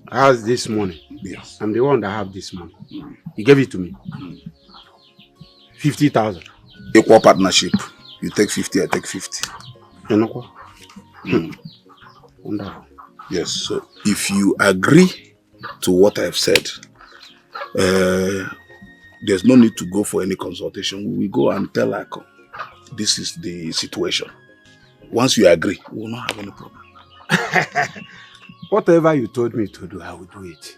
I have this money. Yes. I'm the one that have this money. He gave it to me. 50,000. Equal partnership. You take 50, I take 50. Wonderful. Yes, so if you agree to what I've said, there's no need to go for any consultation. We will go and tell Ako, this is the situation. Once you agree, we will not have any problem. Whatever you told me to do, I will do it.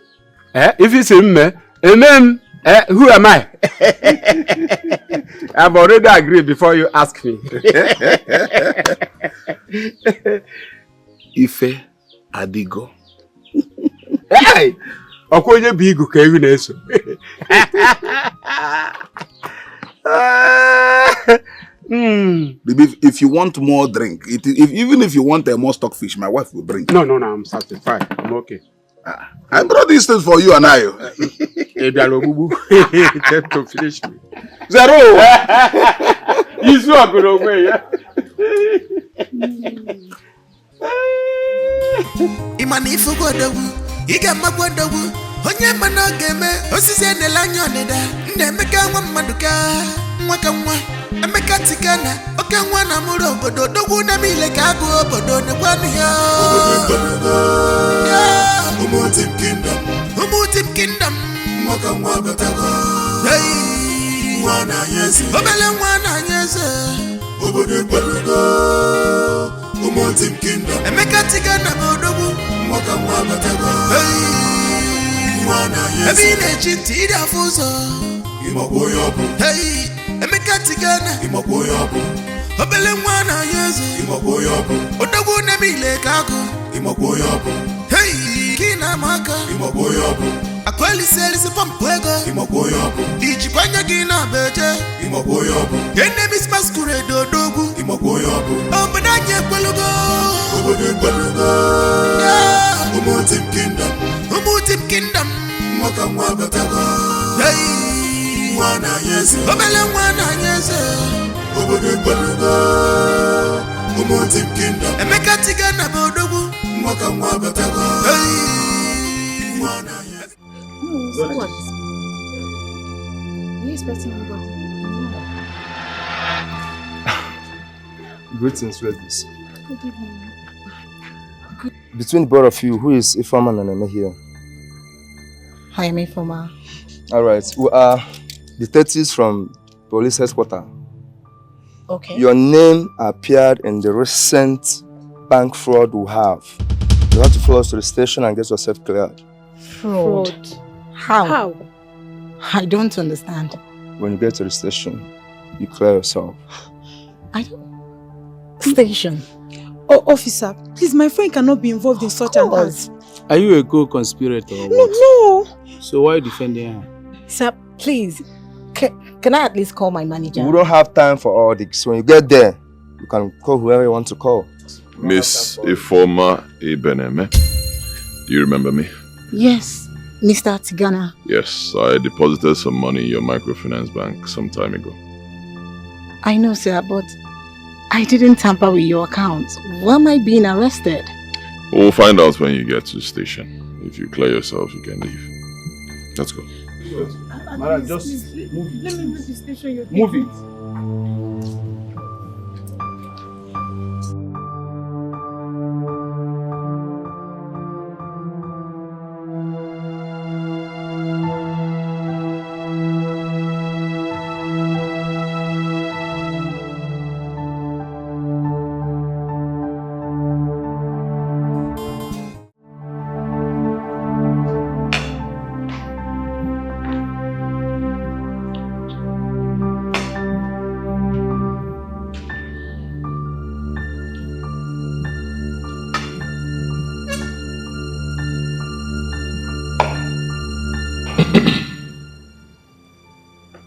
If it's him, who am I? I've already agreed before you ask me. Ife Adigo. Hey! Okoye bigu ka ewu na-eso. If you want more drink, even if you want more stockfish, my wife will bring. No, I'm satisfied. I'm okay. I brought these things for you and I. Just to finish me. Zero! He's not going away, yeah? Imanifu godogu, iga magwadogu, onye manogeme, osisi enelanyo nida, nemeka wamaduka, mwakamwa, emeka tikana, oke wana muro obodo, dogu na mile kagu obodo, nekwani ya. Umutim kingdom, mwakamwa gotago, hey, mwana yesi, obele mwana yesi, obodo kwalugo. Umutim kingdom. Emeka tigana bodogu. Mwaka mwabatago. Hey. Mwana yesu. Ebine chiti ida fuso. Imagoyobu. Hey. Emeka tigana. Imagoyobu. Obele mwana yesu. Imagoyobu. Odogu nemile kako. Imagoyobu. Hey. Kina maka. Imagoyobu. Akweli selisi pampwego. Imagoyobu. Ichikwanya gina beje. Imagoyobu. Enemies masquerade odogu. Imagoyobu. Obananye kwalugo. Obode kwalugo. Umutim kingdom. Mwaka mwabatago. Hey. Mwana yesu. Obele mwana yesu. Obode kwalugo. Umutim kingdom. Emeka tigana bodogu. Mwaka mwabatago. Hey. Mwana yesu. What? Are you expecting anybody? Greetings, ladies. Good evening. Between both of you, who is Ifama and Aneme here? I am Ifama. Alright, we are detectives from police headquarters. Okay. Your name appeared in the recent bank fraud we have. You have to follow us to the station and get yourself cleared. Fraud. How? I don't understand. When you get to the station, you clear yourself. Station. Oh, officer, please, my friend cannot be involved in such an act. Are you a co-conspirator or what? No. So why are you defending her? Sir, please, can I at least call my manager? We don't have time for all this. When you get there, you can call whoever you want to call. Miss Ifoma Ibeneme, do you remember me? Yes, Mr. Tigana. Yes, I deposited some money in your microfinance bank some time ago. I know, sir, but I didn't tamper with your account. Why am I being arrested? We'll find out when you get to the station. If you clear yourself, you can leave. Let's go. Mara, just move it. Let me move the station. Move it.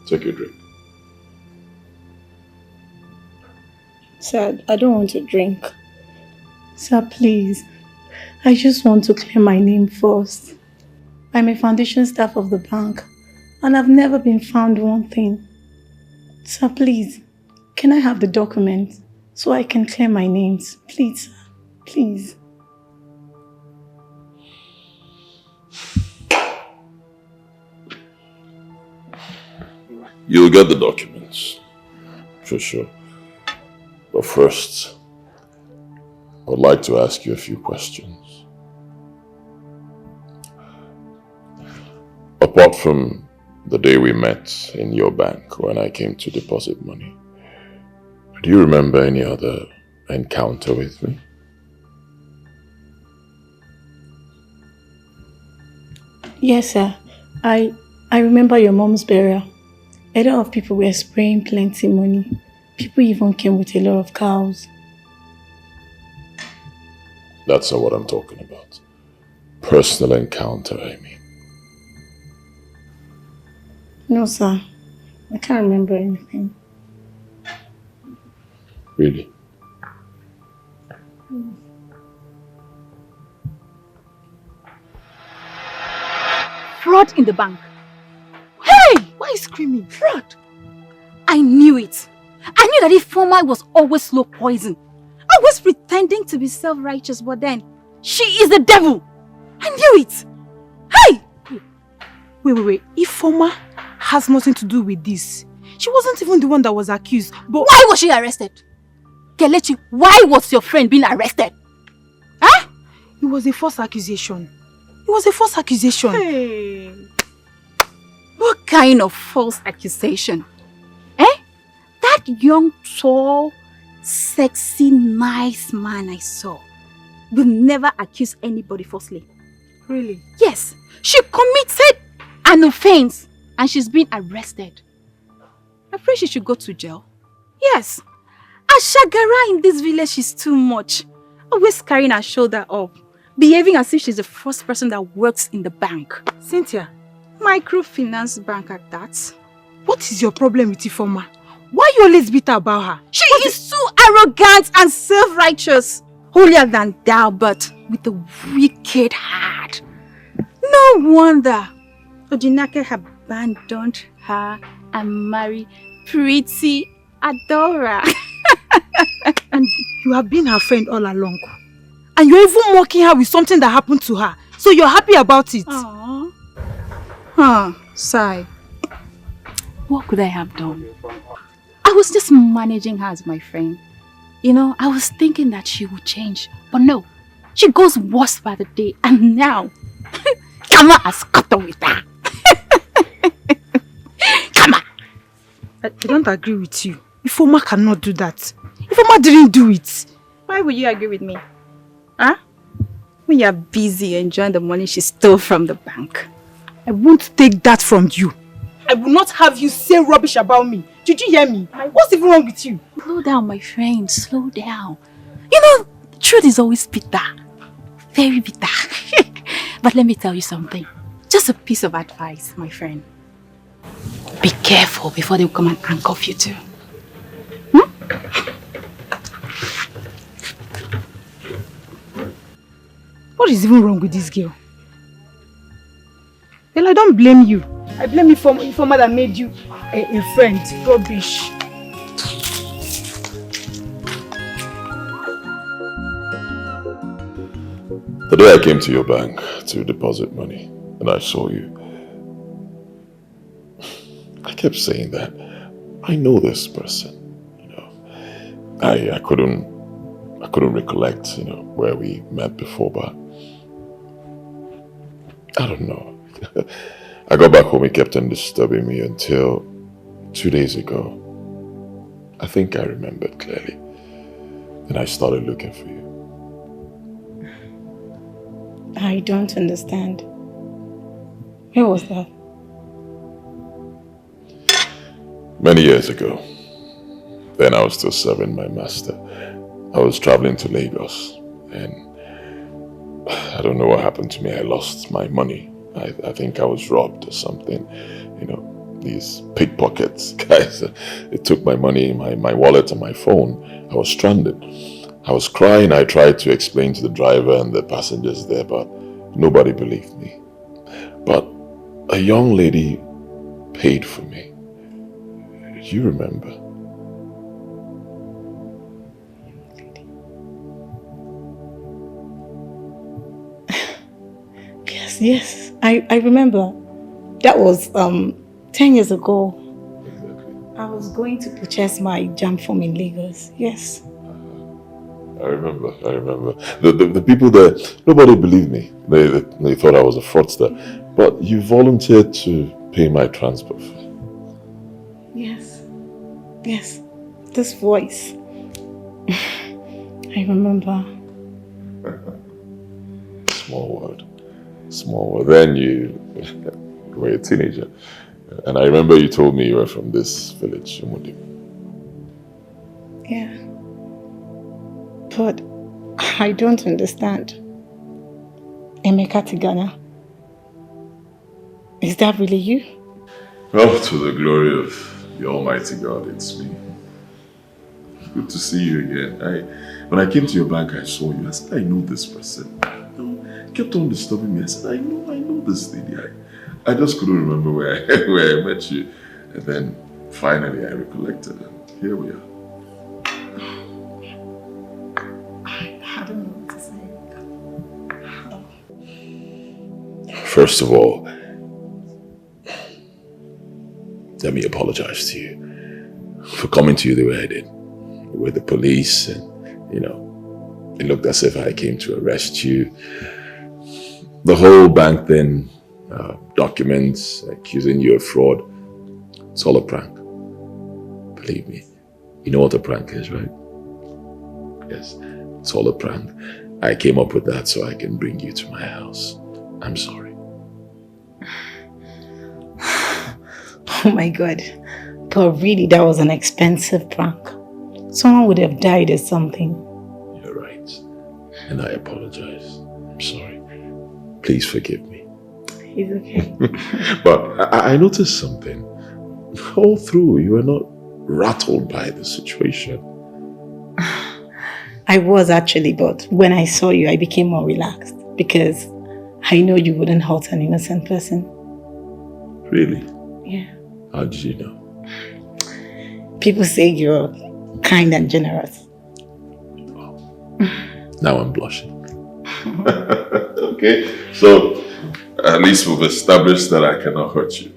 Take your drink. Sir, I don't want to drink. Sir, please. I just want to clear my name first. I'm a foundation staff of the bank, and I've never been found wanting. Sir, please, can I have the document so I can clear my names? Please, sir. Please. You'll get the documents, for sure. But first, I would like to ask you a few questions. Apart from the day we met in your bank when I came to deposit money, do you remember any other encounter with me? Yes, sir. I remember your mom's burial. A lot of people were spraying plenty money. People even came with a lot of cows. That's not what I'm talking about. Personal encounter, I mean. No, sir. I can't remember anything. Really? Fraud in the bank. Hey! Why are you screaming? Fraud! I knew it. I knew that Ifeoma was always slow poison. Always pretending to be self-righteous, but then she is the devil. I knew it. Hey! Wait. Ifeoma has nothing to do with this. She wasn't even the one that was accused, but... Why was she arrested? Kelechi, why was your friend being arrested? Huh? It was a false accusation. It was a false accusation. Hey. What kind of false accusation? That young, tall, sexy, nice man I saw will never accuse anybody falsely. Really? Yes. She committed an offense and she's been arrested. I pray she should go to jail. Yes. Ashagara in this village is too much. Always carrying her shoulder up. Behaving as if she's the first person that works in the bank. Cynthia. Microfinance bank at that. What is your problem with Ifeoma? Why you always bitter about her? She is too arrogant and self-righteous. Holier than thou, but with a wicked heart. No wonder Odinake abandoned her and married pretty Adora. And you have been her friend all along. And you're even mocking her with something that happened to her. So you're happy about it. Aww. Huh, sigh. What could I have done? I was just managing her as my friend. You know, I was thinking that she would change. But no, she goes worse by the day. And now, Kama has caught up with her. Kama! I don't agree with you. Ifeoma cannot do that. Ifeoma didn't do it. Why would you agree with me? Huh? When you're busy enjoying the money she stole from the bank. I won't take that from you. I will not have you say rubbish about me. Did you hear me? What's even wrong with you? Slow down, my friend. Slow down. You know, truth is always bitter. Very bitter. But let me tell you something. Just a piece of advice, my friend. Be careful before they come and handcuff you too. What is even wrong with this girl? Well, I don't blame you. I blame you for Ifeoma that made you a friend. Rubbish. The day I came to your bank to deposit money and I saw you, I kept saying that I know this person. You know, I couldn't recollect, you know, where we met before, but I don't know. I got back home, he kept on disturbing me until 2 days ago. I think I remembered clearly. And I started looking for you. I don't understand. Where was that? Many years ago. Then I was still serving my master. I was traveling to Lagos and I don't know what happened to me. I lost my money. I think I was robbed or something. You know, these pickpockets guys, they took my money, my wallet and my phone. I was stranded. I was crying. I tried to explain to the driver and the passengers there, but nobody believed me. But a young lady paid for me. Do you remember? Yes, I remember. That was 10 years ago. I was going to purchase my jam form in Lagos. Yes. I remember. The people there, nobody believed me. They thought I was a fraudster. But you volunteered to pay my transport fee. Yes. Yes. This voice. I remember. Small world. Then you were a teenager. And I remember you told me you were from this village, Umudi. Yeah. But I don't understand. Emeka Tigana. Is that really you? Well, to the glory of the Almighty God, it's me. Good to see you again. When I came to your bank, I saw you. I said, I know this person. You kept on disturbing me. I said, I know this lady. I just couldn't remember where I met you. And then finally I recollected, and here we are. I don't know what to say. First of all, let me apologize to you for coming to you the way I did. With the police, and it looked as if I came to arrest you. The whole bank thing, documents accusing you of fraud, it's all a prank. Believe me. You know what a prank is, right? Yes, it's all a prank. I came up with that so I can bring you to my house. I'm sorry. Oh my God. But really, that was an expensive prank. Someone would have died or something. You're right. And I apologize. I'm sorry. Please forgive me. It's okay. But I noticed something. All through, you were not rattled by the situation. I was actually, but when I saw you, I became more relaxed because I know you wouldn't hurt an innocent person. Really? Yeah. How did you know? People say you're kind and generous. Now I'm blushing. Okay, so at least we've established that I cannot hurt you.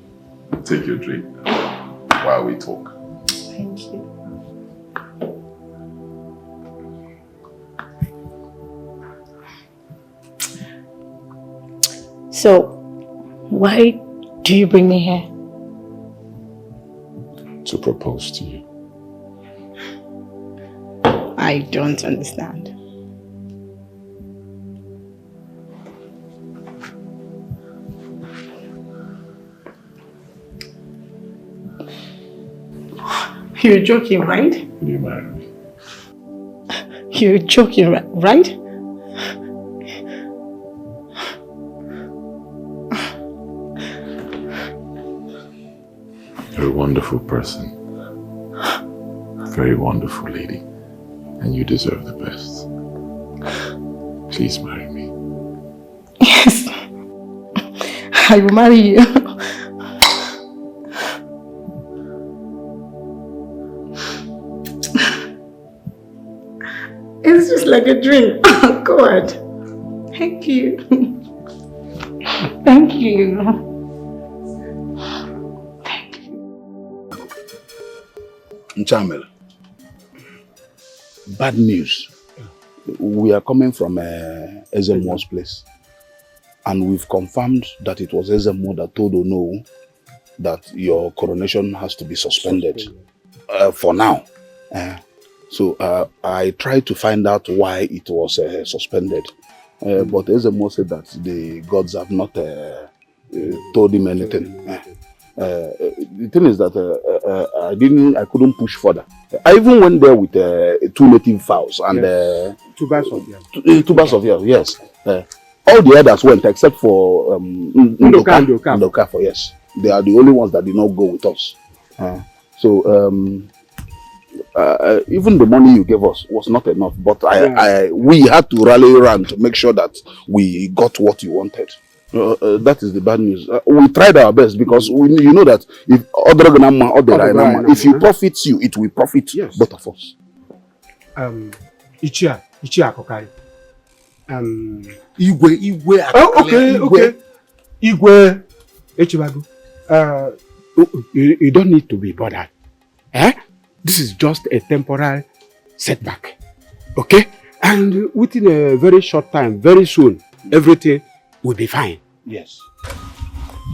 Take your drink while we talk. Thank you. So, why do you bring me here? To propose to you. I don't understand. You're joking, right? Will you marry me? You're joking, right? You're a wonderful person. Very wonderful lady. And you deserve the best. Please marry me. Yes. I will marry you. It's just like a dream. Oh God. Thank you. Thank you. Nchamel, bad news. We are coming from Ezemo's place. And we've confirmed that it was Ezemo that told Ono that your coronation has to be suspended for now. So I tried to find out why it was suspended. But Ezemo said that the gods have not told him anything. The thing is that I couldn't push further. I even went there with 2 native fowls and 2 bags of yam. 2 bags of yam, yes. All the others went except for Ndoka for yes. They are the only ones that did not go with us. Even the money you gave us was not enough, but we had to rally around to make sure that we got what you wanted. That is the bad news. We tried our best because you know that if if you profits you, it will profit both of us. Ichia Kokari. Igwe. Oh, okay. Igwe Echibagu. You don't need to be bothered. This is just a temporary setback. Okay? And within a very short time, very soon, everything will be fine. Yes.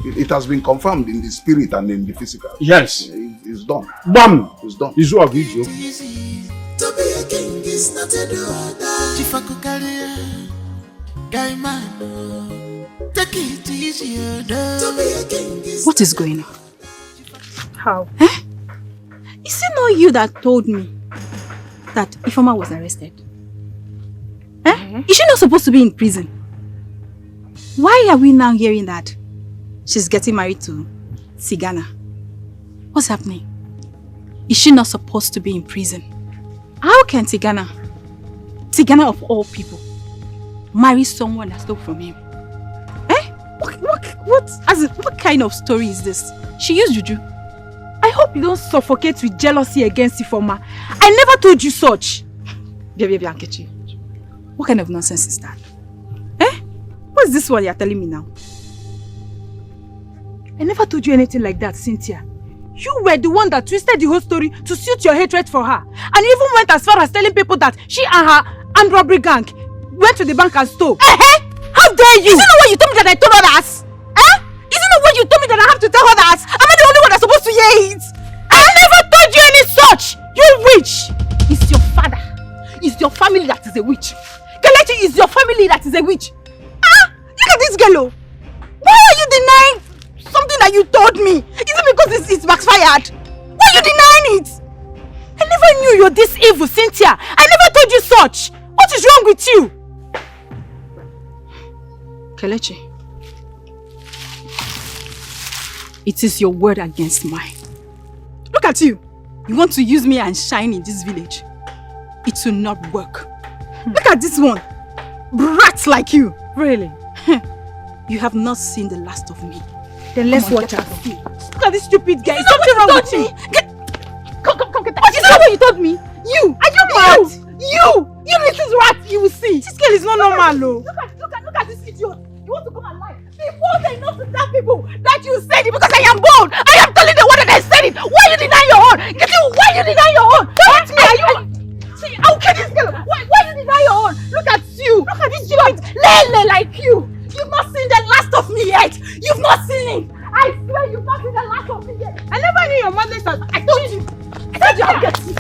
It has been confirmed in the spirit and in the physical. Yes. It's done. Bam! It's done. It's all good, To be a king is not a do-or-die. Chifakukalia, guy man, take it easy. To be a king is What is going on? How? Is it not you that told me that Ifeoma was arrested? Is she not supposed to be in prison? Why are we now hearing that she's getting married to Tigana? What's happening? Is she not supposed to be in prison? How can Tigana of all people, marry someone that stole from him? What kind of story is this? She used juju. I hope you don't suffocate with jealousy against Ifeoma. I never told you such. Baby Ankechi, what kind of nonsense is that? What is this one you're telling me now? I never told you anything like that, Cynthia. You were the one that twisted the whole story to suit your hatred for her. And even went as far as telling people that she and her armed robbery gang went to the bank and stole. How dare you? Is it not what you told me that I told others? Is it not what you told me that I have to tell others? Am I the only one that's supposed to hear it? I never told you any such! You witch! It's your father. It's your family that is a witch. Kelechi is your family that is a witch. Look at this girl. Why are you denying something that you told me? Is it because it's backfired? Why are you denying it? I never knew you're this evil, Cynthia. I never told you such. What is wrong with you? Kelechi, it is your word against mine. Look at you. You want to use me and shine in this village. It will not work. Look at this one. Brats like you. Really? You have not seen the last of me. Then let's watch her. Look at this stupid guy. Is something wrong with you? Come get that. Is that what you told me? You! Are you mad? You little rat! You will see. This girl is not normal, though. Look at this idiot. You want to come and lie? Before they know to tell people that you said it because I am bold. I am telling the one that I said it. Why you deny your own? Why you deny your own? Don't me. Are you? See, I'll kill this girl. Why you deny your own? Look at you. Look at this stupid lele like you. You've not seen the last of me yet. You've not seen it. I swear you've not seen the last of me yet. I never knew your mother's son. I told you. I told you I'll get you.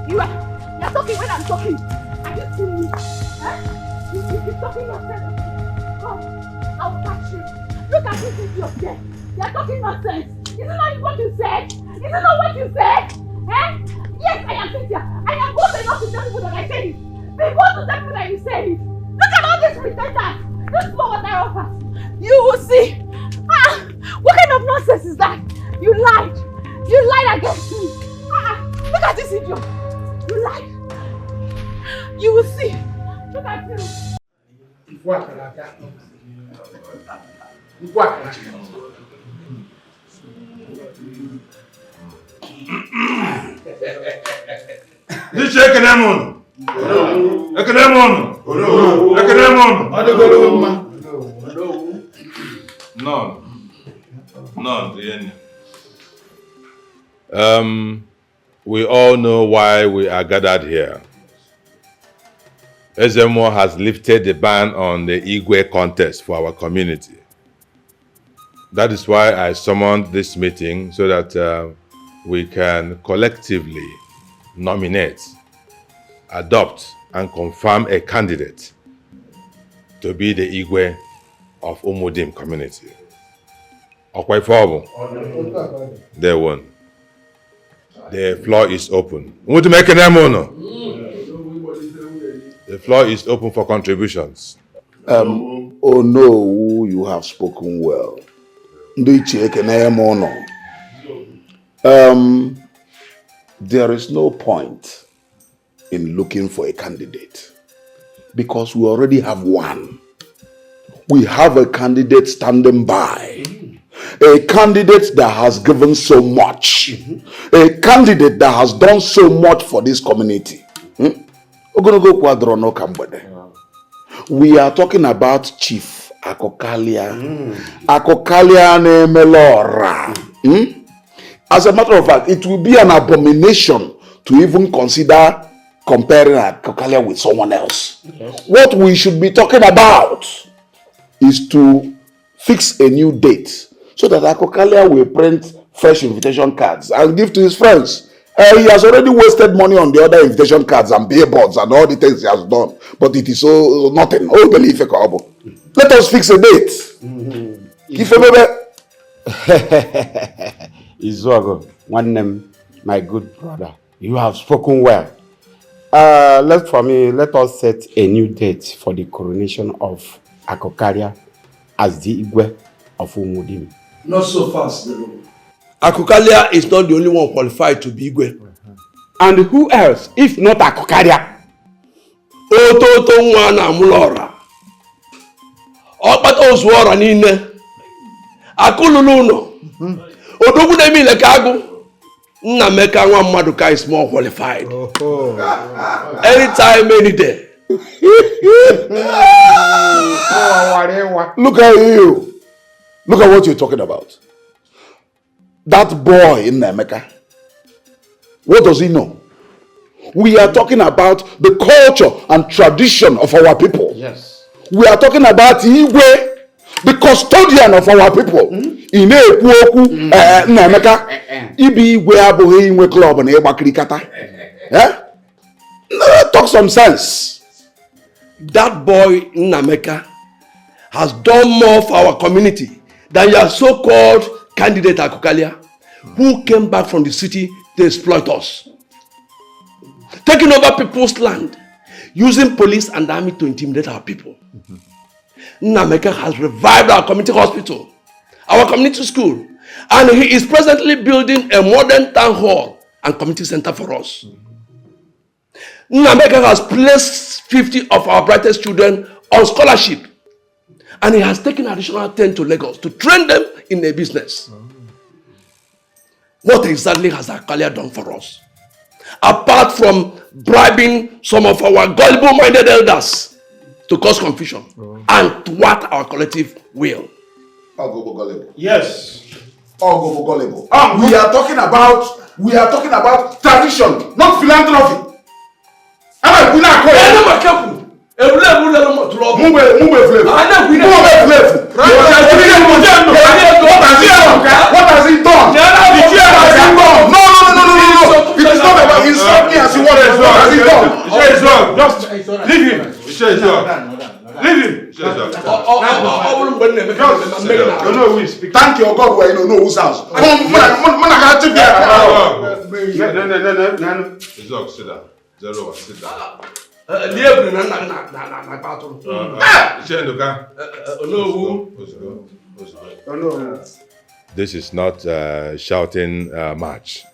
You're talking when I'm talking. Are you seeing me? You're talking yourself. Come, I'll catch you. Look at this idiot there. You're talking nonsense. Is it not what you said? Is it not what you said? Yes, I am Cynthia. I am bold enough to tell people that I said it. Be bold to tell people that you said it. Look at all these pretenders. This is what I offer. You will see. What kind of nonsense is that? You lied. You lied against me. Look at this idiot. You lied. You will see. Look at you. This Ekenemon. None. We all know why we are gathered here. Ezemo has lifted the ban on the Igwe contest for our community. That is why I summoned this meeting so that we can collectively nominate, adopt, and confirm a candidate to be the Igwe of Umudim community. Okwaifo. They won. The floor is open. The floor is open for contributions. Oh no, you have spoken well. There is no point in looking for a candidate because we already have one. We have a candidate standing by. A candidate that has given so much. A candidate that has done so much for this community. We are talking about Chief Akokalia. Akokalia nemelora. As a matter of fact, it will be an abomination to even consider comparing Akokalia with someone else. What we should be talking about is to fix a new date so that Akokalia will print fresh invitation cards and give to his friends. He has already wasted money on the other invitation cards and billboards and all the things he has done, but it is so nothing. Oh, believe it, let us fix a date. Give him Izuago, one name, my good brother. You have spoken well. Let us set a new date for the coronation of Akokalia as the Igwe of Umudim. Not so fast, Delo. Akokalia is not the only one qualified to be Igwe. And who else, if not Akokalia? Ototo Nwana Mulora. Okpata Ozuora Nine. Akululuno. Odogu Nemi Lekagu. Nnameka Nwa Maduka is more qualified. Anytime, any day. Look at you. Look at what you're talking about. That boy in Nemeka. What does he know? We are talking about the culture and tradition of our people. Yes. We are talking about Igwe, the custodian of our people. Ine Ekwoku Nemeka. Ibi Igwe abụghị inwe club na ịgbakiri kata. Talk some sense. That boy Nnameka has done more for our community than your so-called candidate Akokalia, who came back from the city to exploit us. Taking over people's land, using police and army to intimidate our people. Nnameka has revived our community hospital, our community school, and he is presently building a modern town hall and community center for us. Nnameka has placed 50 of our brightest children on scholarship, and he has taken additional 10 to Lagos to train them in a business. What exactly has Akokalia done for us? Apart from bribing some of our gullible-minded elders to cause confusion and thwart our collective will. Yes. We are talking about tradition, not philanthropy. What has he done? No. It is not about insult me as you want. What has he done? Just leave him. Leave him. Thank your God where you don't know whose house. Sit down. Sit down. This is not a shouting match.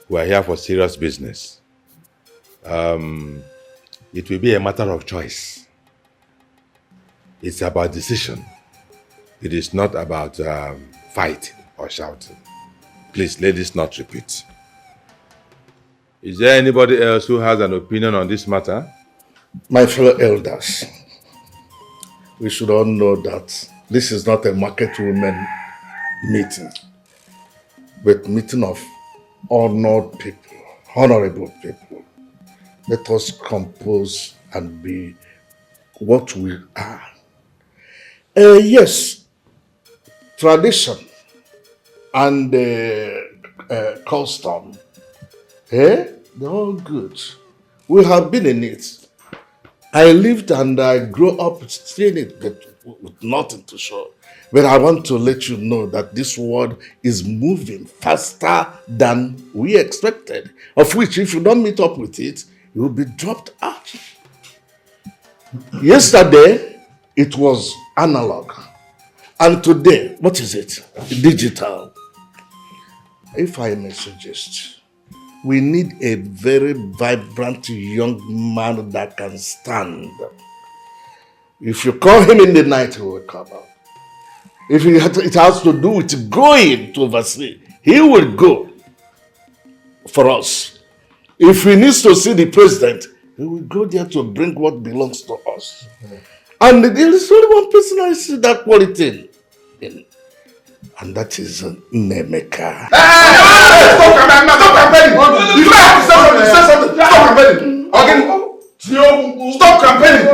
We are here for serious business. It will be a matter of choice. It's about decision. It is not about fighting or shouting. Please, let this not repeat. Is there anybody else who has an opinion on this matter? My fellow elders, we should all know that this is not a market women meeting, but meeting of honored people, honorable people. Let us compose and be what we are. Yes, tradition and custom, they're all good. We have been in it. I lived and I grew up seeing it, but with nothing to show. But I want to let you know that this world is moving faster than we expected, of which if you don't meet up with it, you will be dropped out. Yesterday, it was analog. And today, what is it? Digital. If I may suggest, we need a very vibrant young man that can stand. If you call him in the night, he will come out. If it has to do with going to oversee, he will go for us. If he needs to see the president, he will go there to bring what belongs to us. And there is only one person I see that quality in. And that is Nemeka. Stop campaigning! You don't have to say something! Stop campaigning! Stop campaigning!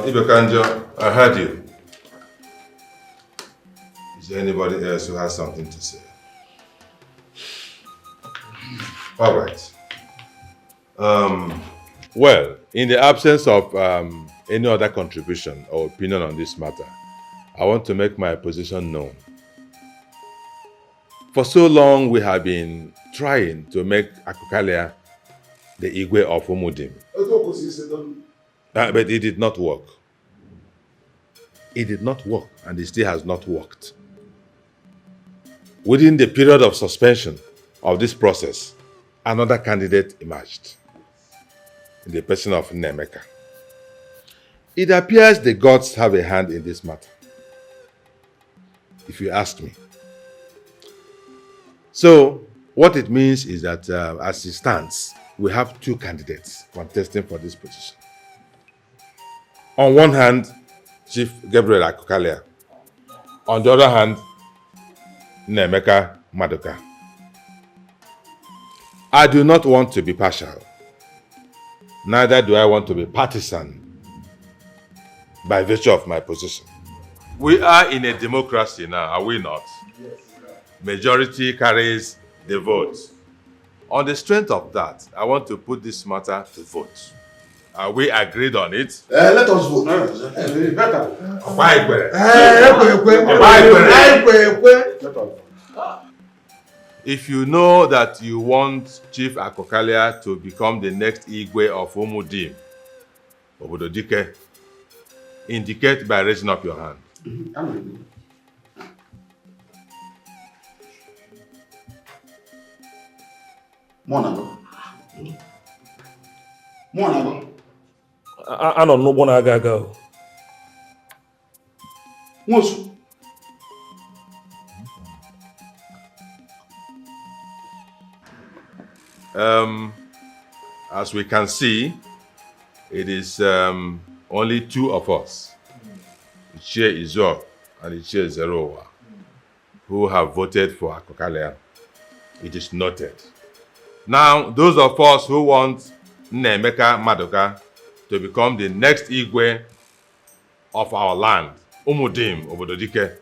Ibekanjo, I heard you. Is there anybody else who has something to say? All right. Well, in the absence of any other contribution or opinion on this matter, I want to make my position known. For so long, we have been trying to make Akukalia the Igwe of Umudim. But it did not work. It did not work, and it still has not worked. Within the period of suspension of this process, another candidate emerged in the person of Nemeka. It appears the gods have a hand in this matter, if you ask me. So, what it means is that as it stands, we have two candidates contesting for this position. On one hand, Chief Gabriel Akukalia. On the other hand, Nemeka Maduka. I do not want to be partial. Neither do I want to be partisan by virtue of my position. We are in a democracy now, are we not? Yes. Majority carries the vote. On the strength of that, I want to put this matter to vote. Are we agreed on it? Let us vote. If you know that you want Chief Akukalia to become the next Igwe of Umudim, Obododike, indicate by raising up your hand. I don't know what I gotta go. As we can see, it is only two of us, Ichie Izo and Ichie Zerowa, who have voted for Akukalia. It is noted. Now, those of us who want Nemeka Maduka to become the next Igwe of our land, Umudim, Obododike,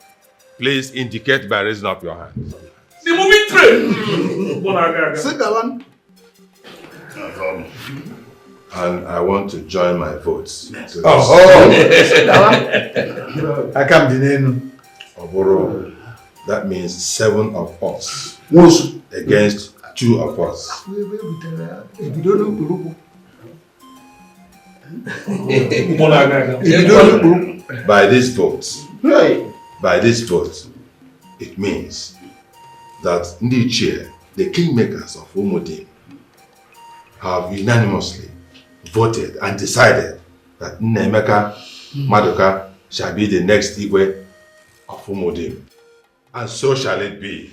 please indicate by raising up your hand. The movie train! And I want to join my votes. I come the name. Oboro, that means 7 of us against 2 of us. By this vote, it means that Ndichie, the kingmakers of Umudim, have unanimously voted and decided that Nemeka Maduka shall be the next Igwe of Umudim. And so shall it be.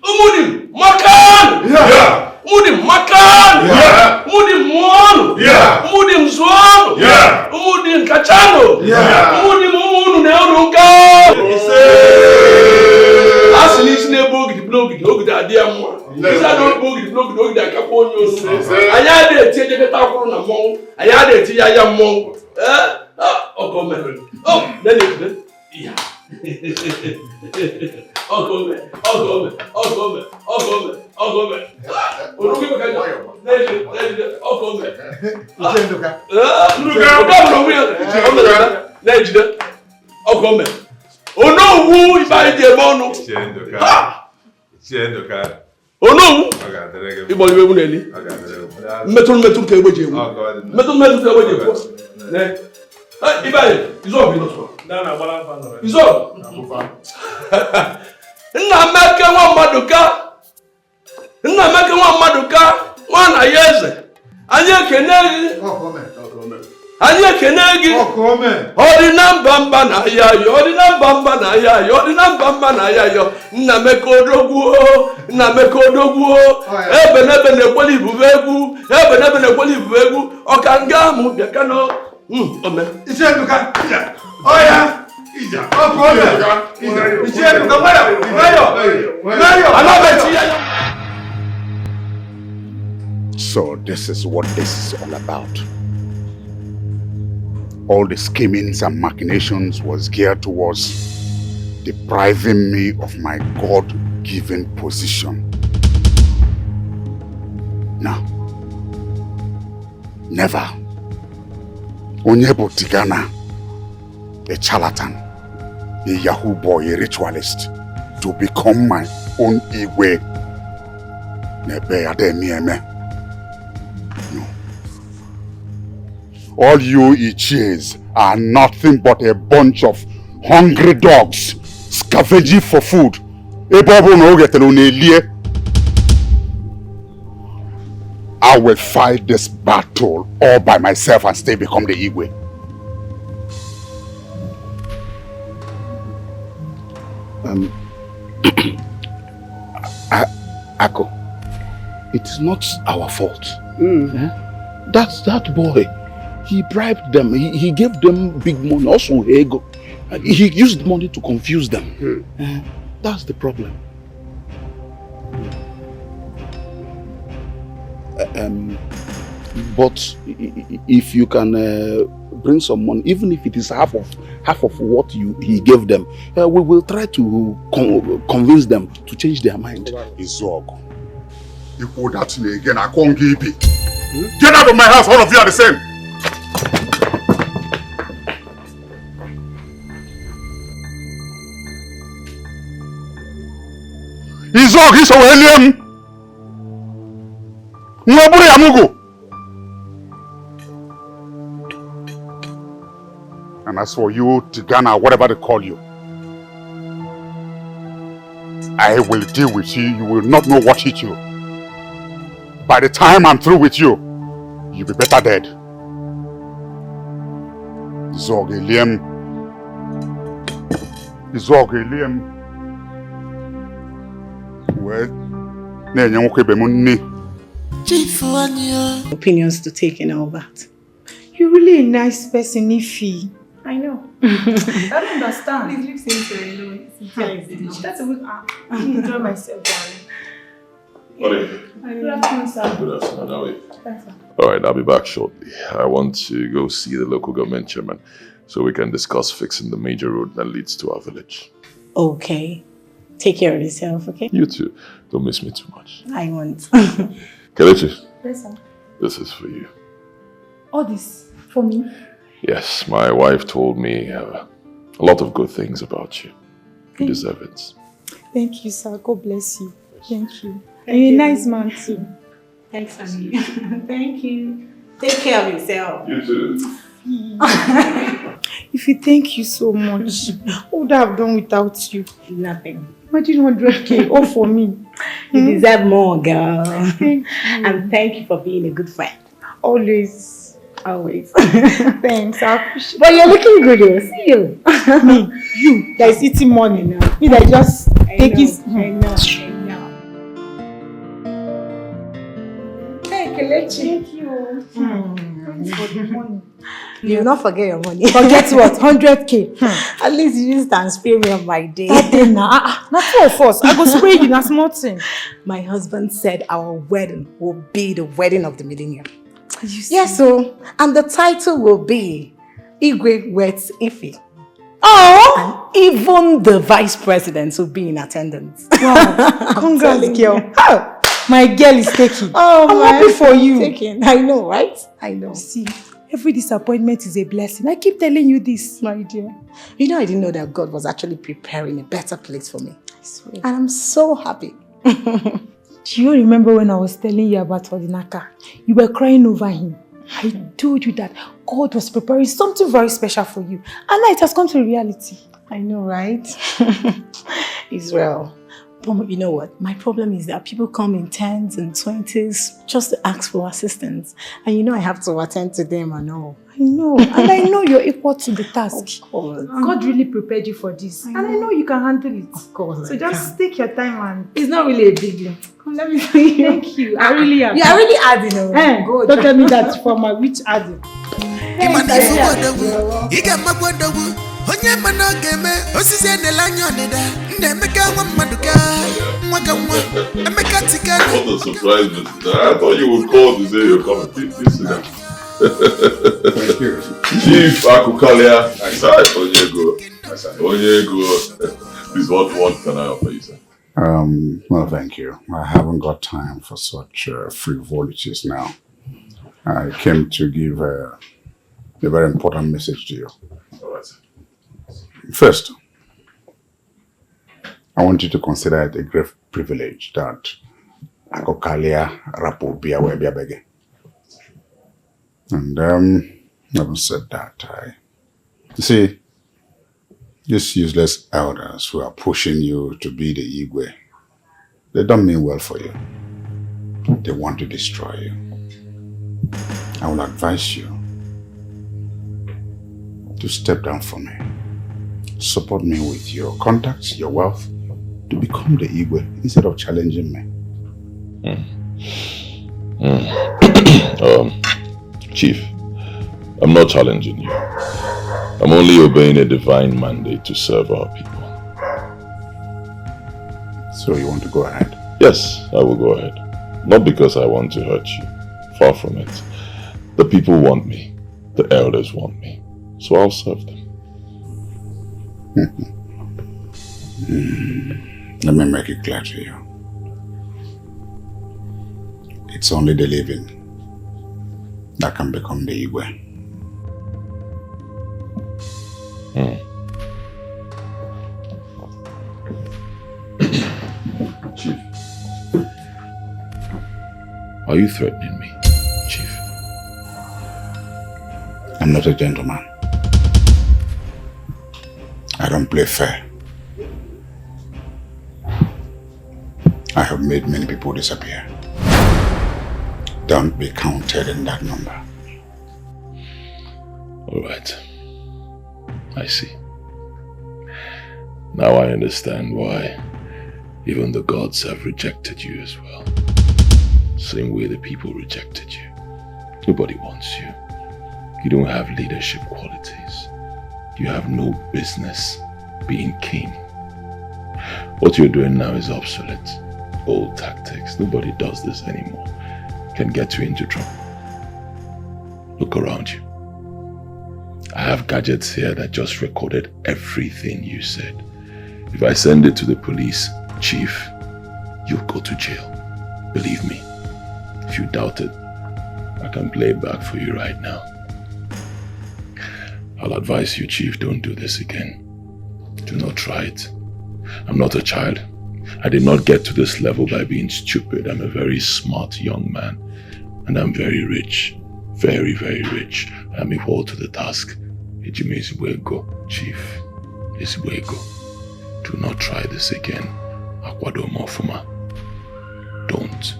Umudim Makan! Yeah! Umudim Makan! Yeah! Umudim Mono! Yeah! Umudim Zwan! Yeah! Umudim Kachano! Yeah! Umudim Umunu Neonuka! Asini Nebo the blog the Ogda Diamwa. Is that not book the blog the Ogda Caponio? I had a take the Tapon among. I had a Tia Mong. Oh, then it. Yeah. Oh, no, who is by the mono? Oh no! Metal Nnameka nwa Maduka nwa na Yeze. Anyị ekene gị. Anya kenegi. Ordinary bamba na ya yo. Ordinary bamba na ya yo. Ordinary bamba na ya yo. Na mekodogu. Na mekodogu. Ebe ne kwali buvegu. Ebe ne kwali buvegu. Okanga mu biakano. Ome. Isebuka. Oya. Ija. Ija. Isebuka. So this is what this is all about. All the schemings and machinations was geared towards depriving me of my God-given position. Now, never. Onyebo Tigana, a charlatan, a Yahoo boy, a ritualist, to become my own Igwe. No. All you Ichies are nothing but a bunch of hungry dogs scavenging for food. I will fight this battle all by myself and stay become the Igwe. Ako, it is not our fault. That's that boy. He bribed them. He gave them big money. Also, ego. He used money to confuse them. That's the problem. But if you can bring some money, even if it is half of what he gave them, we will try to convince them to change their mind. Izog, you put that to me again. I can't give it. Get out of my house! All of you are the same. Izog, he's a William. Nwaburi Amugu. And as for you, Tigana, whatever they call you, I will deal with you. You will not know what hit you. By the time I'm through with you, you'll be better dead. Zogelium. Well, opinions to take and all that. You're really a nice person, Ify. I know. I don't understand. Please leave Cynthia alone. That's a good I enjoy myself, darling. Good afternoon, sir. Good afternoon. How are you? Thanks, sir. All right, I'll be back shortly. I want to go see the local government chairman so we can discuss fixing the major road that leads to our village. Okay. Take care of yourself, okay? You too. Don't miss me too much. I won't. Kelechi, Yes, sir. this is for you. All this for me? Yes, my wife told me a lot of good things about you. You deserve it. Thank you, sir. God bless you. Thank you. And you're a nice man too. Thanks, honey. Thank you. Take care of yourself. You too. If you thank you so much, what would I have done without you? Nothing. Imagine 100k all for me. You deserve more, girl. Thank you. And thank you for being a good friend. Always. Always. Thanks. I appreciate. But you're looking good, though. See you. Me, you that is eating money now. Me that just take it. I know. Hey, Kelechi. Thank you. Thanks for the money. You will not forget your money. Forget what? 100k. At least you used to spray me on my day. That day now. Not two of us. I go spray you. That's nothing. My husband said our wedding will be the wedding of the millennium. Yes, so and the title will be Igwe Weds Ify. Oh! And even the vice president will be in attendance. Wow. Congrats, girl. My girl is taking. Oh, I'm happy for you. Taking. I know, right? I know. See, every disappointment is a blessing. I keep telling you this, my dear. You know, I didn't know that God was actually preparing a better place for me. I swear. And I'm so happy. Do you remember when I was telling you about Odinaka? You were crying over him. I told you that God was preparing something very special for you. And now it has come to reality. I know, right? Israel. But you know what? My problem is that people come in 10s and 20s just to ask for assistance. And you know I have to attend to them and all. I know. And I know you're equal to the task. God really prepared you for this. And I know you can handle it. Of course. So just take your time and it's not really a big deal. Come, let me see you. Thank you. I really am. You are really adding. Don't tell me that for my which adding. Onye mana game osisi enela nyoneda ndemeka nwa mmaduka nwa emeka tika. What a surprise visit. I thought you would call to say you're coming. Please sit down. Thank you. Chief Akukalia. Onyego. Please, what can I offer you, sir? Well, thank you. I haven't got time for such frivolities now. I came to give a very important message to you. All right, sir. First, I want you to consider it a great privilege that Akokalia Rapo Bia Webia Bege. And having said that, you see, these useless elders who are pushing you to be the Igwe, they don't mean well for you. They want to destroy you. I will advise you to step down from me. Support me with your contacts, your wealth, to become the Igwe instead of challenging me. Chief, I'm not challenging you. I'm only obeying a divine mandate to serve our people. So you want to go ahead? Yes, I will go ahead. Not because I want to hurt you. Far from it. The people want me. The elders want me. So I'll serve them. Let me make it clear to you. It's only the living that can become the Igwe. Chief, are you threatening me, Chief? I'm not a gentleman. I don't play fair. I have made many people disappear. Don't be counted in that number. All right. I see. Now I understand why even the gods have rejected you as well. Same way the people rejected you. Nobody wants you. You don't have leadership qualities. You have no business being king. What you're doing now is obsolete. Old tactics. Nobody does this anymore. Can get you into trouble. Look around you. I have gadgets here that just recorded everything you said. If I send it to the police, Chief, you'll go to jail. Believe me. If you doubt it, I can play it back for you right now. I'll advise you, Chief, don't do this again. Do not try it. I'm not a child. I did not get to this level by being stupid. I'm a very smart young man. And I'm very rich. Very, very rich. I'm equal to the task. Ejime Izwego, Chief. Izwego. Do not try this again. Akwado Mofuma. Don't.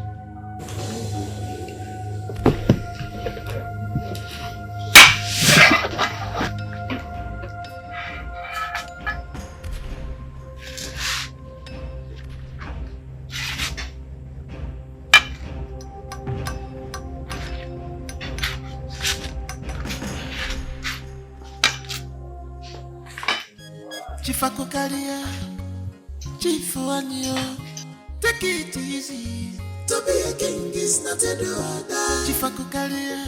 Chifakukaria, Chifuanyo, take it easy. To be a king is not a do-or-die. Chifakukaria,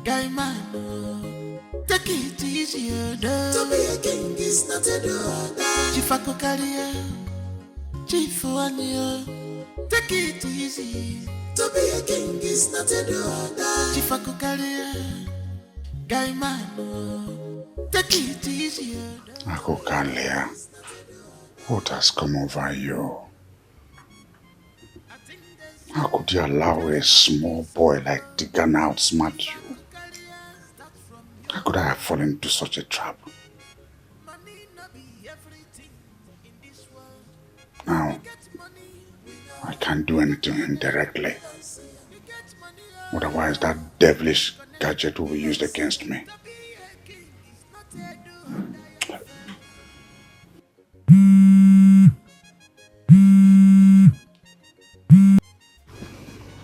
Gaimano, take it easy. To be a king is not a do-or-die. Chifakukaria, Chifuanyo, take it easy. To be a king is not a do-or-die. Chifakukaria, Gaimano, take it easy. Akokalia, what has come over you? How could you allow a small boy like Tigana outsmart you? How could I have fallen into such a trap? Now, I can't do anything to him directly. Otherwise, that devilish gadget will be used against me.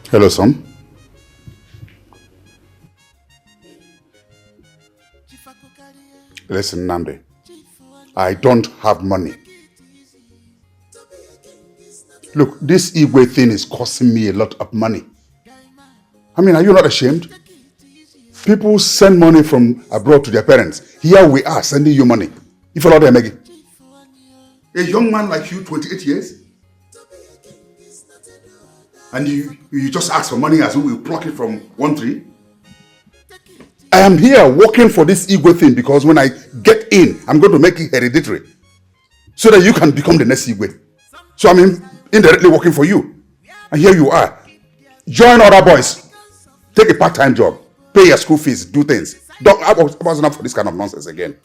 Hello, son. Listen, Nandi. I don't have money. Look, this Igwe thing is costing me a lot of money. I mean, are you not ashamed? People send money from abroad to their parents. Here we are sending you money. If you're not there, Maggie. A young man like you, 28 years? And you just ask for money as we will pluck it from one tree? I am here working for this Igwe thing because when I get in, I'm going to make it hereditary. So that you can become the next Igwe. So I'm indirectly working for you. And here you are. Join other boys. Take a part-time job. Pay your school fees. Do things. I wasn't up for this kind of nonsense again.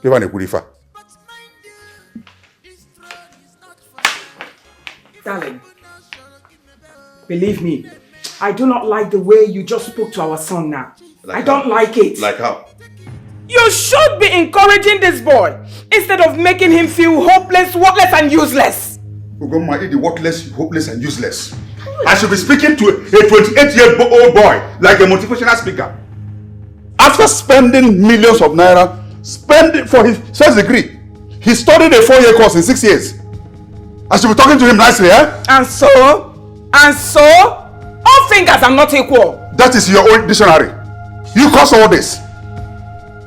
Give an ekurifa. Darling, believe me, I do not like the way you just spoke to our son now. I don't like it. Like how? You should be encouraging this boy instead of making him feel hopeless, worthless and useless. Ugoma, the worthless, hopeless and useless. I should be speaking to a 28-year-old boy like a motivational speaker. After spending millions of naira, spending for his first degree, he studied a 4-year course in 6 years. I should be talking to him nicely, eh? And so, all fingers are not equal. That is your own dictionary. You caused all this.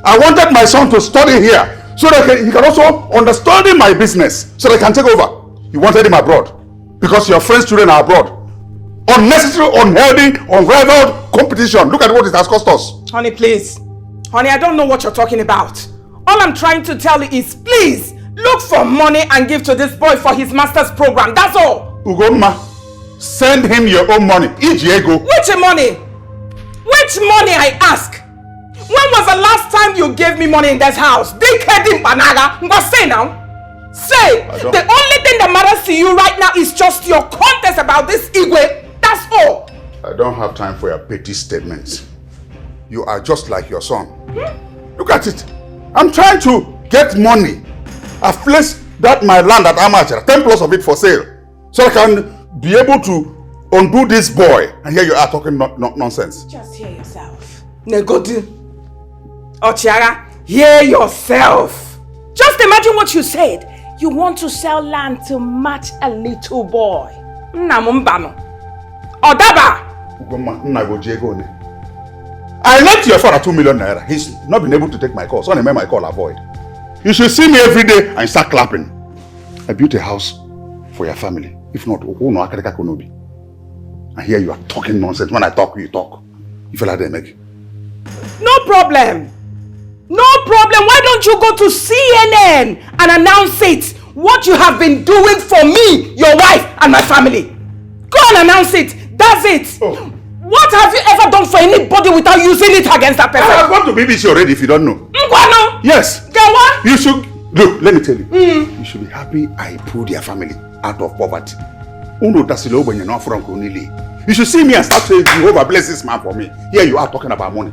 I wanted my son to study here so that he can also understand my business so that I can take over. You wanted him abroad because your friends' children are abroad. Unnecessary, unhealthy, unrivaled competition. Look at what it has cost us. Honey, please. Honey, I don't know what you're talking about. All I'm trying to tell you is please look for money and give to this boy for his master's program. That's all. Ugoma, send him your own money. Ijiego. Which money? Which money, I ask? When was the last time you gave me money in this house? Dickheading Banaga. Say now. Say. The only thing that matters to you right now is just your contest about this Igwe. That's all. I don't have time for your petty statements. You are just like your son. Look at it. I'm trying to get money. I've placed my land at Amateur, 10 plus of it for sale. So I can be able to undo this boy. And here you are talking nonsense. Just hear yourself. Negodu. Ochiara, hear yourself. Just imagine what you said. You want to sell land to match a little boy. Namumbano. Odaba. I lent your father 2 million naira. He's not been able to take my call. So I made my call avoid. You should see me every day and start clapping. I built a house for your family. If not, who know Akarika Konobi? And here you are talking nonsense. When I talk, you talk. You feel like they make. No problem. No problem. Why don't you go to CNN and announce it? What you have been doing for me, your wife, and my family. Go and announce it. That's it. Oh. What have you ever done for anybody without using it against that person? I have gone to BBC already if you don't know. Ngwano? Yes. Gawa? You should. Look, let me tell you. You should be happy I pulled your family out of poverty. You should see me and start saying, Jehovah bless this man for me. Here you are talking about money.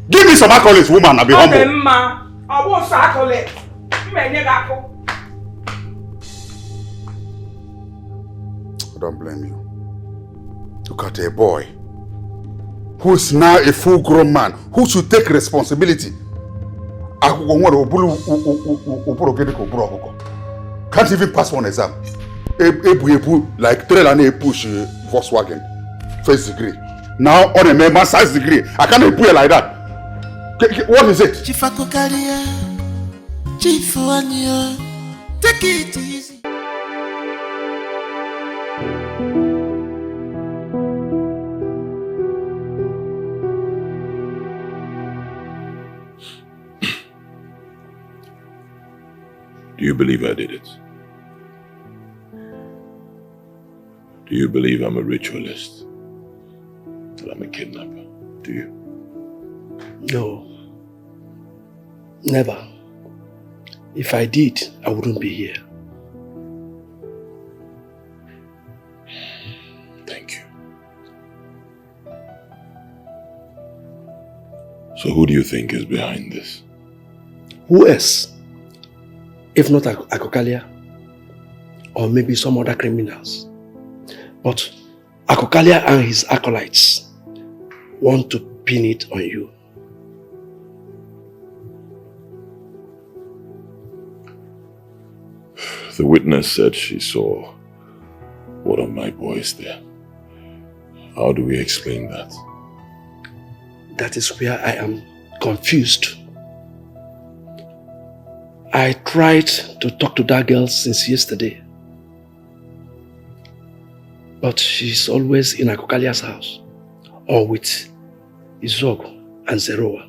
Give me some accolades, woman, and be humble. I won't accolades. I don't blame you. Look at a boy who is now a full-grown man who should take responsibility. Can't even pass one exam. Like trailer and push Volkswagen first degree. Now on a master's degree, I can't put it like that. What is it? Take it easy. Do you believe I did it? Do you believe I'm a ritualist? That I'm a kidnapper? Do you? No. Never. If I did, I wouldn't be here. So who do you think is behind this? Who else? If not Akokalia, or maybe some other criminals. But Akokalia and his acolytes want to pin it on you. The witness said she saw one of my boys there. How do we explain that? That is where I am confused. I tried to talk to that girl since yesterday. But she's always in Akokalia's house. Or with Izog and Zeroa.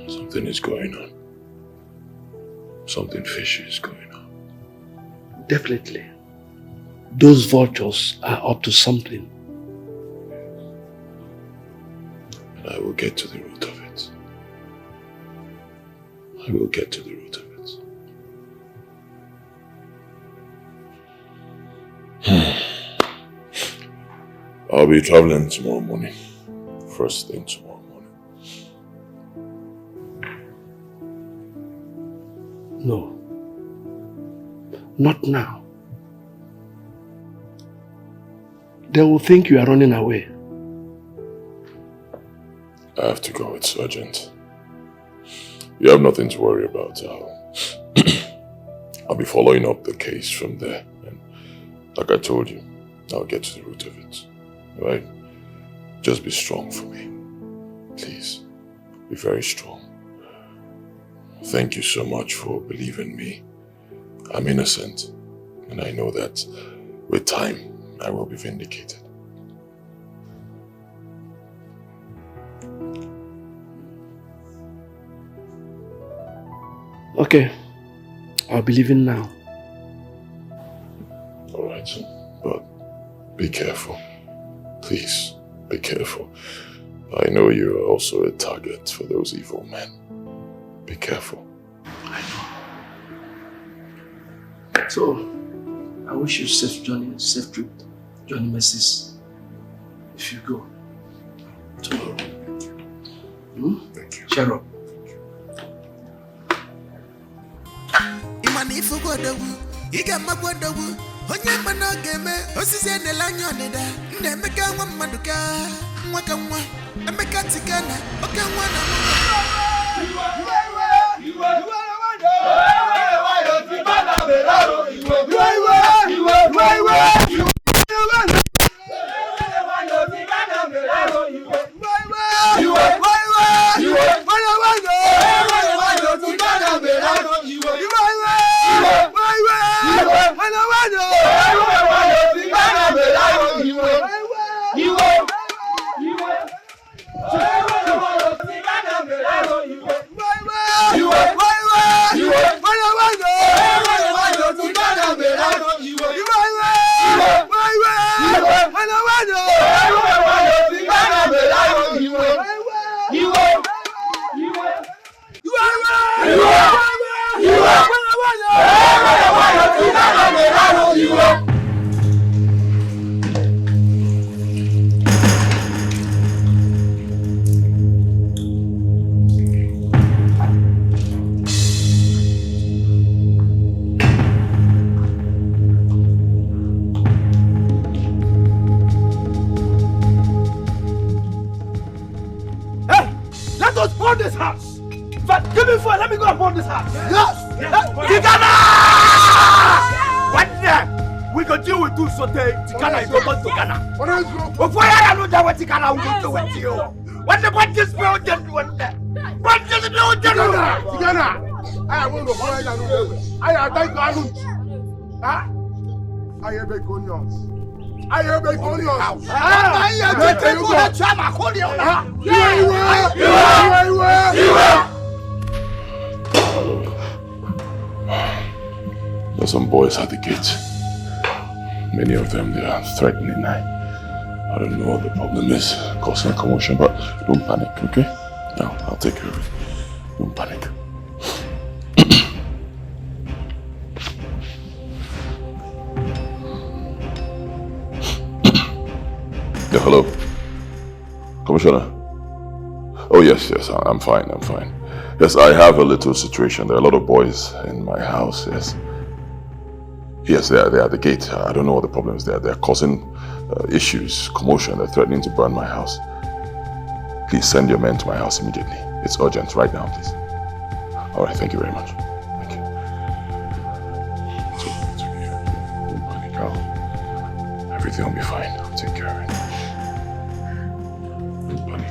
Something is going on. Something fishy is going on. Definitely. Those vultures are up to something. And I will get to the root of it. I will get to the root of it. I'll be traveling tomorrow morning. First thing tomorrow morning. No. Not now. They will think you are running away. I have to go, it's urgent. You have nothing to worry about. I'll be following up the case from there. And like I told you, I'll get to the root of it. Alright? Just be strong for me. Please. Be very strong. Thank you so much for believing me. I'm innocent. And I know that with time, I will be vindicated. Okay. I'll be leaving now. Alright, but be careful. Please, be careful. I know you are also a target for those evil men. Be careful. I know. So, I wish you safe journey, safe trip, journey messes. If you go tomorrow. Thank you. Cheer up. Imani fugodogu, iga magwadogu, onye mana game, osisi enelanyo nida, nemeka wa maduka, mwaka mwa, emeka tikana, oke mwana this house. In fact, give me food. Let me go and burn this house. Yes. Tikana! What then? We go deal with two so Tikana is going to Ghana. What is wrong? Before I know that what Tikana will do with you. What the what this build just went there? What does it do? Tikana! I want to find out. I thank God. Huh? I have a conions. I have a conions. I have a conions. There's some boys at the gate. Many of them, they are threatening. I don't know what the problem is, causing a commotion, but don't panic, okay? No, I'll take care of it. Don't panic. Yeah, hello. Commissioner. Oh, yes, I'm fine. Yes, I have a little situation. There are a lot of boys in my house, yes. Yes, they are at the gate. I don't know what the problem is there. They're causing issues, commotion. They're threatening to burn my house. Please send your men to my house immediately. It's urgent right now, please. All right, thank you very much. Thank you. It's okay. Don't panic, everything will be fine. I'll take care of it. Don't panic.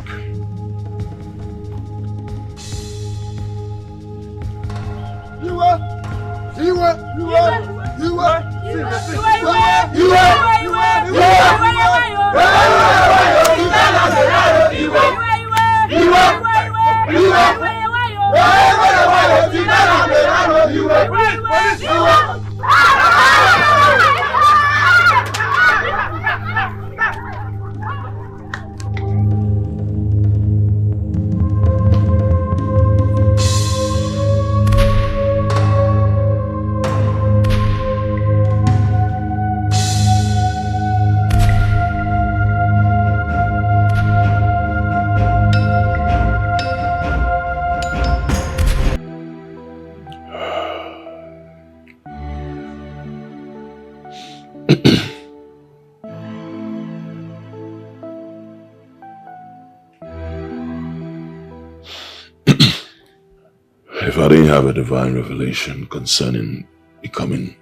If I didn't have a divine revelation concerning becoming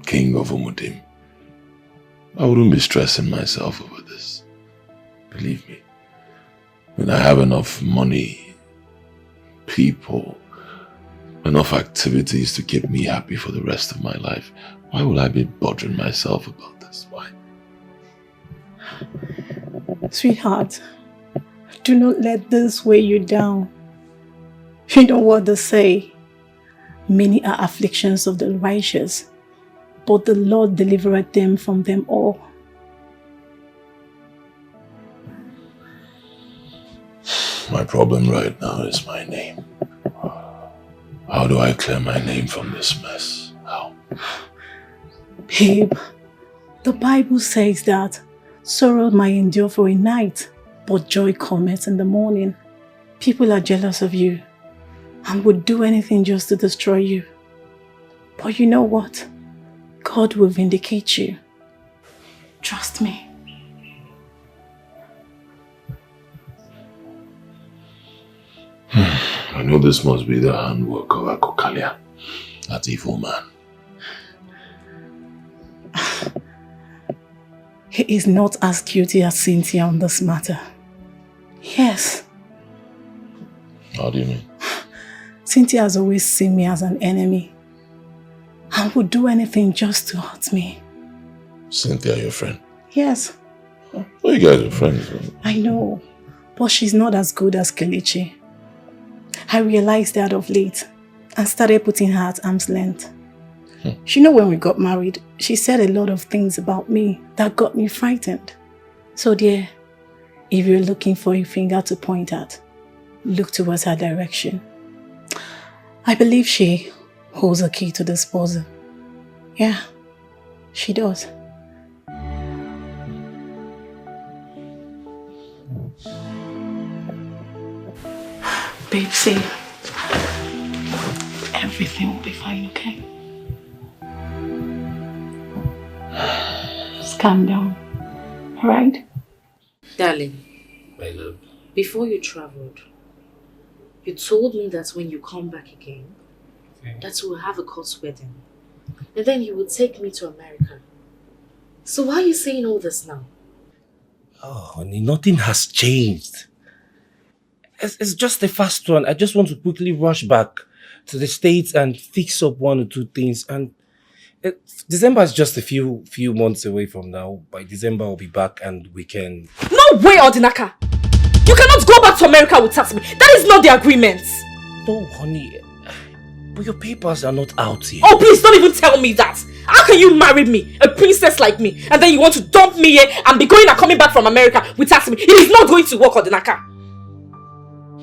king of Umudim, I wouldn't be stressing myself over this. Believe me. When I have enough money, people, enough activities to keep me happy for the rest of my life, why would I be bothering myself about this? Why? Sweetheart, do not let this weigh you down. You know what they say. Many are afflictions of the righteous, but the Lord delivereth them from them all. My problem right now is my name. How do I clear my name from this mess? How? Babe, the Bible says that sorrow might endure for a night, but joy cometh in the morning. People are jealous of you and would do anything just to destroy you. But you know what? God will vindicate you. Trust me. I know this must be the handwork of Akokalia, that evil man. He is not as guilty as Cynthia on this matter. Yes. How do you mean? Cynthia has always seen me as an enemy and would do anything just to hurt me. Cynthia, your friend? Yes. Oh, you guys are friends. I know, but she's not as good as Kelechi. I realized that of late and started putting her at arm's length. You know, when we got married, she said a lot of things about me that got me frightened. So dear, if you're looking for a finger to point at, look towards her direction. I believe she holds a key to this puzzle. Yeah, she does. Babe, see, everything will be fine, okay? Just calm down, alright? Darling, My love. before you traveled, you told me that when you come back again, that we'll have a court wedding. And then you will take me to America. So why are you saying all this now? Oh, honey, nothing has changed. It's just the fast one. I just want to quickly rush back to the States and fix up one or two things. And December is just a few months away from now. By December, I'll be back and we can... No way, Odinaka! You cannot go back to America without me. That is not the agreement. No, honey. But your papers are not out yet. Oh, please don't even tell me that. How can you marry me, a princess like me, and then you want to dump me here and be going and coming back from America without me? It is not going to work, Odinaka.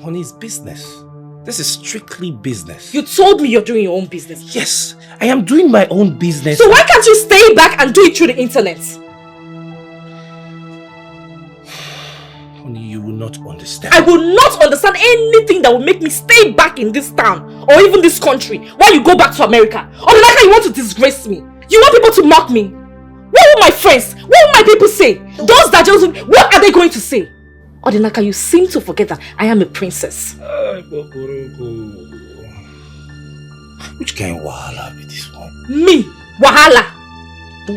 Honey, it's business. This is strictly business. You told me you're doing your own business. Yes, I am doing my own business. So why can't you stay back and do it through the internet? not understand. I will not understand anything that will make me stay back in this town or even this country while you go back to America. Or like you want to disgrace me. You want people to mock me. What will my friends, what will my people say? Those that just, what are they going to say? Odinaka, you seem to forget that I am a princess. Which kind of wahala be this one? Me? Wahala? No,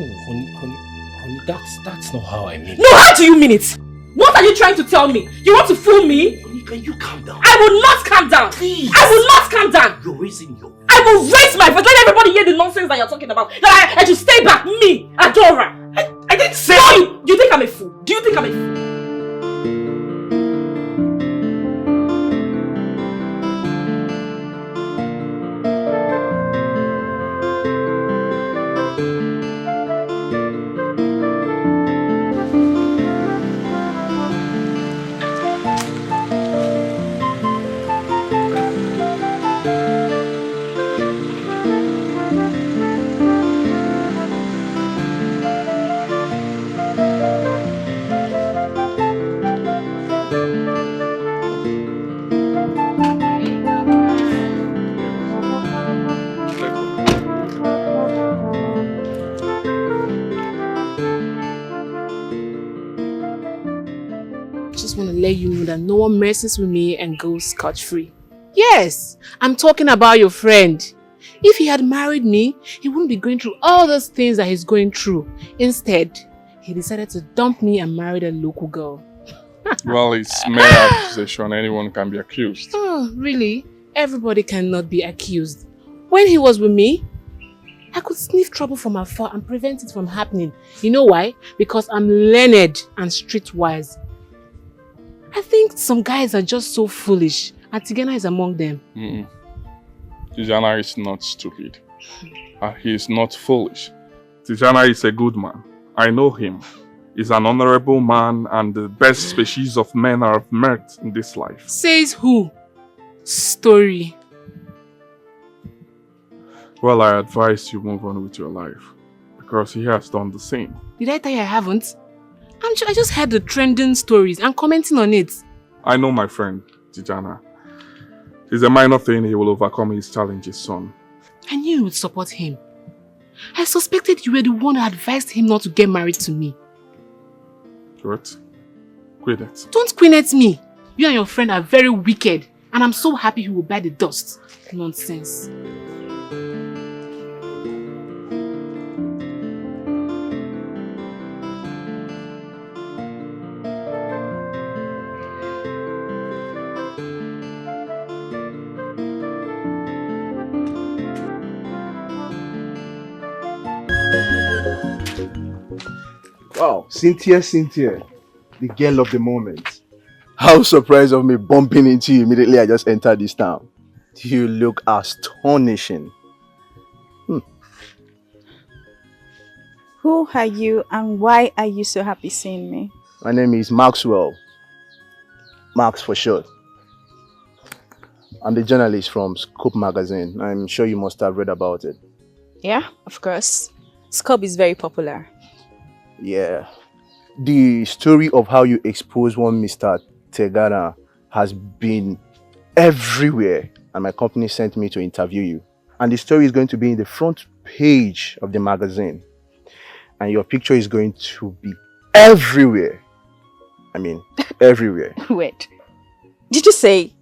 honey, that's not how I mean it. No, how do you mean it? What are you trying to tell me? You want to fool me? Honey, can you calm down? I will not calm down. Please. I will not calm down. You're raising your... I will raise my voice. Let everybody hear the nonsense that you're talking about. That I should stay back. Me, Adora. I didn't say... No, you think I'm a fool? Do you think I'm a fool? Let you know that no one messes with me and goes scot-free. Yes, I'm talking about your friend. If he had married me, he wouldn't be going through all those things that he's going through. Instead, he decided to dump me and marry a local girl. Well, it's mere accusation. Anyone can be accused. Oh, really? Everybody cannot be accused. When he was with me, I could sniff trouble from afar and prevent it from happening. You know why? Because I'm learned and streetwise. I think some guys are just so foolish, and Tigana is among them. Tijana is not stupid. He is not foolish. Tijana is a good man. I know him. He's an honorable man and the best species of men I have met in this life. Says who? Story. Well, I advise you move on with your life, because he has done the same. Did I tell you I haven't? I just heard the trending stories and commenting on it. I know my friend, Tijana. It's a minor thing. He will overcome his challenges soon. I knew you would support him. I suspected you were the one who advised him not to get married to me. What? Quit it. Don't queen at me. You and your friend are very wicked, and I'm so happy he will bite the dust. Nonsense. Wow, Cynthia, the girl of the moment. How surprised of me bumping into you immediately I just entered this town. You look astonishing. Who are you and why are you so happy seeing me? My name is Maxwell. Max for short. I'm the journalist from Scoop magazine. I'm sure you must have read about it. Yeah, of course. Scoop is very popular. Yeah. The story of how you expose one Mr. Tegana has been everywhere, and my company sent me to interview you. And the story is going to be in the front page of the magazine. And your picture is going to be everywhere. I mean, everywhere. Wait. Did you say,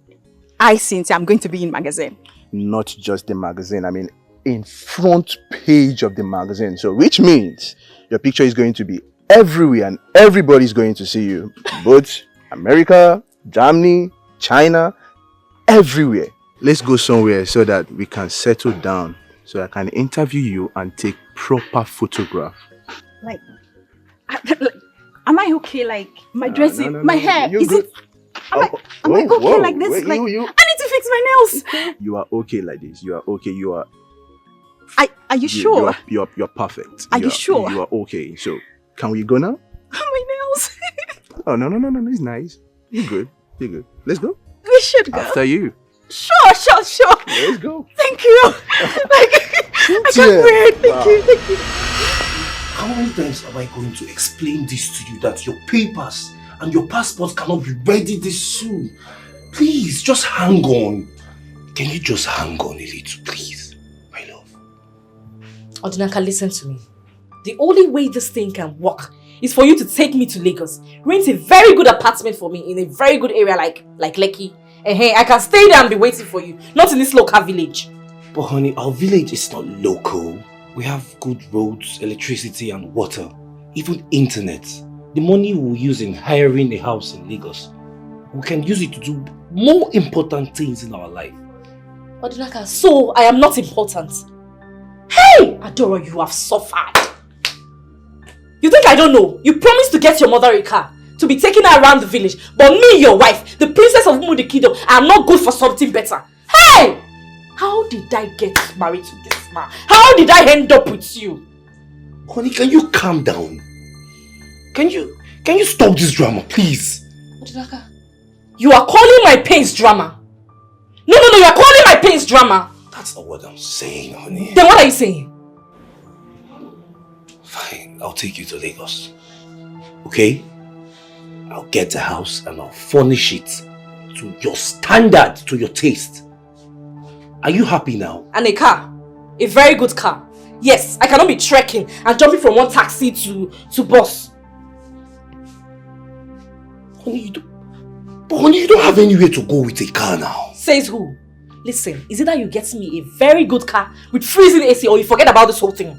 Cynthia, I'm going to be in magazine? Not just the magazine, I mean, in front page of the magazine. So, which means your picture is going to be everywhere and everybody's going to see you. Both America, Germany, China, everywhere. Let's go somewhere so that we can settle down, so I can interview you and take proper photograph. Like, am I okay? Like, my dressing, no, my hair, you're is good. it... Am I okay like this? Wait, like, you. I need to fix my nails. You are okay like this. You are okay. You are... Are you sure? You're perfect. Are you sure? You are okay. So, can we go now? My nails. Oh, no. It's nice. You're good. Let's go. We should go. After you. Sure. Let's go. Thank you. I can't wait. Thank you. How many times am I going to explain this to you, that your papers and your passport cannot be ready this soon. Please, just hang on. Can you just hang on a little, please? My love. Odinaka, listen to me. The only way this thing can work is for you to take me to Lagos. Rent a very good apartment for me in a very good area like Lekki. And hey, I can stay there and be waiting for you. Not in this local village. But honey, our village is not local. We have good roads, electricity and water. Even internet. The money we'll use in hiring a house in Lagos, we can use it to do more important things in our life. Odinaka, so I am not important. Hey! Adora, you have suffered. You think I don't know? You promised to get your mother a car, to be taking her around the village. But me, your wife, the princess of Mudikido, I am not good for something better. Hey! How did I get married to this man? How did I end up with you? Honey, can you calm down? Can you stop this drama, please? Odinaka, you are calling my pains drama. No, you are calling my pains drama. That's not what I'm saying, honey. Then what are you saying? Fine, I'll take you to Lagos. Okay? I'll get a house and I'll furnish it to your standard, to your taste. Are you happy now? And a car. A very good car. Yes, I cannot be trekking and jumping from one taxi to bus. Honey, you don't have anywhere to go with a car now. Says who? Listen, is it that you get me a very good car with freezing AC or you forget about this whole thing?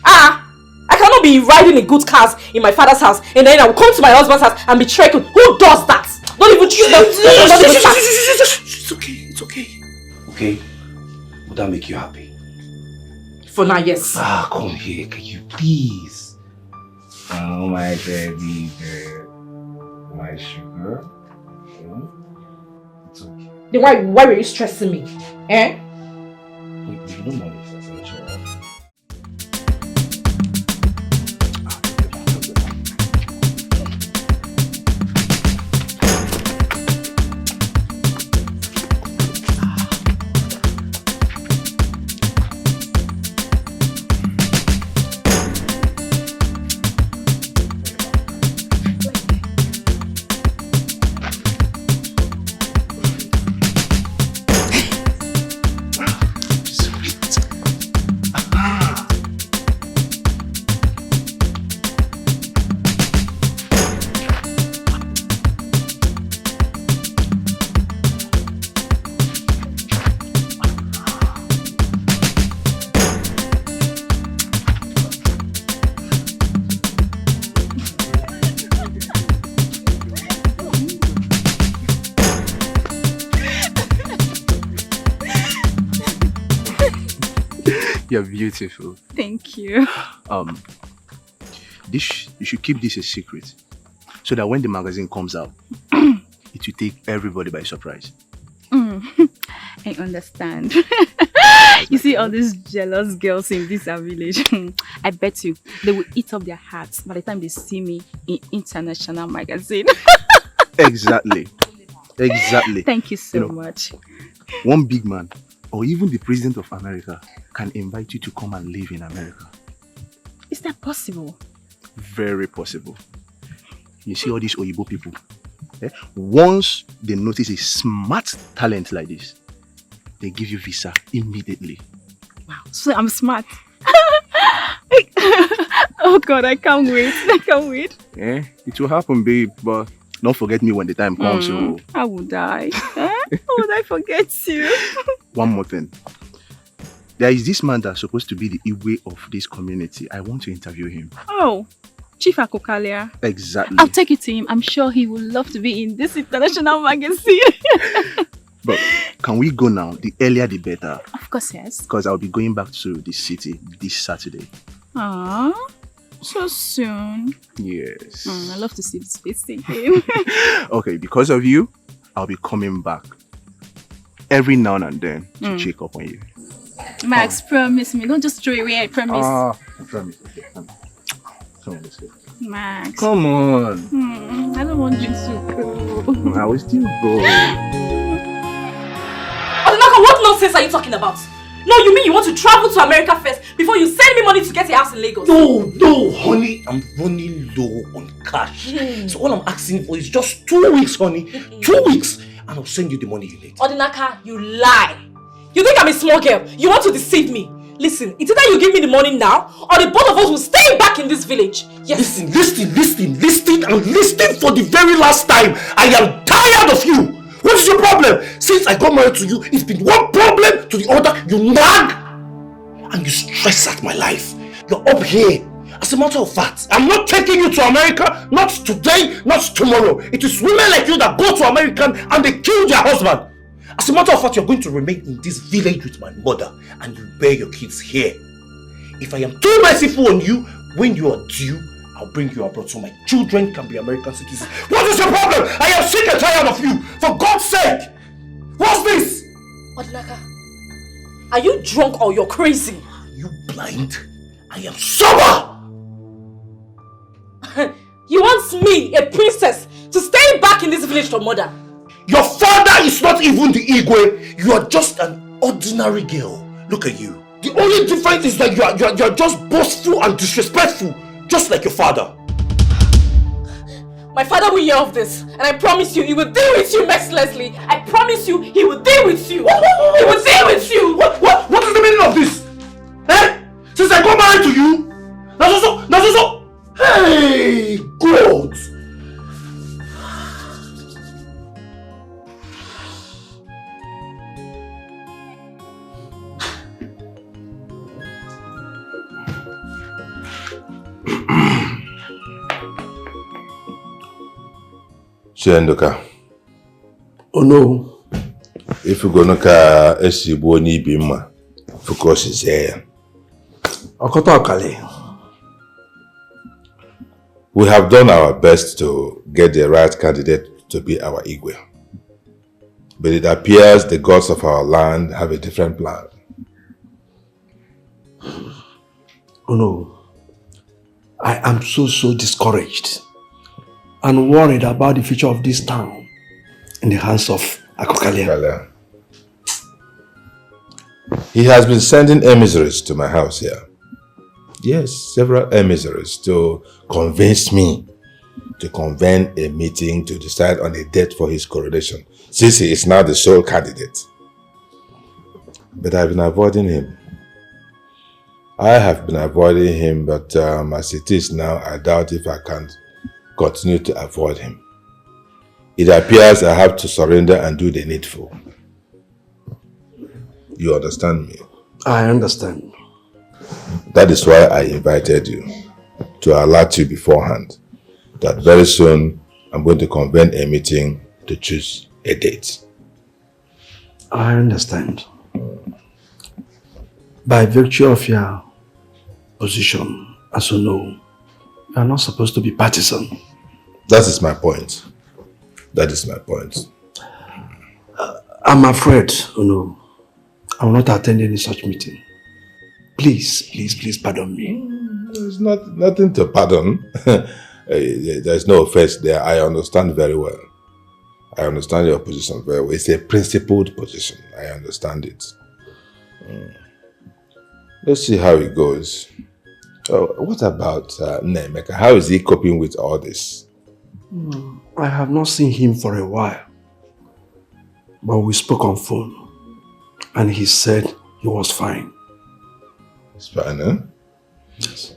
I cannot be riding in good cars in my father's house and then I will come to my husband's house and be trekking. Who does that? Don't even choose them. It's okay. Okay? Would that make you happy? For now, yes. Come here. Can you please? Oh, my baby girl. My sugar. It's okay. Then why were you stressing me? Eh? Wait, you don't want it, that's sure. You're beautiful. Thank you. You should keep this a secret, so that when the magazine comes out, it will take everybody by surprise. I understand. You see all these jealous girls in this village. I bet you they will eat up their hearts by the time they see me in international magazine. Exactly. Thank you so much. One big man, or even the president of America, can invite you to come and live in America. Is that possible? Very possible. You see all these Oyibo people, once they notice a smart talent like this, they give you visa immediately. Wow, so I'm smart. Oh God, I can't wait. It will happen, babe, but don't forget me when the time comes. So. How would I? How would I forget you? One more thing. There is this man that's supposed to be the Igwe of this community. I want to interview him. Oh, Chief Akokalia. Exactly. I'll take you to him. I'm sure he would love to be in this international magazine. But can we go now? The earlier the better. Of course, yes. Because I'll be going back to the city this Saturday. Aww, so soon. Yes. I love to see this face again. Okay, because of you, I'll be coming back every now and then to check up on you. Max, promise me. Don't just throw away, I promise. I promise. Okay, come on, let's go. Max. Come on. I don't want you to go. I will still go. Odinaka, what nonsense are you talking about? No, you mean you want to travel to America first before you send me money to get a house in Lagos? No, honey. I'm running low on cash. So all I'm asking for is just 2 weeks, honey. 2 weeks. And I'll send you the money you need. Odinaka, you lie. You think I'm a small girl? You want to deceive me? Listen, it's either you give me the money now or the both of us will stay back in this village. Yes. Listen for the very last time. I am tired of you. What is your problem? Since I got married to you, it's been one problem to the other. You nag and you stress out my life. You're up here. As a matter of fact, I'm not taking you to America. Not today, not tomorrow. It is women like you that go to America and they kill their husband. As a matter of fact, you're going to remain in this village with my mother and you bear your kids here. If I am too merciful on you, when you are due, I'll bring you abroad so my children can be American citizens. What is your problem? I am sick and tired of you. For God's sake! What's this? Odinaka, are you drunk or you're crazy? Are you blind? I am sober! You want me, a princess, to stay back in this village for mother? Your father is not even the Igwe. You are just an ordinary girl. Look at you. The only difference is that you are just boastful and disrespectful. Just like your father. My father will hear of this, and I promise you, he will deal with you mercilessly. I promise you, he will deal with you. He will deal with you. What is the meaning of this? Eh? Since I got married to you? That's also. Hey, God. Chiendoka. Oh no. If you go no ka esibo ni bima, focus is here. We have done our best to get the right candidate to be our Igwe. But it appears the gods of our land have a different plan. Oh no. I am so discouraged and worried about the future of this town in the hands of Akokalia. He has been sending emissaries to my house here. Yes, several emissaries to convince me to convene a meeting to decide on a date for his coronation, since he is now the sole candidate. But I've been avoiding him. I have been avoiding him, but as it is now, I doubt if I can continue to avoid him. It appears I have to surrender and do the needful. You understand me? I understand. That is why I invited you, to alert you beforehand that very soon I'm going to convene a meeting to choose a date. I understand. By virtue of your position, as you know, you are not supposed to be partisan. That is my point. That is my point. I'm afraid, I will not attend any such meeting. Please pardon me. There's nothing to pardon. There's no offense there. I understand very well. I understand your position very well. It's a principled position. I understand it. Let's see how it goes. What about Nemeka? How is he coping with all this? I have not seen him for a while. But we spoke on phone. And he said he was fine. He's fine, huh? Yes.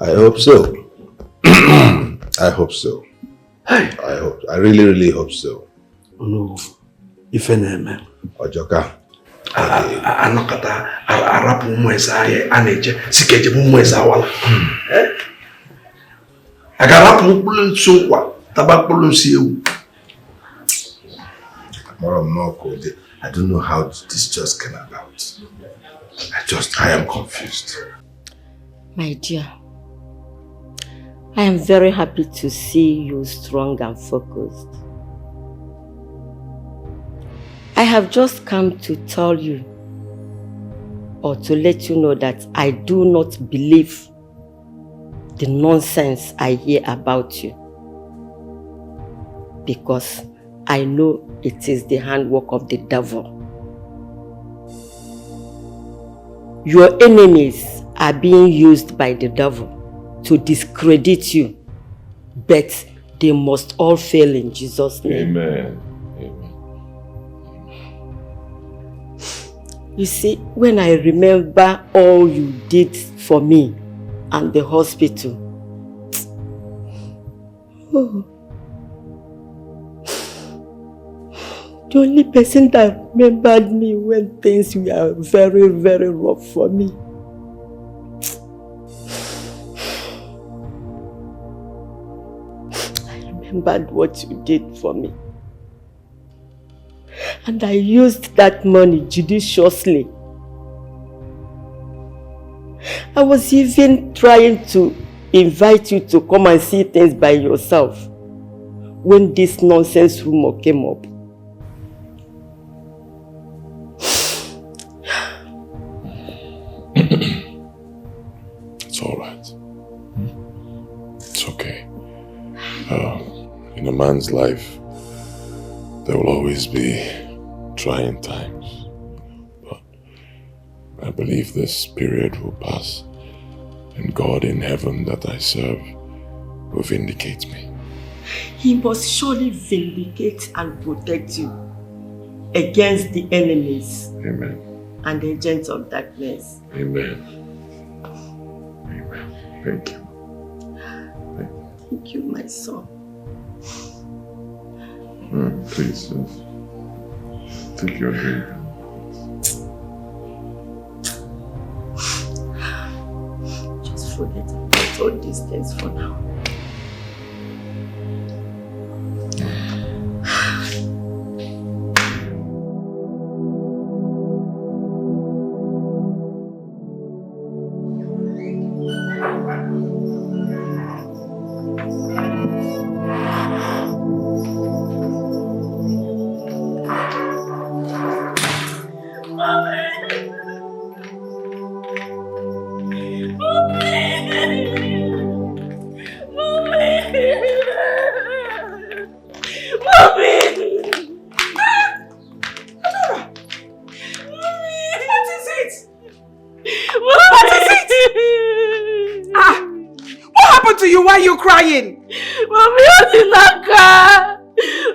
I hope so. I hope so. I really hope so. No. If any Ojoka. Anokata arapu mweza aye aneje sikeje mweza wala. Agarapu mkulu sokwa tabakulu siu. I don't know how this just came about. I am confused. My dear, I am very happy to see you strong and focused. I have just come to tell you or to let you know that I do not believe the nonsense I hear about you, because I know it is the handwork of the devil. Your enemies are being used by the devil to discredit you, but they must all fail in Jesus' name. Amen. You see, when I remember all you did for me and the hospital, the only person that remembered me when things were very, very rough for me. I remembered what you did for me. And I used that money judiciously. I was even trying to invite you to come and see things by yourself when this nonsense rumor came up. It's all right. It's okay. In a man's life, there will always be trying times. But I believe this period will pass, and God in heaven that I serve will vindicate me. He must surely vindicate and protect you against the enemies. Amen. And the agents of darkness. Amen. Amen. Thank you. Thank you, my son. Please, take your drink. Just forget about all these things for now.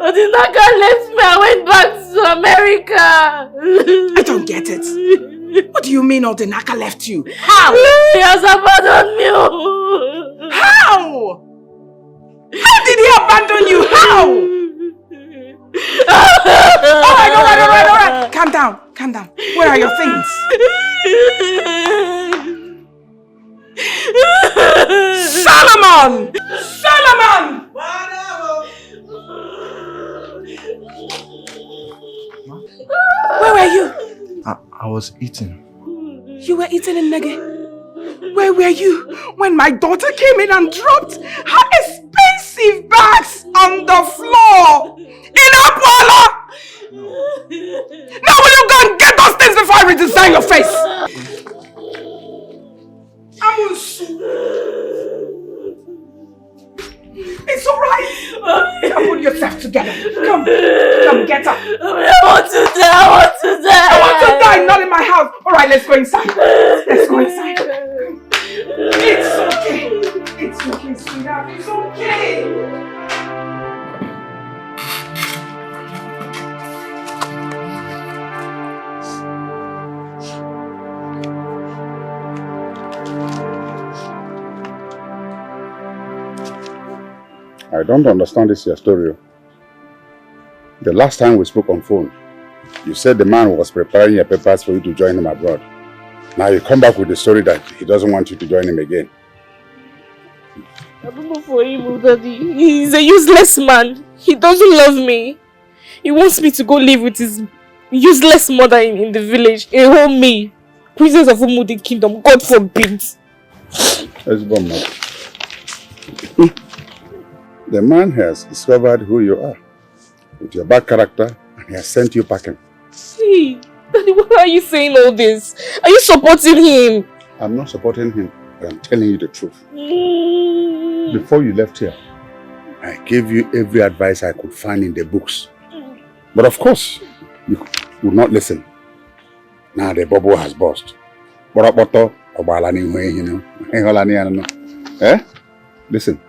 Odinaka left me and went back to America. I don't get it. What do you mean Odinaka left you? How? He has abandoned me. How? How did he abandon you? How? All right. Calm down. Where are your things? Solomon! Where were you? I was eating. You were eating in Nege? Where were you when my daughter came in and dropped her expensive bags on the floor in Apollo? Now will you go and get those things before I redesign your face? It's alright. Come put yourself together. Come get her. I want to die. I want to die, not in my house. Alright, let's go inside. It's okay, sweetheart. It's okay. I don't understand this your story. The last time we spoke on phone, you said the man was preparing your papers for you to join him abroad. Now you come back with the story that he doesn't want you to join him again. I don't know for him, Daddy. He's a useless man. He doesn't love me. He wants me to go live with his useless mother in the village. A whole me. Princess of Umudi Kingdom. God forbid. Let's go, man. The man has discovered who you are with your bad character and he has sent you packing. See, Daddy, why are you saying all this? Are you supporting him? I'm not supporting him, but I'm telling you the truth. Before you left here, I gave you every advice I could find in the books. But of course, you would not listen. Now the bubble has burst. Eh? Listen,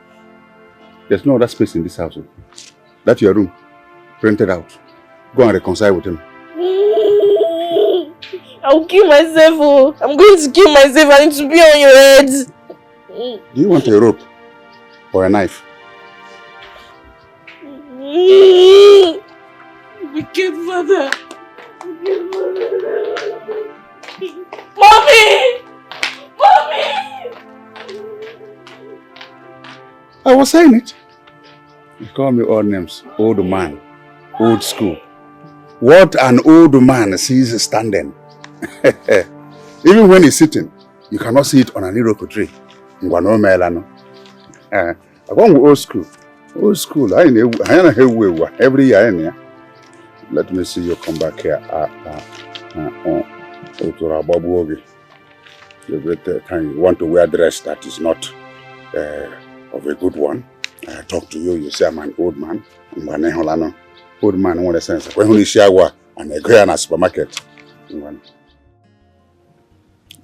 there's no other space in this house. That's your room. Rent it out. Go and reconcile with him. I'll kill myself. Oh. I'm going to kill myself. I need to be on your head. Do you want a rope or a knife? Wicked mother. Mommy! Mommy! I was saying it. You call me old names. Old man. Old school. What an old man sees standing. Even when he's sitting, you cannot see it on an iroko tree. I go old school. Old school. I know every year. Let me see you come back here. Every time you want to wear a dress that is not of a good one, I talk to you, you say I'm an old man. Old man, in what sense? When you share and I go in a supermarket.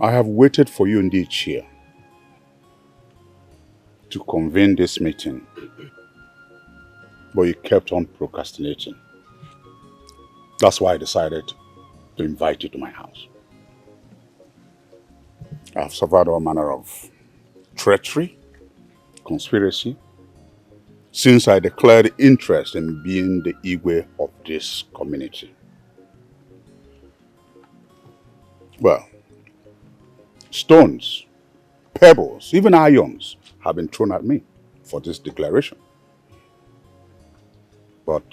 I have waited for you in this chair to convene this meeting, but you kept on procrastinating. That's why I decided to invite you to my house. I've suffered all manner of treachery, conspiracy, since I declared interest in being the Igwe of this community. Well, stones, pebbles, even irons have been thrown at me for this declaration. But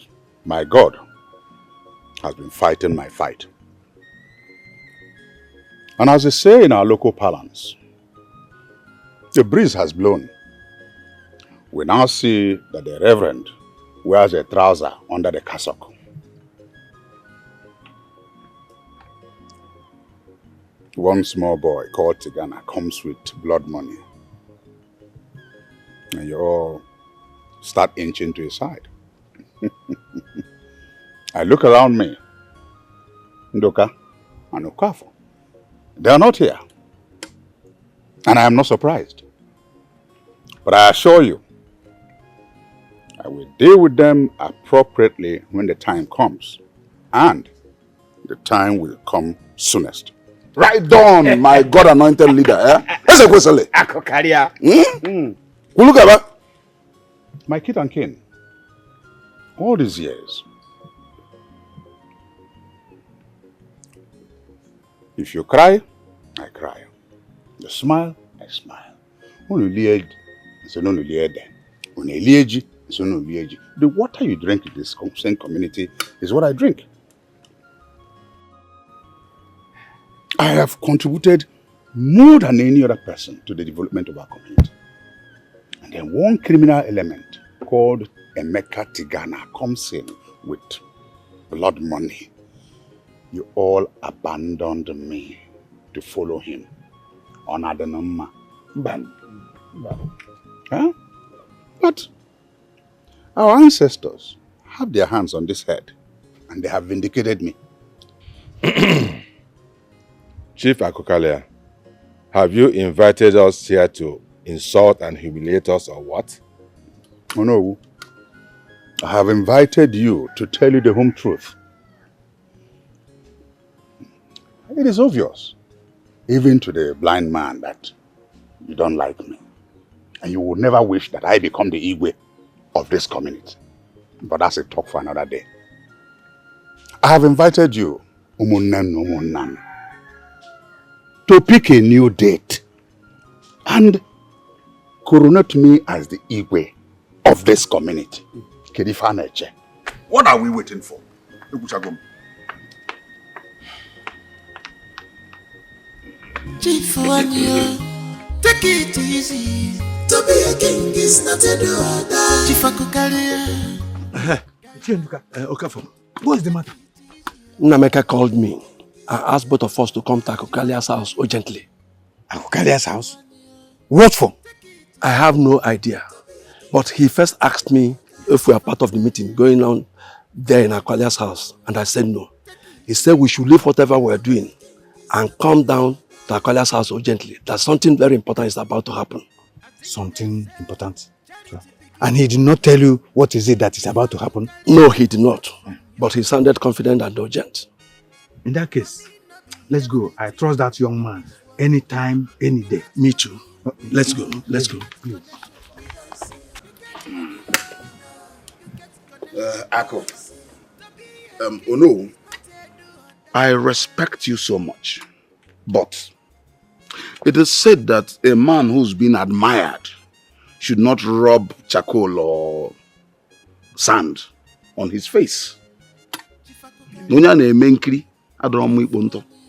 my God has been fighting my fight. And as they say in our local parlance, the breeze has blown. We now see that the Reverend wears a trouser under the cassock. One small boy called Tigana comes with blood money. And you all start inching to his side. I look around me. Ndoka and Okafo. They are not here. And I am not surprised. But I assure you, I will deal with them appropriately when the time comes. And the time will come soonest. Right on, my God-anointed leader. Akokaria. My kid and kin, all these years, if you cry, I cry. You smile, I smile. The water you drink in this same community is what I drink. I have contributed more than any other person to the development of our community. And then one criminal element called Emeka Tigana comes in with blood money. You all abandoned me to follow him. Onadanama. Huh? But our ancestors have their hands on this head and they have vindicated me. Chief Akokalia, have you invited us here to insult and humiliate us or what? Oh no. I have invited you to tell you the home truth. It is obvious, even to the blind man, that you don't like me. And you would never wish that I become the Igwe of this community. But that's a talk for another day. I have invited you, Umunnan, to pick a new date and coronate me as the Igwe of this community. What are we waiting for? Chief Wanyo, take it easy. To be a king is not a do. Chief Akokalia. Okafo, what's the matter? Nameka called me and asked both of us to come to Akokalia's house urgently. Akokalia's house? What for? I have no idea. But he first asked me if we are part of the meeting going on there in Akokalia's house. And I said no. He said we should leave whatever we're doing and come down to Akalia's house urgently. That something very important is about to happen. Something important? And he did not tell you what is it that is about to happen? No, he did not. But he sounded confident and urgent. In that case, let's go. I trust that young man. Anytime, any day. Me too. Let's go. Let's go. Please. Ako. Ono, I respect you so much. But it is said that a man who's been admired should not rub charcoal or sand on his face.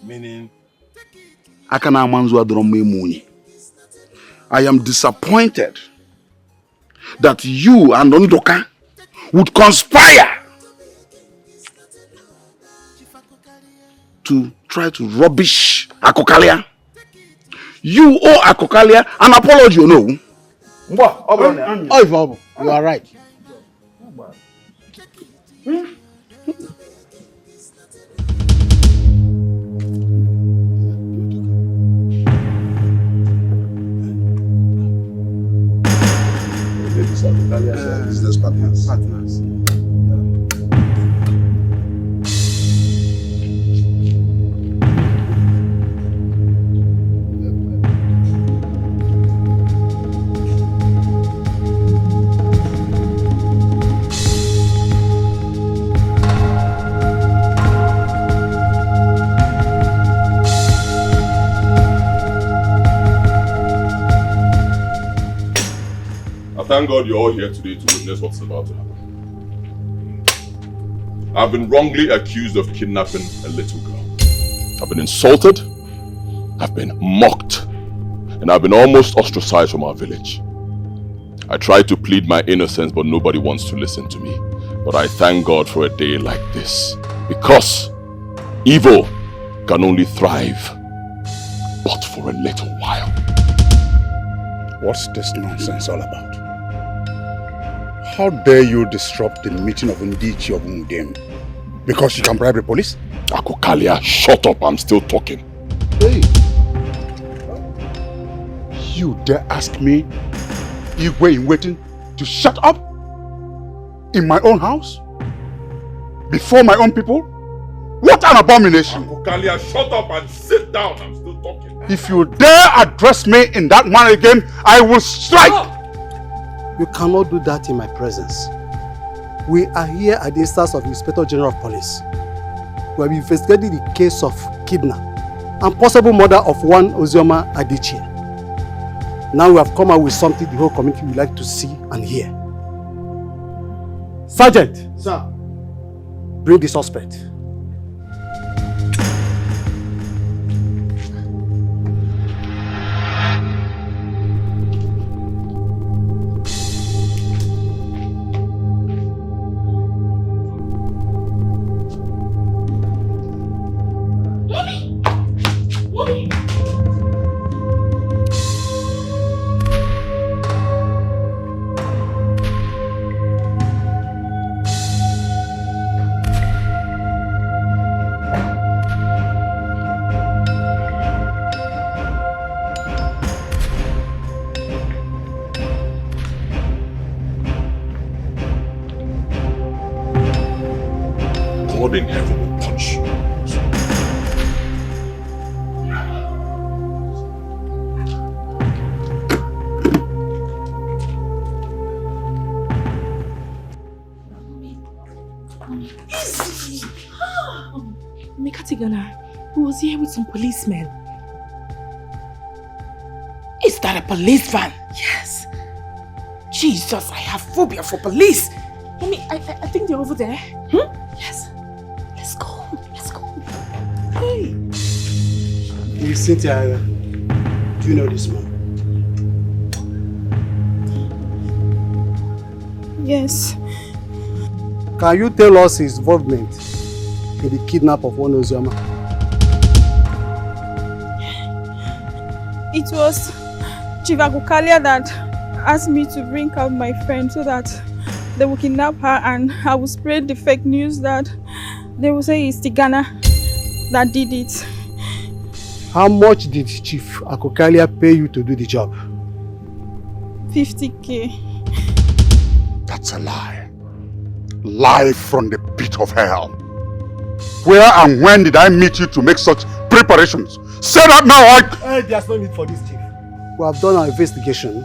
Meaning? I am disappointed that you and Ondoka would conspire to try to rubbish Akokalia. You owe Akokalia an apology, you know. You are right. Business partners. Thank God you're all here today to witness what's about to happen. I've been wrongly accused of kidnapping a little girl. I've been insulted, I've been mocked, and I've been almost ostracized from our village. I tried to plead my innocence, but nobody wants to listen to me. But I thank God for a day like this, because evil can only thrive, but for a little while. What's this nonsense all about? How dare you disrupt the meeting of Ndichi of Mudem? Because you can bribe the police? Akokalia, shut up, I'm still talking. Hey! You dare ask me, Igwe in waiting, to shut up? In my own house? Before my own people? What an abomination! Akokalia, shut up and sit down, I'm still talking. If you dare address me in that manner again, I will strike! Oh. You cannot do that in my presence. We are here at the instance of the Inspector General of Police. We have investigated the case of kidnap and possible murder of one Ozioma Adichie. Now we have come out with something the whole community would like to see and hear. Sergeant! Sir. Bring the suspect. God in heaven will punch you. Mikatigana, who was here with some policemen. Is that a police van? Yes. Jesus, I have phobia for police. Mommy, I think they're over there. Yes. Let's go. Let's go. Hey. Cynthia, do you know this man? Yes. Can you tell us his involvement in the kidnap of one Ozioma? It was Chief Akokalia that asked me to bring out my friend so that they will kidnap her, and I will spread the fake news that they will say it's Tigana that did it. How much did Chief Akokalia pay you to do the job? 50K. That's a lie. Lie from the pit of hell. Where and when did I meet you to make such preparations? Say that now, There's no need for this, Chief. We have done our investigation.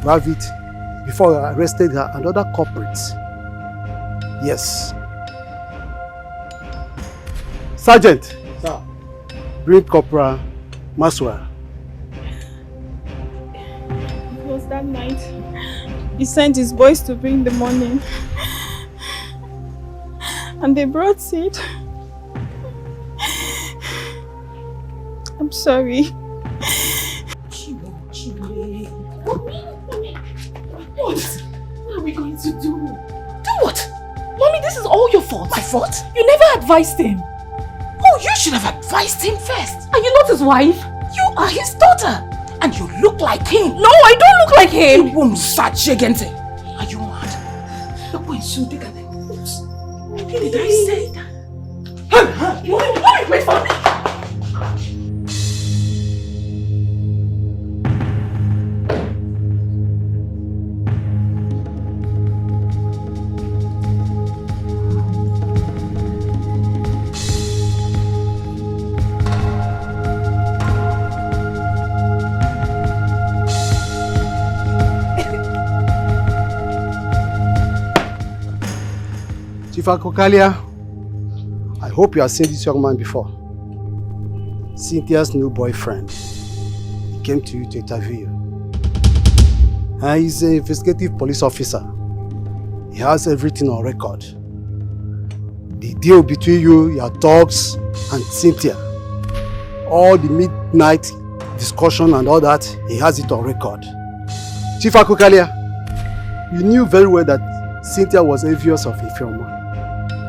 We have it before we arrested her and other culprits. Yes. Sergeant. Sir. Bring Corporal Maswa. It was that night. He sent his boys to bring the money. And they brought it. I'm sorry. What? What are we going to do? Do what? Mommy, this is all your fault. My fault? You never advised him. Oh, you should have advised him first. Are you not his wife? You are his daughter. And you look like him. No, I don't look like him. You won't search against him. Are you mad? Look when you dig at the boots. Did I say that? Mommy, wait for me. Chief Akokalia, I hope you have seen this young man before. Cynthia's new boyfriend. He came to you to interview you. He's an investigative police officer. He has everything on record. The deal between you, your dogs, and Cynthia. All the midnight discussion and all that, he has it on record. Chief Akokalia, you knew very well that Cynthia was envious of Ifeoma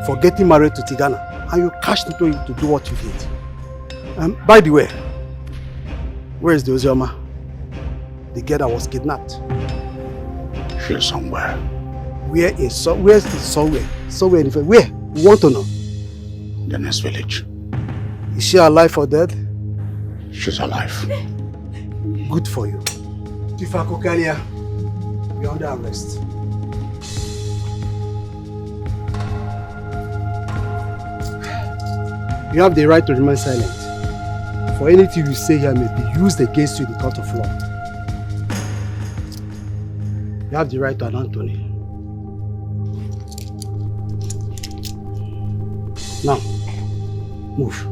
for getting married to Tigana, and you cashed into it to do what you did. By the way, where is the Ozioma? The girl that was kidnapped. She's somewhere. Where's the somewhere? Somewhere in where? We want to know. The next village. Is she alive or dead? She's alive. Good for you. Chief Akokalia, you're under arrest. You have the right to remain silent. For anything you say here may be used against you in the court of law. You have the right to an Anthony. Now, move.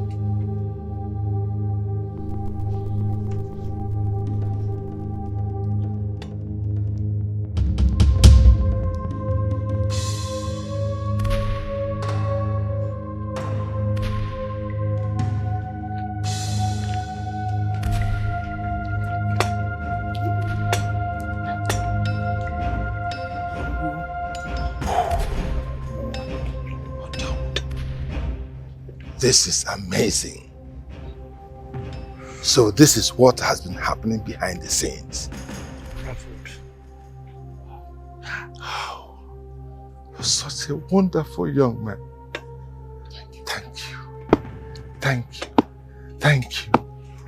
This is amazing. So this is what has been happening behind the scenes. Oh, you're such a wonderful young man. Thank you. Thank you. Thank you.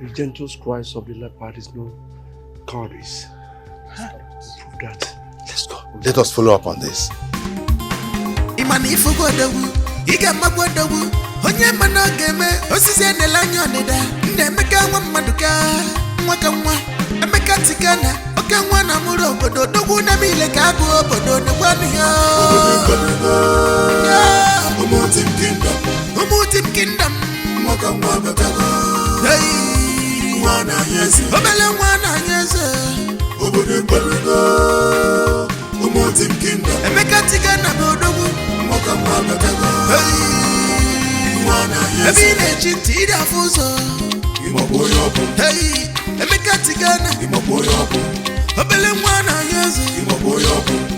The gentle cries of the leopard is no cowardice. Prove that. Let's go. Let us follow up on this. Onye mana game osisi enela anya onida nne emeka nwa mmaduka nwaka nwa emeka tikana oke nwa na mụrụ obodo dogwu na mile ka agụ obodo n'egwanu ya Umutim kingdom nwaka nwa batago nwa na yeze obele nwa na yeze obodo ekwelugo Umutim kingdom emeka tikana bodogwu nwaka nwa batago Ebi na-echi iri afọ ụzọ Hey, emeka tigana obele nwa na yeze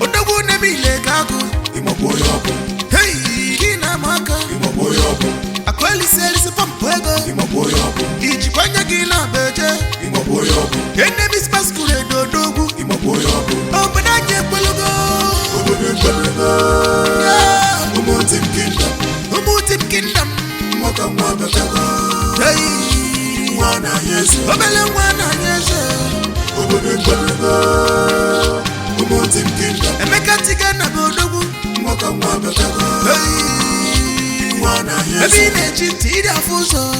odogwu na mile ka agụ Hey, gị na amaka akwelisi pọmpụ ego ijikwanye gị na beje enemi spaskuled odogwu obodo anyị ekwelugo Umutim kingdom Hey, Mwana Yesu Obele mwana Yesu Obele mwana Umonti mkinda Emeka tigana bodogu Mwaka mwabekago Mwana Yesu Ebine chitiri afuso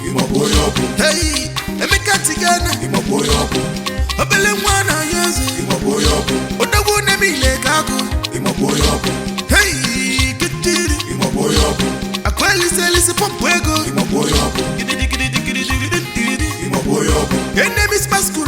Imaboyobu Hey Emeka tigana Imaboyobu Obele mwana Yesu Imaboyobu Odogu nemile kago Imaboyobu Hey kitiri Imaboyobu Akweli selisi pompwego Imaboyobu Imaboyobu Enemies masku